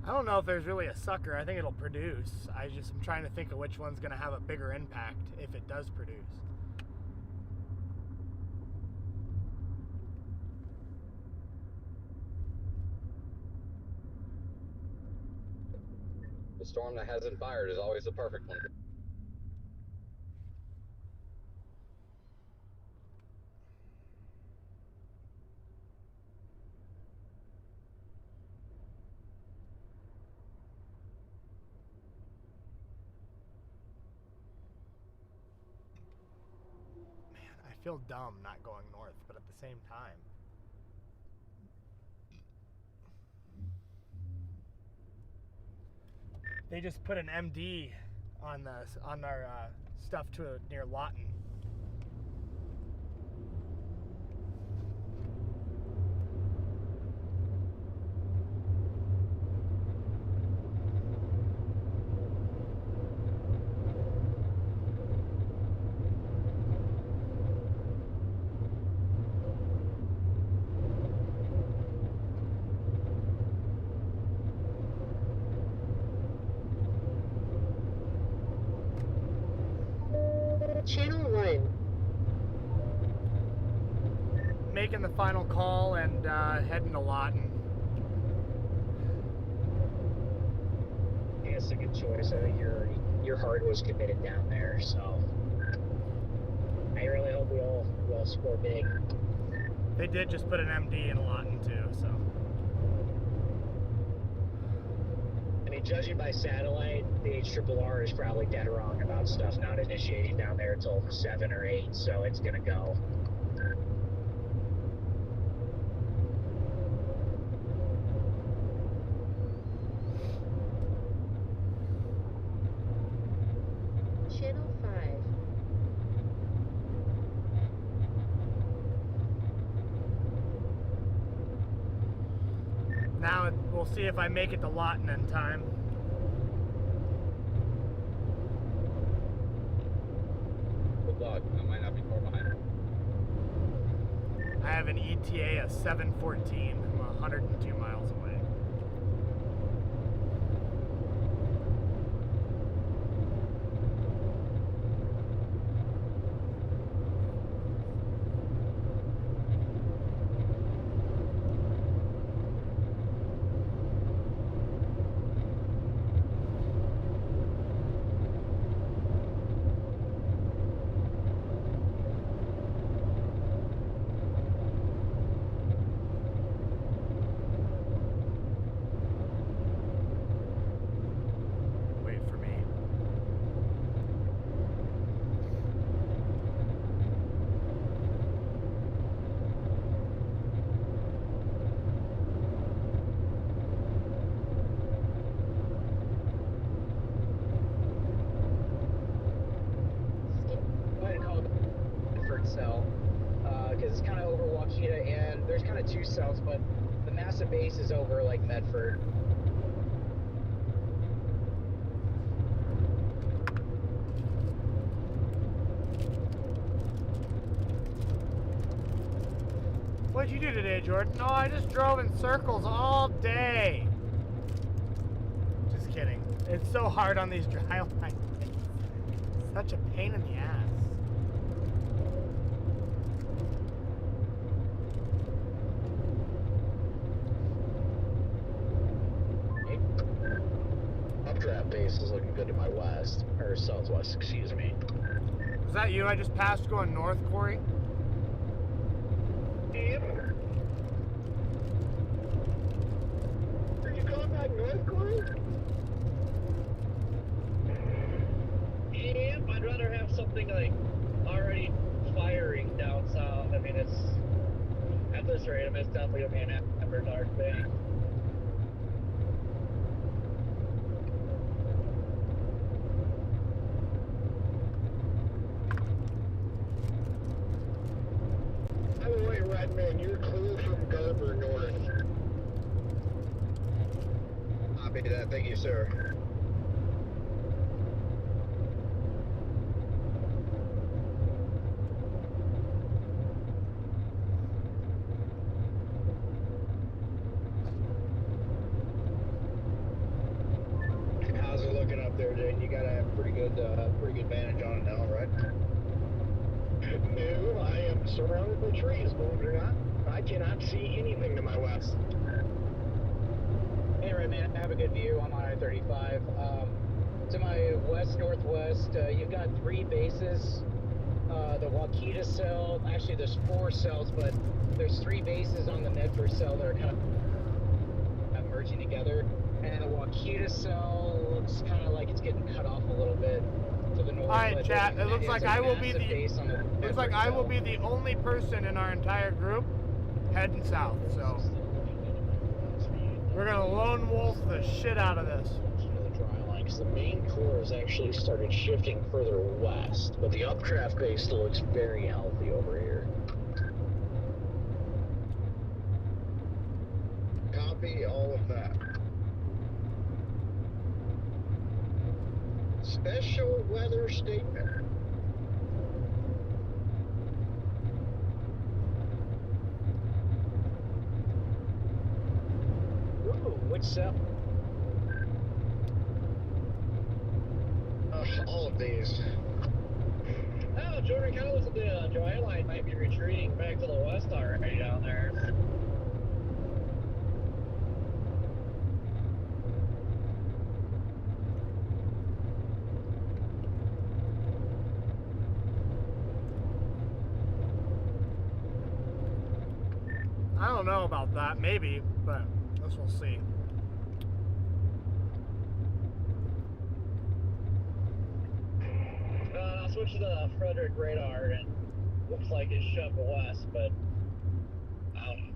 I don't know if there's really a sucker. I think it'll produce. I'm trying to think of which one's going to have a bigger impact if it does produce. The storm that hasn't fired is always the perfect one. I feel dumb not going north, but at the same time. They just put an MD on our stuff near Lawton. Channel 1. Making the final call and heading to Lawton. I think it's a good choice. I think your heart was committed down there, so I really hope we all score big. They did just put an MD in Lawton too, so. I mean, judging by satellite, the HRRR is probably dead wrong about stuff not initiating down there until 7 or 8, so it's gonna go. Channel 5. Now we'll see if I make it to Lawton in time. Good luck. I might not be far behind. I have an ETA of 7:14. I'm 102 miles away. Wait for me. Go ahead and call Medford cell, because it's kind of over Waukeeta, and there's kind of two cells, but the massive base is over like Medford. What'd you do today, Jordan? No, I just drove in circles all day. Just kidding. It's so hard on these dry lines. Such a pain in the ass. Updraft base is looking good to my west, or southwest, excuse me. Was that you I just passed going north, Corey? Are you going back north, Corey? Yeah, I'd rather have something like already firing down south. I mean, it's at this rate, it's definitely gonna be an Amber Dark thing. By the way, Redman, you're clear from Garber north. Copy that. Thank you, sir. gotta have pretty good vantage on it now, right? No, I am surrounded by trees, believe it or not. I cannot see anything to my west. Hey, Redman, I have a good view. I'm on I-35. To my west-northwest, you've got 3 bases. The Waukeeta cell, actually there's 4 cells, but there's 3 bases on the Medford cell that are kind of merging together. And the Waukeeta cell looks kind of like it's getting cut off a little bit to the north. All right, chat. It looks like I will be the only person in our entire group heading south. So we're gonna lone wolf the shit out of this. Because the main core has actually started shifting further west, but the updraft base still looks very healthy over here. Copy all of that. Special weather statement. Ooh, which cell? All of these. Oh, Jordan, kind of looks like the dry line might be retreating back to the west already down there. I don't know about that, maybe, but I guess we'll see. I'll switch to the Frederick radar, and looks like it's shoved west, but I don't know.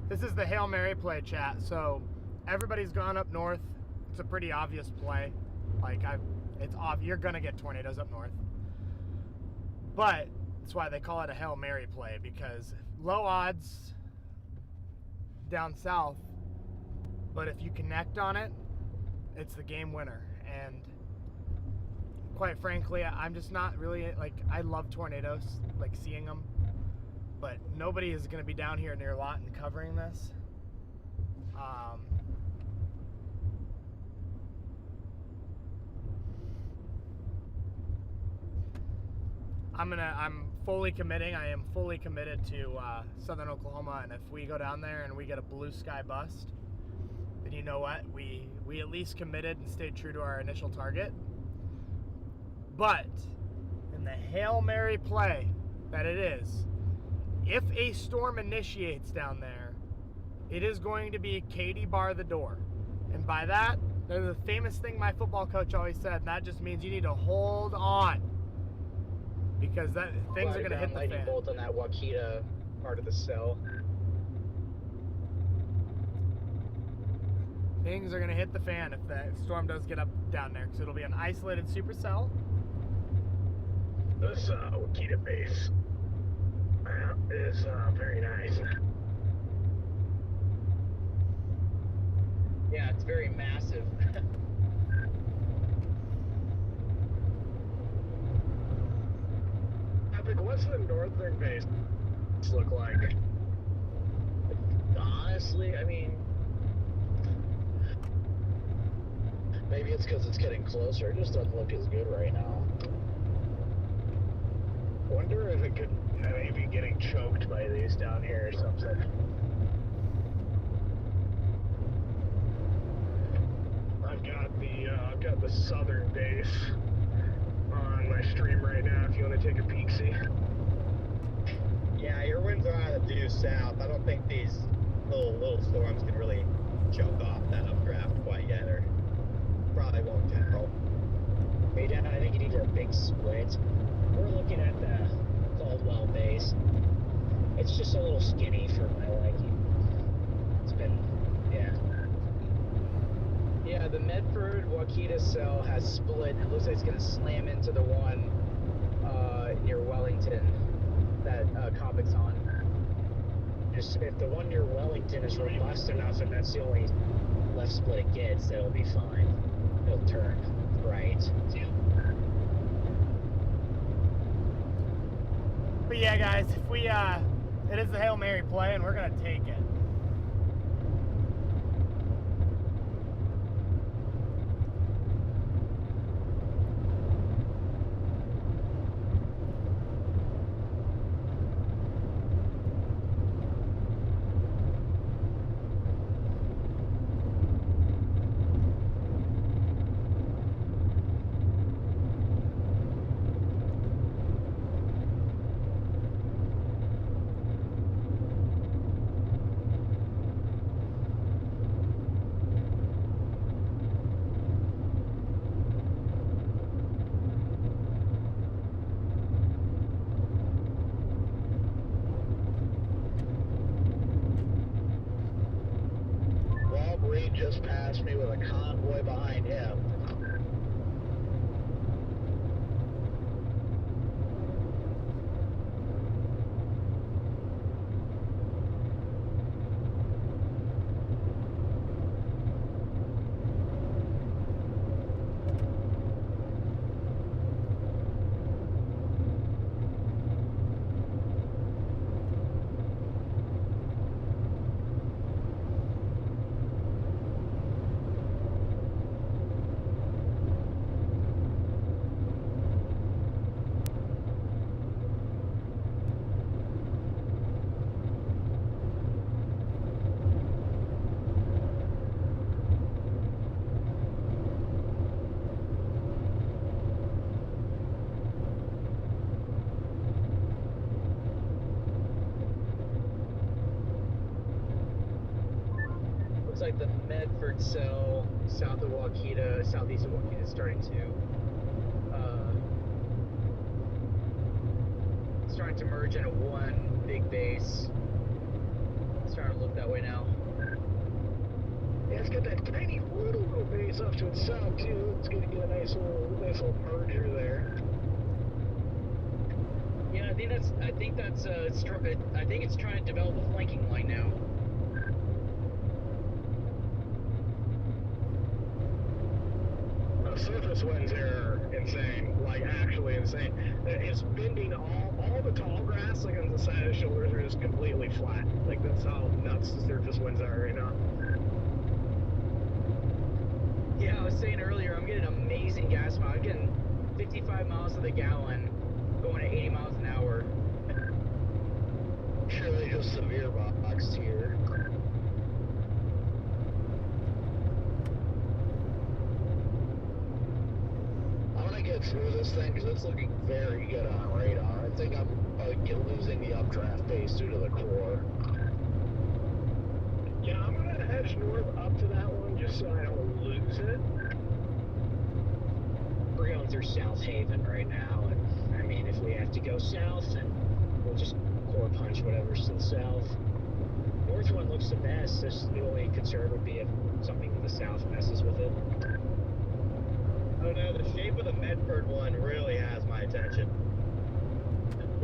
This is the Hail Mary play, chat. So everybody's gone up north. It's a pretty obvious play. Like it's off. You're gonna get tornadoes up north. But that's why they call it a Hail Mary play, because low odds down south. But if you connect on it, it's the game winner. And quite frankly, I'm just not really like, I love tornadoes, like seeing them. But nobody is going to be down here near Lawton covering this. I'm fully committing. I am fully committed to Southern Oklahoma, and if we go down there and we get a blue sky bust, then you know what? We at least committed and stayed true to our initial target. But in the Hail Mary play that it is, if a storm initiates down there, it is going to be Katie bar the door. And by that, there's a famous thing my football coach always said, and that just means you need to hold on. Because things are going to hit the fan. Lightning bolt on that Waukeeta part of the cell. Things are going to hit the fan if the storm does get up down there, because it'll be an isolated supercell. This Waukeeta base is very nice. Yeah, it's very massive. What's the northern base look like? Honestly, I mean, maybe it's because it's getting closer. It just doesn't look as good right now. Wonder if it could maybe getting choked by these down here or something. I've got the southern base on my stream right now. If you want to take a peek-see. Yeah, your winds are out of due south. I don't think these little storms can really choke off that updraft quite yet, or probably won't general. Hey, Dan, I think you need a big split. We're looking at the Caldwell base. It's just a little skinny for my liking. It's been, yeah. Yeah, the Medford Waukeeta cell has split. It looks like it's going to slam into the one near Wellington. that convict's on. Just if the one near Wellington is robust enough and that's the only left split it gets, that'll be fine. It'll turn right. But yeah, guys, if we it is the Hail Mary play, and we're gonna take it. Rob Reed just passed me with a convoy behind him. Looks like the Medford cell south of Waukeeta, southeast of Waukeeta, is starting to merge into one big base. It's starting to look that way now. Yeah, it's got that tiny little base off to its south too. It's gonna get a nice little merger there. Yeah, I think it's trying to develop a flanking line now. Surface winds here are insane, like actually insane. It's bending all the tall grass, like on the side of the shoulders, are just completely flat. Like that's how nuts the surface winds are right now. Yeah, I was saying earlier, I'm getting amazing gas mileage. I'm getting 55 miles to the gallon, going at 80 miles an hour. Sure, they just severe boxed here. I'm gonna get through this thing because it's looking very good on radar. I think I'm losing the updraft base due to the core. Yeah, I'm gonna edge north up to that one just so I don't lose it. We're going through South Haven right now, and I mean, if we have to go south, then we'll just core punch whatever's to the south. North one looks the best. The only concern would be if something to the south messes with it. Oh no, the shape of the Medford one really has my attention.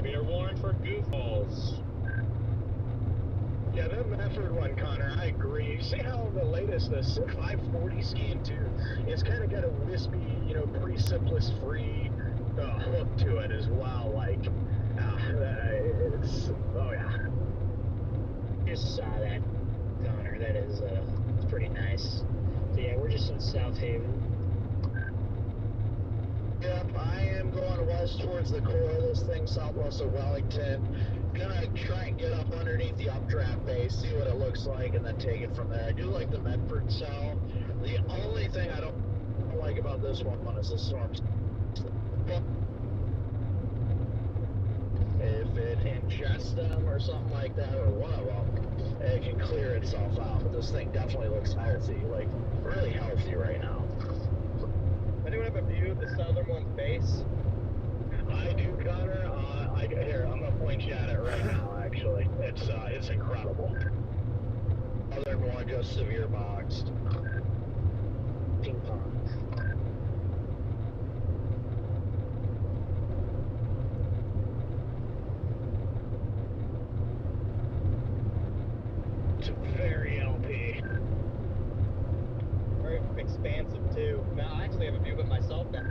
We are warned for goofballs. Yeah, that Medford one, Connor, I agree. You see how the latest, the 540 scheme too, it's kind of got a wispy, precipitous free hook to it as well. Like, oh yeah. Just saw that, Connor. That is, it's pretty nice. So yeah, we're just in South Haven. Yep, I am going west towards the core of this thing, southwest of Wellington. Gonna try and get up underneath the updraft base, see what it looks like, and then take it from there. I do like the Medford cell. The only thing I don't like about this one is the storms. If it ingests them or something like that, or one of them, it can clear itself out. But this thing definitely looks healthy, like really healthy right now. Anyone have a view of the southern one's base? I do, Connor. Here, I'm gonna point you at it right now. Actually, it's incredible. Other one just severe boxed. Ping pong. expansive too. Now I actually have a view of it myself now.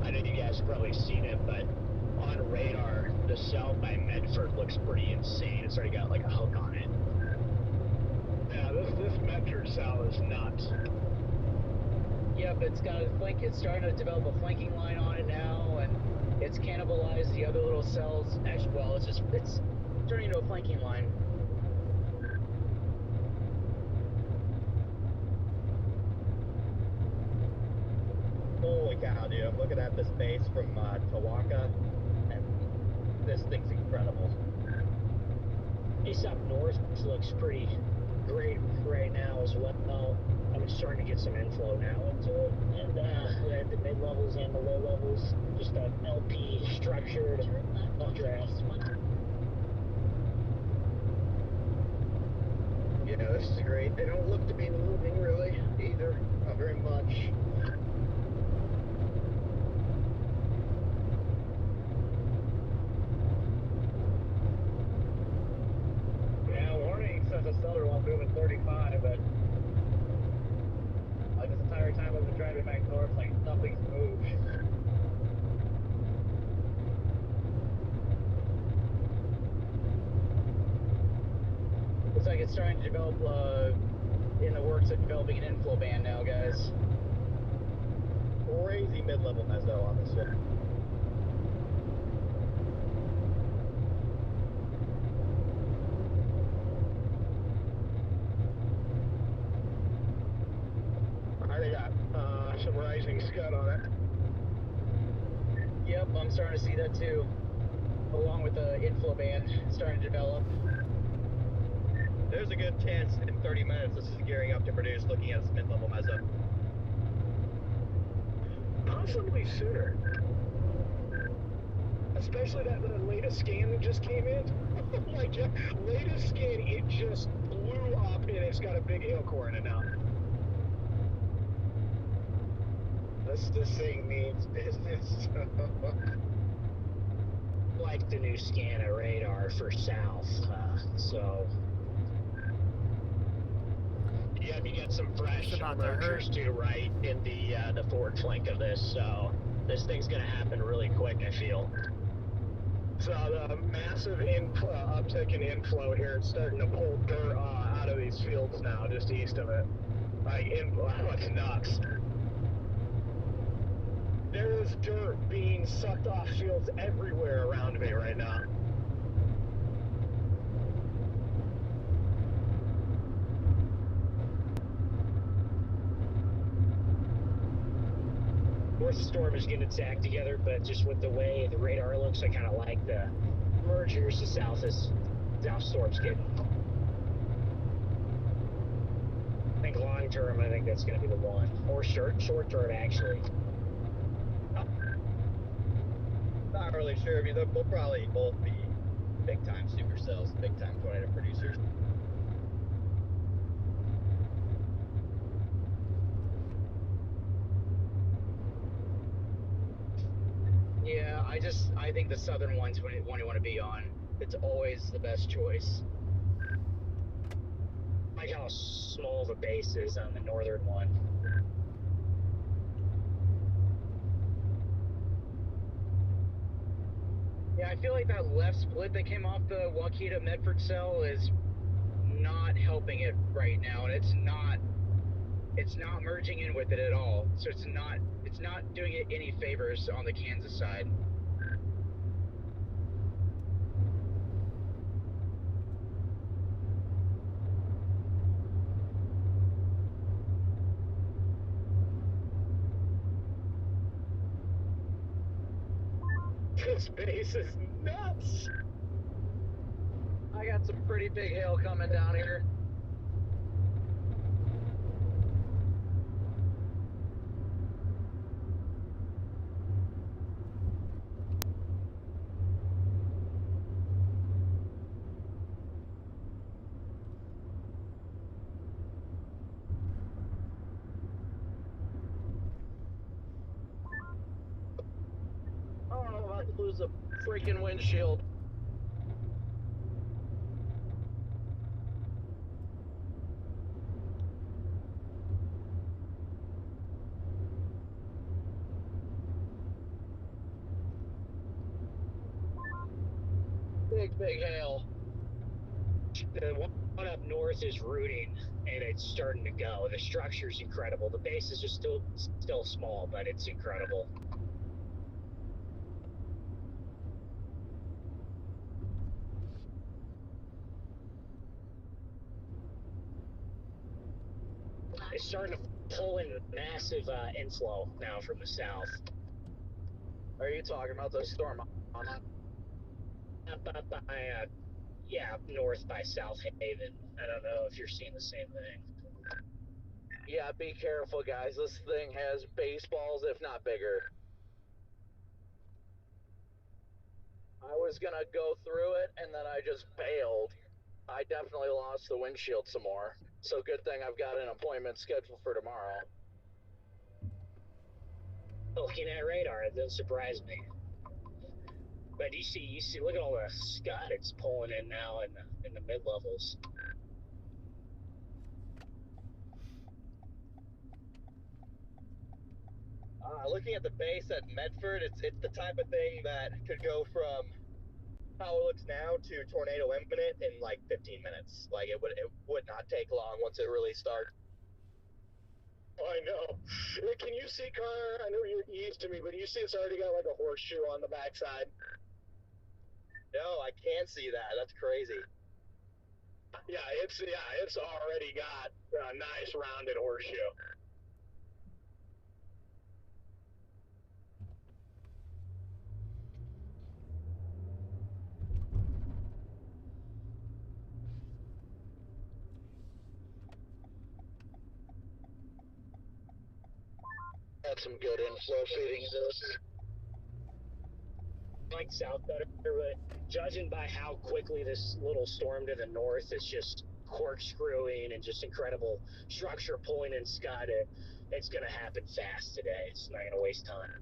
I know you guys have probably seen it, but on radar, the cell by Medford looks pretty insane. It's already got like a hook on it. Yeah, this Medford cell is nuts. Yep, it's got a flank. It's starting to develop a flanking line on it now, and it's cannibalized the other little cells. Actually, well, it's turning into a flanking line. Holy cow, dude! I'm looking at this base from Tawaka, and this thing's incredible. East up north looks pretty great right now as well. I'm starting to get some inflow now into it, and at the mid levels and the low levels, just that LP structured updraft. Yeah, this is great. They don't look to be moving really either, not very much. Yeah, warning says a southern one moving 35, but like this entire time I've been driving back north, like nothing's moved. Looks like it's starting to develop, in the works of developing an inflow band now, guys. Crazy mid-level meso on this one. I already got some rising scud on it. Yep, I'm starting to see that too, along with the inflow band starting to develop. There's a good chance in 30 minutes this is gearing up to produce, looking at its mid-level meso. Possibly sooner. Especially that the latest scan that just came in. Like, latest scan, it just blew up and it's got a big hail core in it now. This thing means business. Like the new scanner radar for south, so. Yep, you got some fresh mergers too, right, in the forward flank of this, so this thing's gonna happen really quick, I feel. So the massive uptick in inflow here, it's starting to pull dirt out of these fields now, just east of it. Like, it's nuts. There is dirt being sucked off fields everywhere around me right now. North storm is getting its act together, but just with the way the radar looks, I kind of like the mergers to south storm's getting. I think long term, I think that's going to be the one. Or short term, actually. Not really sure. I mean, they'll probably both be big-time supercells, big-time tornado producers. Yeah, I think the southern one's one you want to be on. It's always the best choice. I like how small the base is on the northern one. Yeah, I feel like that left split that came off the Waukeeta Medford cell is not helping it right now, and it's not merging in with it at all. So it's not doing it any favors on the Kansas side. This base is nuts. I got some pretty big hail coming down here. was a freaking windshield. Big hail. The one up north is rooting, and it's starting to go. The structure's incredible. The base is just still small, but it's incredible. It's starting to pull in massive inflow now from the south. Are you talking about the storm on Up by, north by South Haven. I don't know if you're seeing the same thing. Yeah, be careful, guys. This thing has baseballs, if not bigger. I was gonna go through it, and then I just bailed. I definitely lost the windshield some more. So good thing I've got an appointment scheduled for tomorrow. Looking at radar, it doesn't surprise me. But you see, look at all the scud it's pulling in now in the mid levels. Looking at the base at Medford, it's the type of thing that could go from how it looks now to tornado imminent in like 15 minutes. Like it would not take long once it really starts. I know. Can you see, Connor? I know you're east to me, but you see it's already got like a horseshoe on the backside. No, I can't see that. That's crazy. Yeah, it's already got a nice rounded horseshoe. Had some good inflow feeding into this. I like south better, but judging by how quickly this little storm to the north is just corkscrewing and just incredible structure pulling in scud, it's going to happen fast today. It's not going to waste time.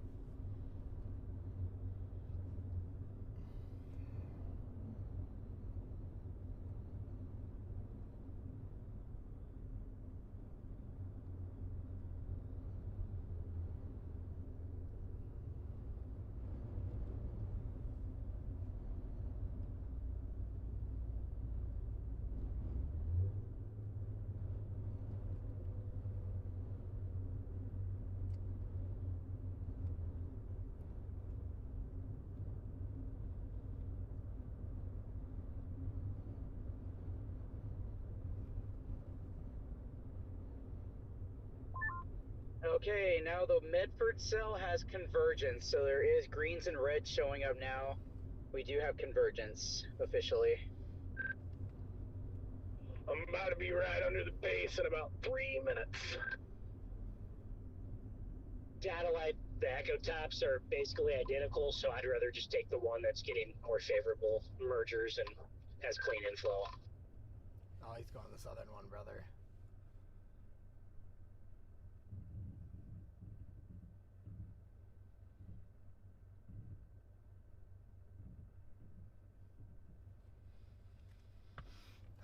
Okay, now the Medford cell has convergence, so there is greens and reds showing up now. We do have convergence, officially. I'm about to be right under the base in about 3 minutes. Satellite, the echo tops are basically identical, so I'd rather just take the one that's getting more favorable mergers and has clean inflow. Oh, he's going the southern one, brother.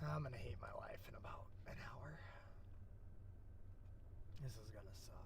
I'm gonna hate my life in about an hour. This is gonna suck.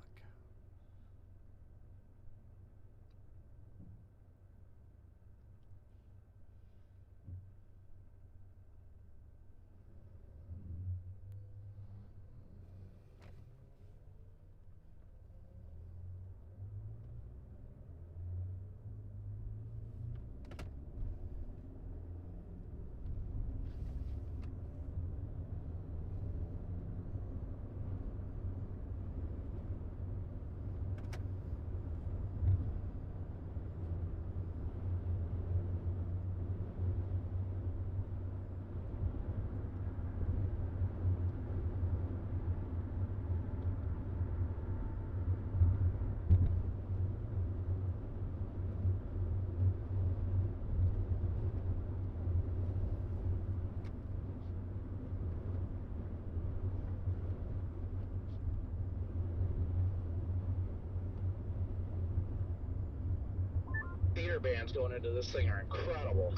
theater bands going into this thing are incredible.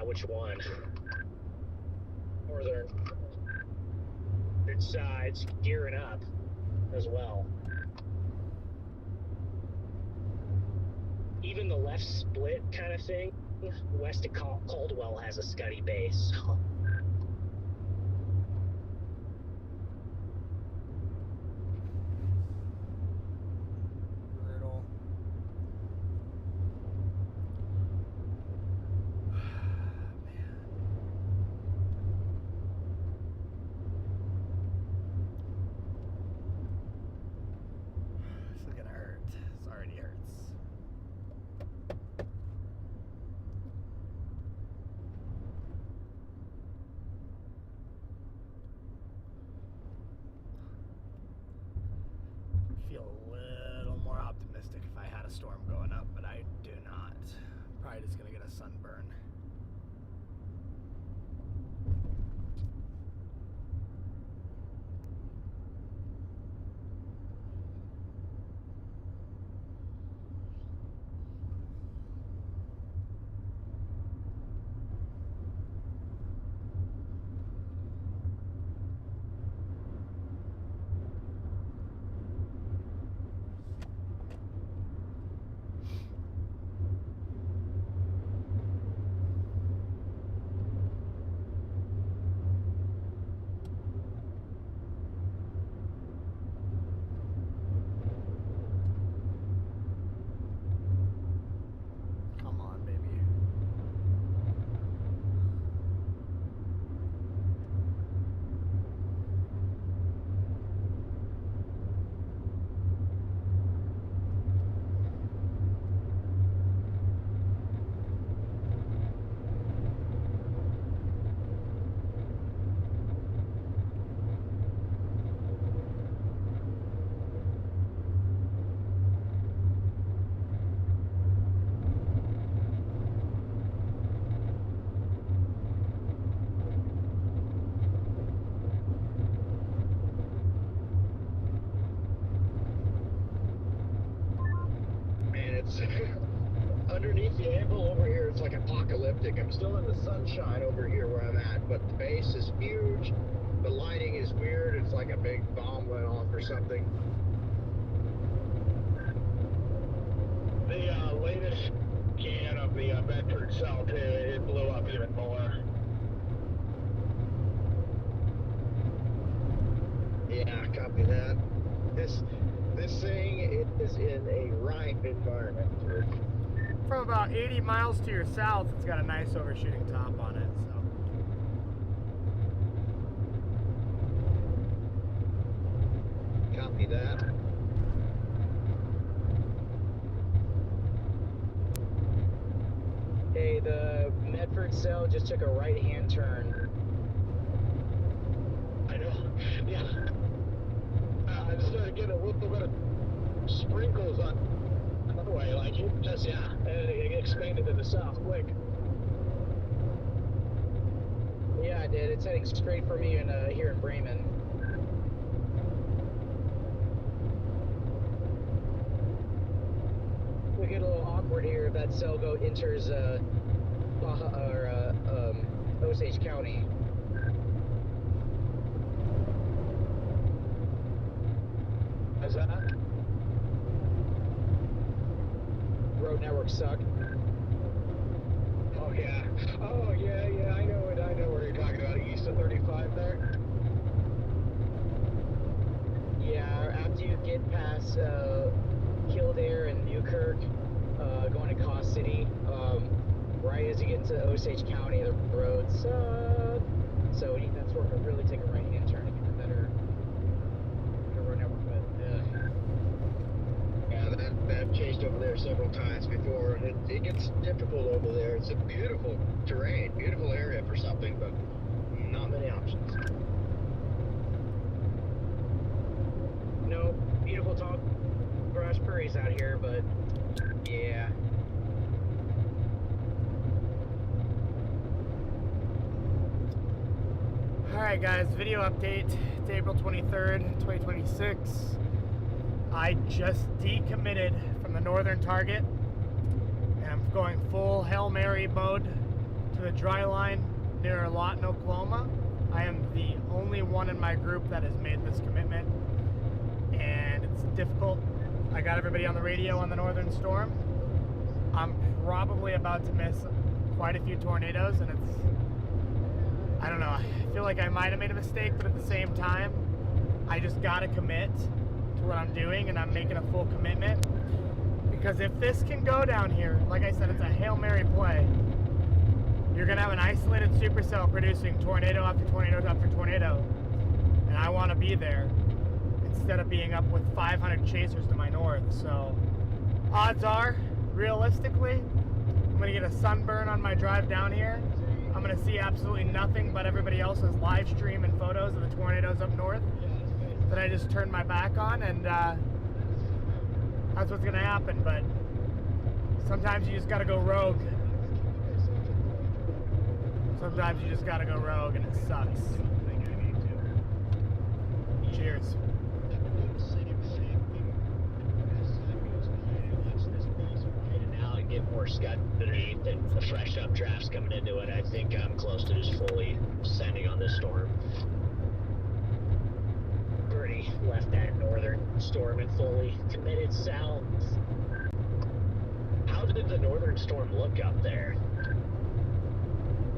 Which one? Northern. It's gearing up as well. Even the left split kind of thing, west of Caldwell has a Scuddy base. Brutal. This is gonna hurt. This already hurts. Feel a little more optimistic if I had a storm going up, but I do not. Probably just gonna get a sunburn. Come on, baby. Man, it's underneath the angle over here. It's like apocalyptic. I'm still in the sunshine over here where I'm at, but the base is huge. The lighting is weird. It's like a big bomb went off or something. The latest scan of the Medford cell too, it blew up even more. Yeah, copy that. This thing is in a ripe environment. From about 80 miles to your south, it's got a nice overshooting top on it, so. Copy that. Hey, the Medford cell just took a right-hand turn. I know. Yeah. I started getting a little bit of sprinkles on the way, like it just, yeah, and it expanded to the south quick. Yeah, it did. It's heading straight for me here in Bremen. We get a little awkward here if that cell enters Osage County. Is that? Road networks suck. Oh yeah. Oh yeah, yeah. I know it. I know where you're talking about. East of 35 there. Yeah, after you get past Kildare and Newkirk, going to Caw City, right as you get into Osage County, the roads suck. So that's where we really take a right-hand turn to get the better road network. But Yeah, I've chased over there several times before, and it gets difficult over there. It's a beautiful terrain, beautiful area for something, but not many options. no, beautiful tall grass prairies out here, but yeah. Alright guys, video update. It's April 23rd, 2026. I just decommitted from the northern target, and I'm going full Hail Mary mode to the dry line near Lawton, Oklahoma. I am the only one in my group that has made this commitment, and it's difficult. I got everybody on the radio on the northern storm. I'm probably about to miss quite a few tornadoes, and I don't know, I feel like I might have made a mistake, but at the same time, I just gotta commit to what I'm doing, and I'm making a full commitment. Because if this can go down here, like I said, it's a Hail Mary play. You're gonna have an isolated supercell producing tornado after tornado after tornado, and I wanna be there instead of being up with 500 chasers to my north. So odds are, realistically, I'm gonna get a sunburn on my drive down here. I'm gonna see absolutely nothing but everybody else's live stream and photos of the tornadoes up north that I just turned my back on, and that's what's gonna happen. But sometimes you just gotta go rogue. Sometimes you just gotta go rogue, and it sucks. Cheers. Get more scud underneath and the fresh up drafts coming into it. I think I'm close to just fully sending on this storm. Already left that northern storm and fully committed south. How did the northern storm look up there?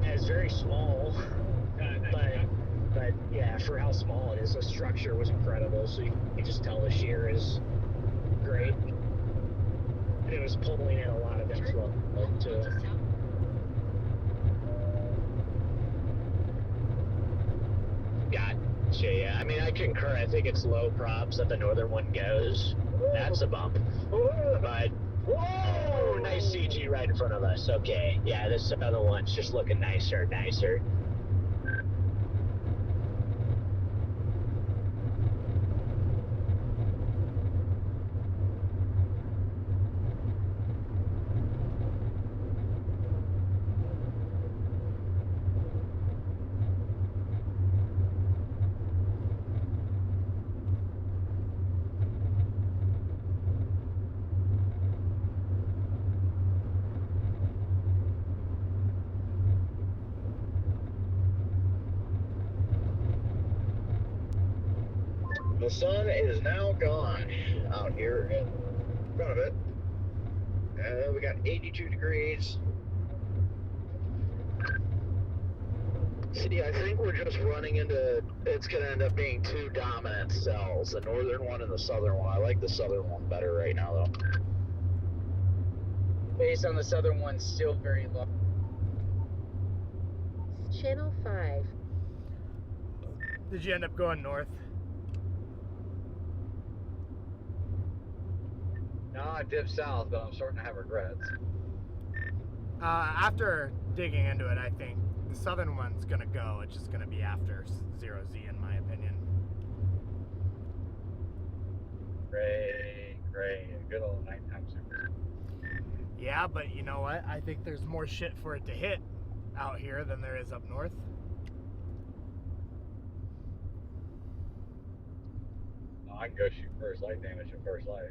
It's very small, but yeah, for how small it is, the structure was incredible. So you can just tell the shear is great. It was pulling in a lot of inflow too. Gotcha, yeah. I mean, I concur. I think it's low props that the northern one goes. That's a bump. But, whoa! Nice CG right in front of us. Okay, yeah, this other one's just looking nicer and nicer. The sun is now gone out here in front of it. We got 82 degrees. See, I think we're just running into, it's going to end up being two dominant cells, the northern one and the southern one. I like the southern one better right now, though. Based on the southern one, still very low. Channel 5. Did you end up going north? No, I dipped south, but I'm starting to have regrets. After digging into it, I think the southern one's gonna go. It's just gonna be after 0Z, in my opinion. Great. Good old nighttime super. Yeah, but you know what? I think there's more shit for it to hit out here than there is up north. No, I can go shoot first light damage at first light.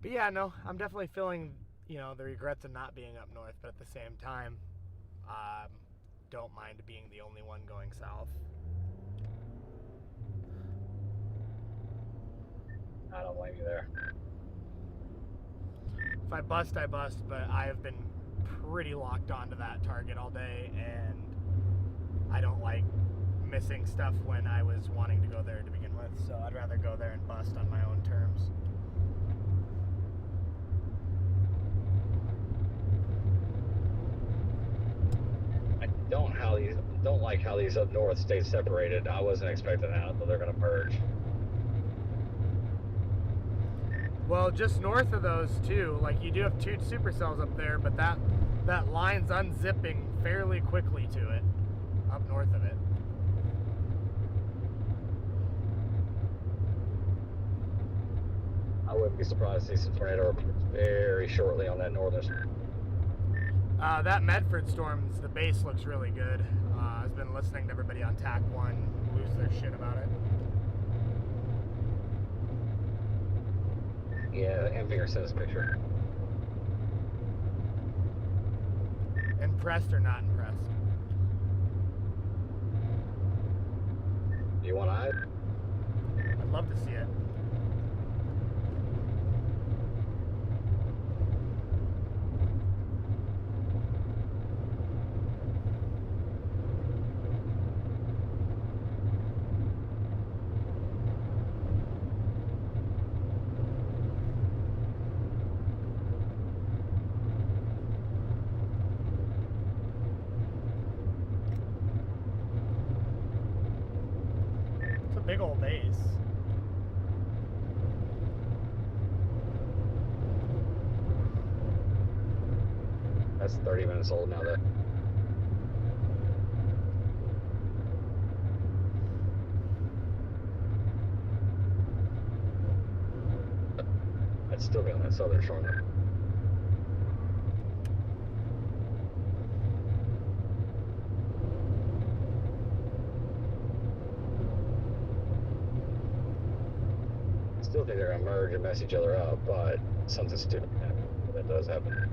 But yeah, no, I'm definitely feeling, the regrets of not being up north, but at the same time, don't mind being the only one going south. I don't blame you there. If I bust, I bust, but I have been pretty locked onto that target all day, and I don't like missing stuff when I was wanting to go there to begin with, so I'd rather go there and bust on my own terms. Don't like how these up north stay separated. I wasn't expecting that, but they're gonna merge. Well, just north of those too, like you do have two supercells up there, but that line's unzipping fairly quickly to it, up north of it. I wouldn't be surprised to see some tornado very shortly on that northern. That Medford storm's, the base looks really good. I've been listening to everybody on TAC 1 lose their shit about it. Yeah, Amfinger sent us a picture. Impressed or not impressed? You want eyes? I'd love to see it. Big old base. That's 30 minutes old now, though. I'd still be on that southern shore now. Still think they're gonna merge and mess each other up, but something stupid happened. That does happen.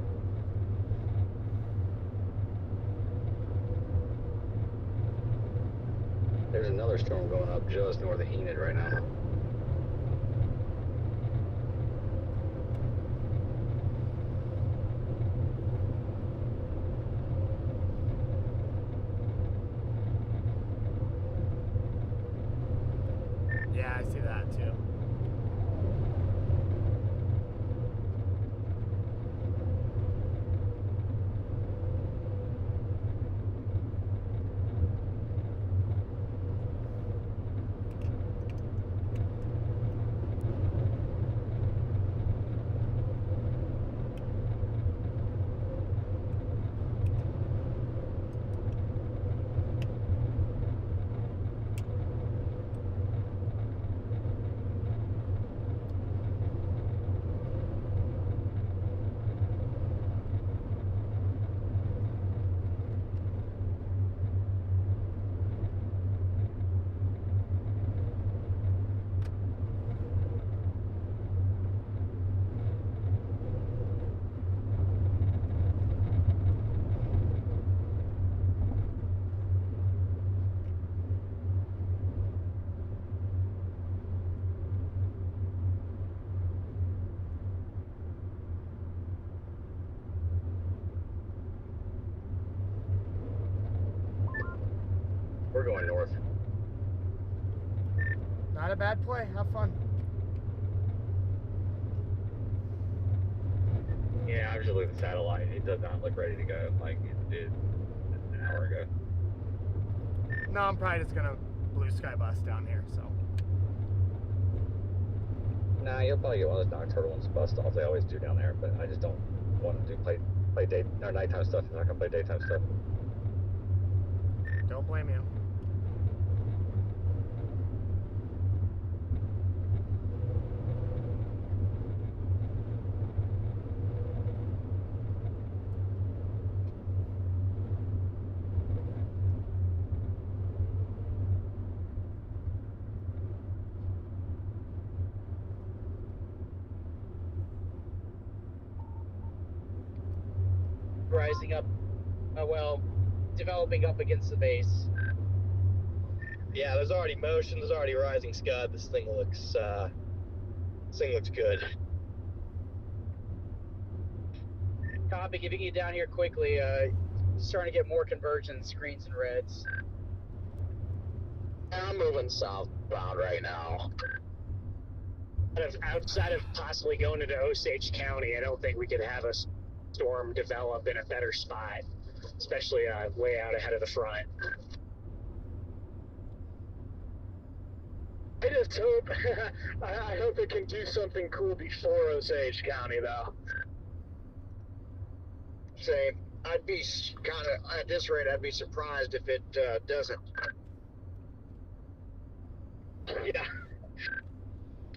There's another storm going up just north of Enid right now. Yeah, I see that too. We're going north. Not a bad play. Have fun. Yeah, I was just looking at the satellite. It does not look ready to go like it did an hour ago. No, I'm probably just gonna blue sky bus down here, so. Nah, you'll probably get one of those nocturnal ones bust off. They always do down there, but I just don't want to play day or nighttime stuff. I'm not gonna play daytime stuff. Don't blame you. Rising up, developing up against the base. Yeah, there's already motion. There's already rising scud. This thing looks good. Copy, giving you down here quickly. Starting to get more convergence, greens and reds. I'm moving southbound right now. Outside of possibly going into Osage County, I don't think we could have a storm develop in a better spot, especially way out ahead of the front. I just hope, I hope it can do something cool before Osage County, though. Same. I'd be kind of, at this rate, I'd be surprised if it doesn't. Yeah.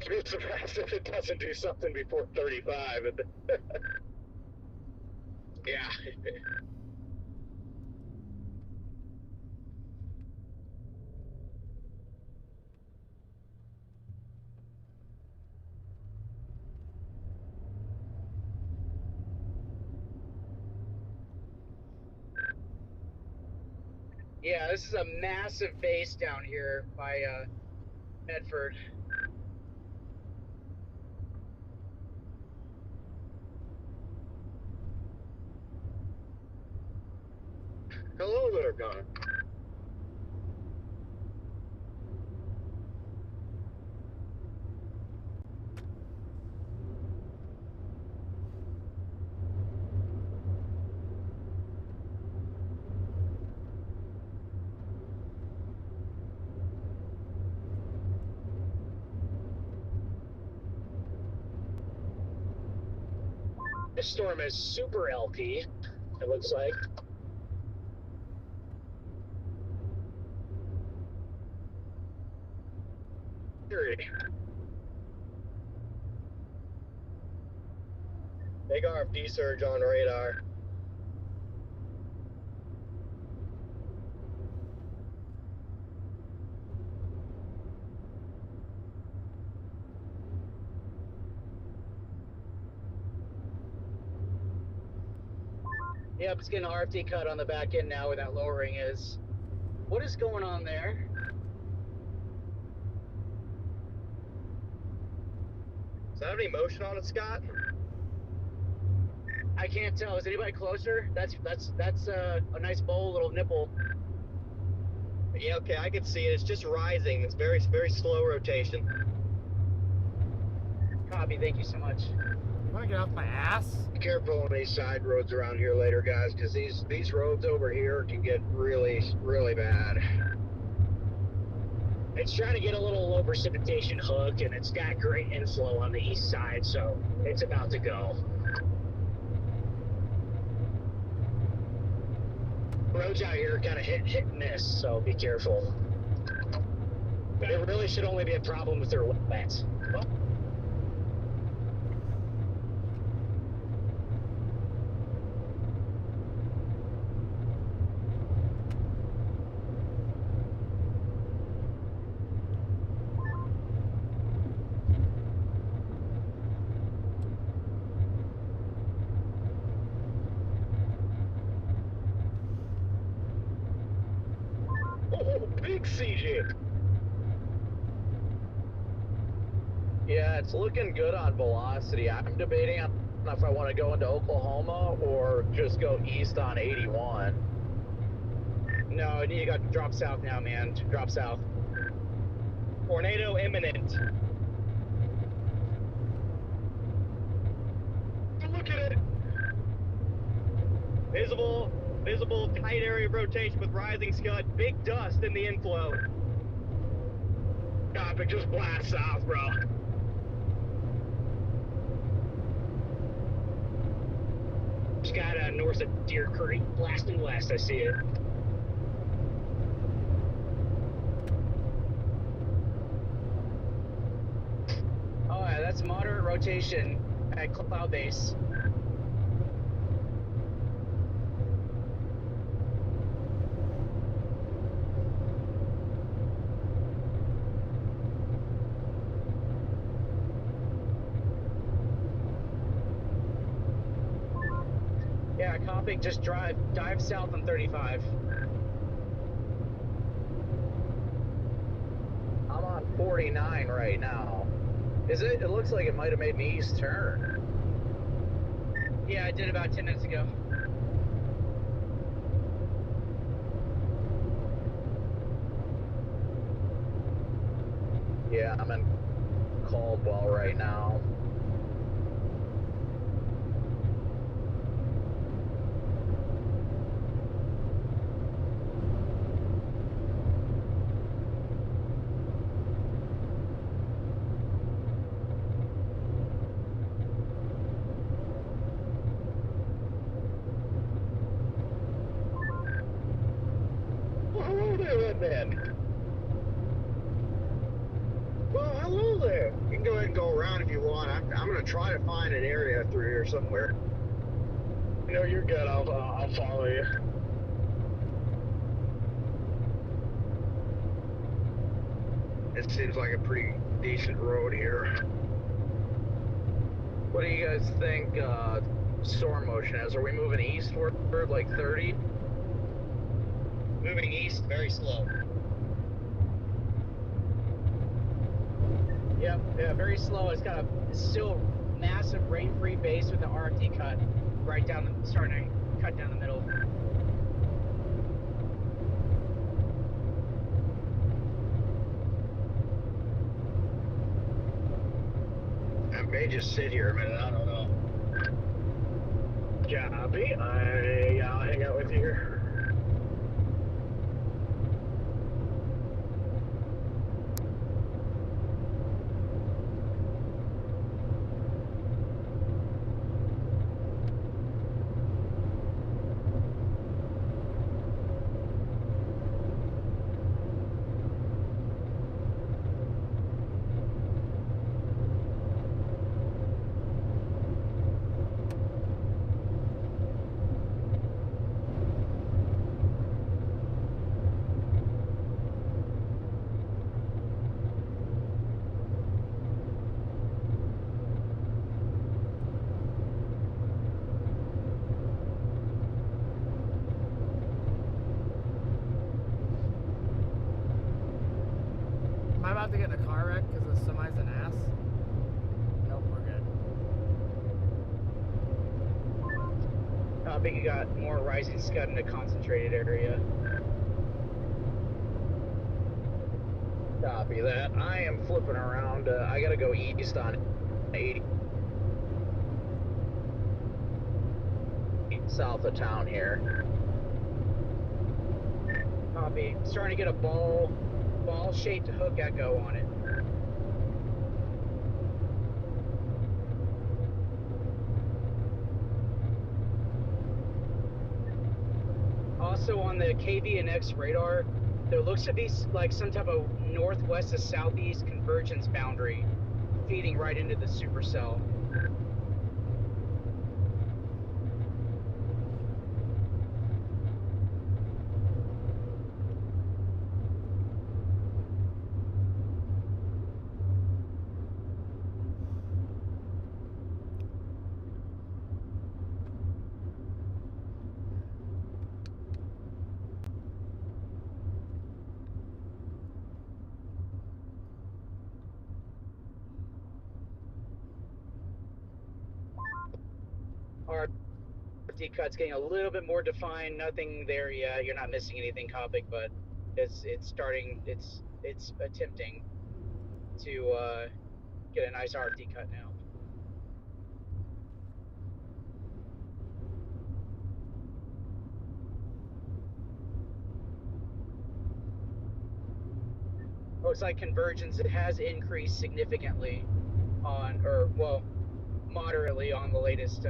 I'd be surprised if it doesn't do something before 35. Yeah. Yeah, this is a massive base down here by Medford. Hello there, Connor. This storm is super LP, it looks like. Big RFD surge on radar. Yep, it's getting an RFD cut on the back end now where that lowering is. What is going on there? Does that have any motion on it, Scott? I can't tell. Is anybody closer? That's a nice bowl little nipple. Yeah, okay, I can see it. It's just rising. It's very, very slow rotation. Copy. Thank you so much. You want to get off my ass? Be careful on these side roads around here later, guys, because these roads over here can get really, really bad. It's trying to get a little low precipitation hook, and it's got great inflow on the east side, so it's about to go. Roads out here are kind of hit and miss, so be careful. It really should only be a problem if they're wet. Big CJ. Yeah, it's looking good on velocity. I'm debating on if I want to go into Oklahoma or just go east on 81. No, you got to drop south now, man. Drop south. Tornado imminent. Look at it. Visible tight area of rotation with rising scud. Big dust in the inflow. Copy, just blast south, bro. Just got north of Deer Creek, blasting west, I see it. Oh, yeah, that's moderate rotation at cloud base. Yeah, copy. Just dive south on 35. I'm on 49 right now. Is it? It looks like it might have made an east turn. Yeah, I did about 10 minutes ago. Yeah, I'm in Caldwell right now. Well, hello there, Red Man. Well, hello there. You can go ahead and go around if you want. I'm going to try to find an area through here somewhere. No, you're good. I'll follow you. It seems like a pretty decent road here. What do you guys think storm motion is? Are we moving eastward like 30? Moving east, very slow. Yep, yeah, very slow. It's got a still massive rain-free base with the RFD cut right down the, starting to cut down the middle. I may just sit here a minute, I don't know. Copy. I'll hang out with you here. Am I about to get in a car wreck because the semi's an ass? Nope, we're good. I think you got more rising scud in a concentrated area. Copy that. I am flipping around. I gotta go east on 80. South of town here. Copy. Starting to get a ball-shaped hook echo on it. Also on the KV and X radar, there looks to be like some type of northwest to southeast convergence boundary feeding right into the supercell. RFD cut's getting a little bit more defined. Nothing there yet. You're not missing anything, Copic, but it's starting. It's attempting to get a nice RFD cut now. Looks like convergence, it has increased significantly on, or well, moderately on the latest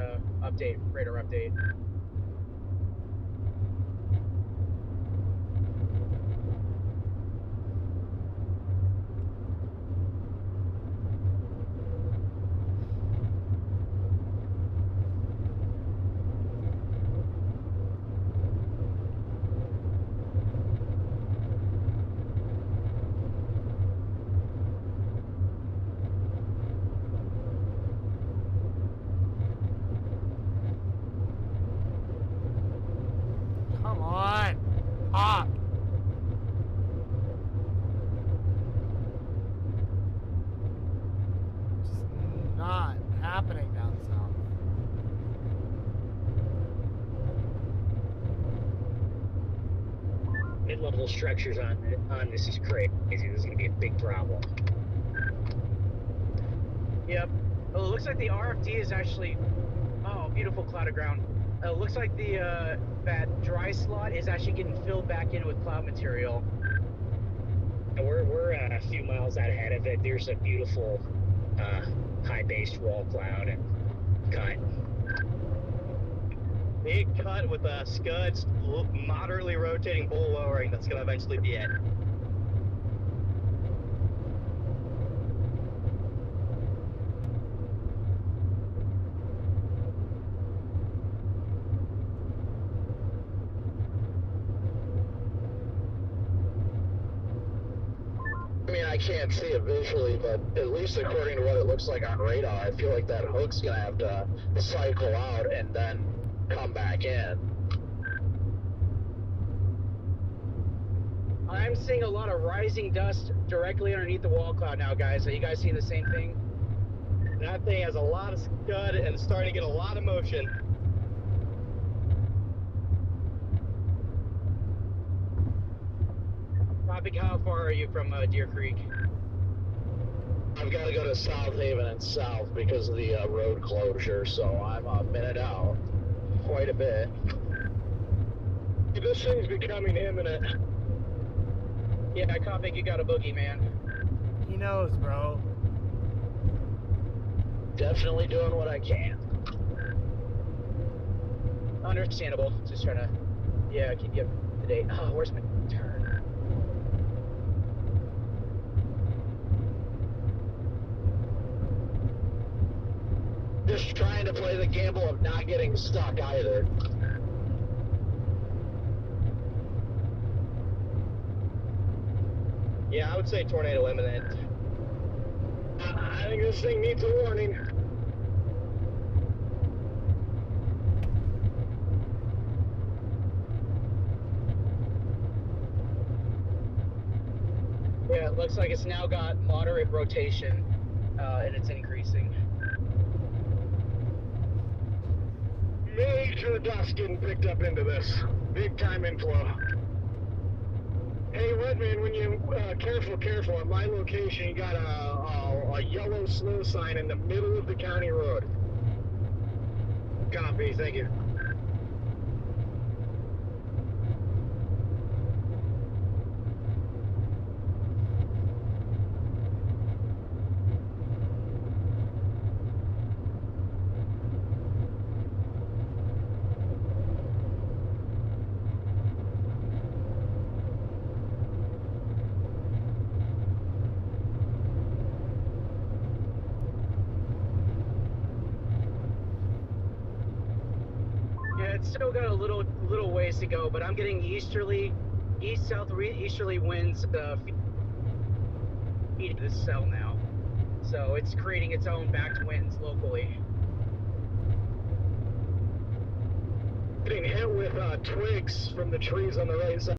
update, radar update. Come on, pop. Just not happening down south. Mid-level structures on this is crazy. This is going to be a big problem. Yep. Well, it looks like the RFD is actually, oh, beautiful cloud of ground. It looks like the that dry slot is actually getting filled back in with cloud material. And we're a few miles out ahead of it. There's a beautiful high-based wall cloud and cut. Big cut with scuds, moderately rotating bull lowering. That's going to eventually be it. I can't see it visually, but at least according to what it looks like on radar, I feel like that hook's gonna have to cycle out and then come back in. I'm seeing a lot of rising dust directly underneath the wall cloud now, guys. Are you guys seeing the same thing? That thing has a lot of scud and it's starting to get a lot of motion. Topic, how far are you from Deer Creek? I've got to go to South Haven and south because of the road closure, so I'm a minute out. Quite a bit. This thing's becoming imminent. Yeah, Topic, you got a boogie, man. He knows, bro. Definitely doing what I can. Understandable. Just trying to, yeah, keep you up to date. Oh, where's my turn? Just trying to play the gamble of not getting stuck either. Yeah, I would say tornado imminent. I think this thing needs a warning. Yeah, it looks like it's now got moderate rotation, and it's increasing. Major dust getting picked up into this. Big time inflow. Hey, Redman, when you, careful, at my location, you got a yellow slow sign in the middle of the county road. Copy, thank you. It's still got a little ways to go, but I'm getting east-southeasterly winds feeding this cell now. So it's creating its own backed winds locally. Getting hit with twigs from the trees on the right side.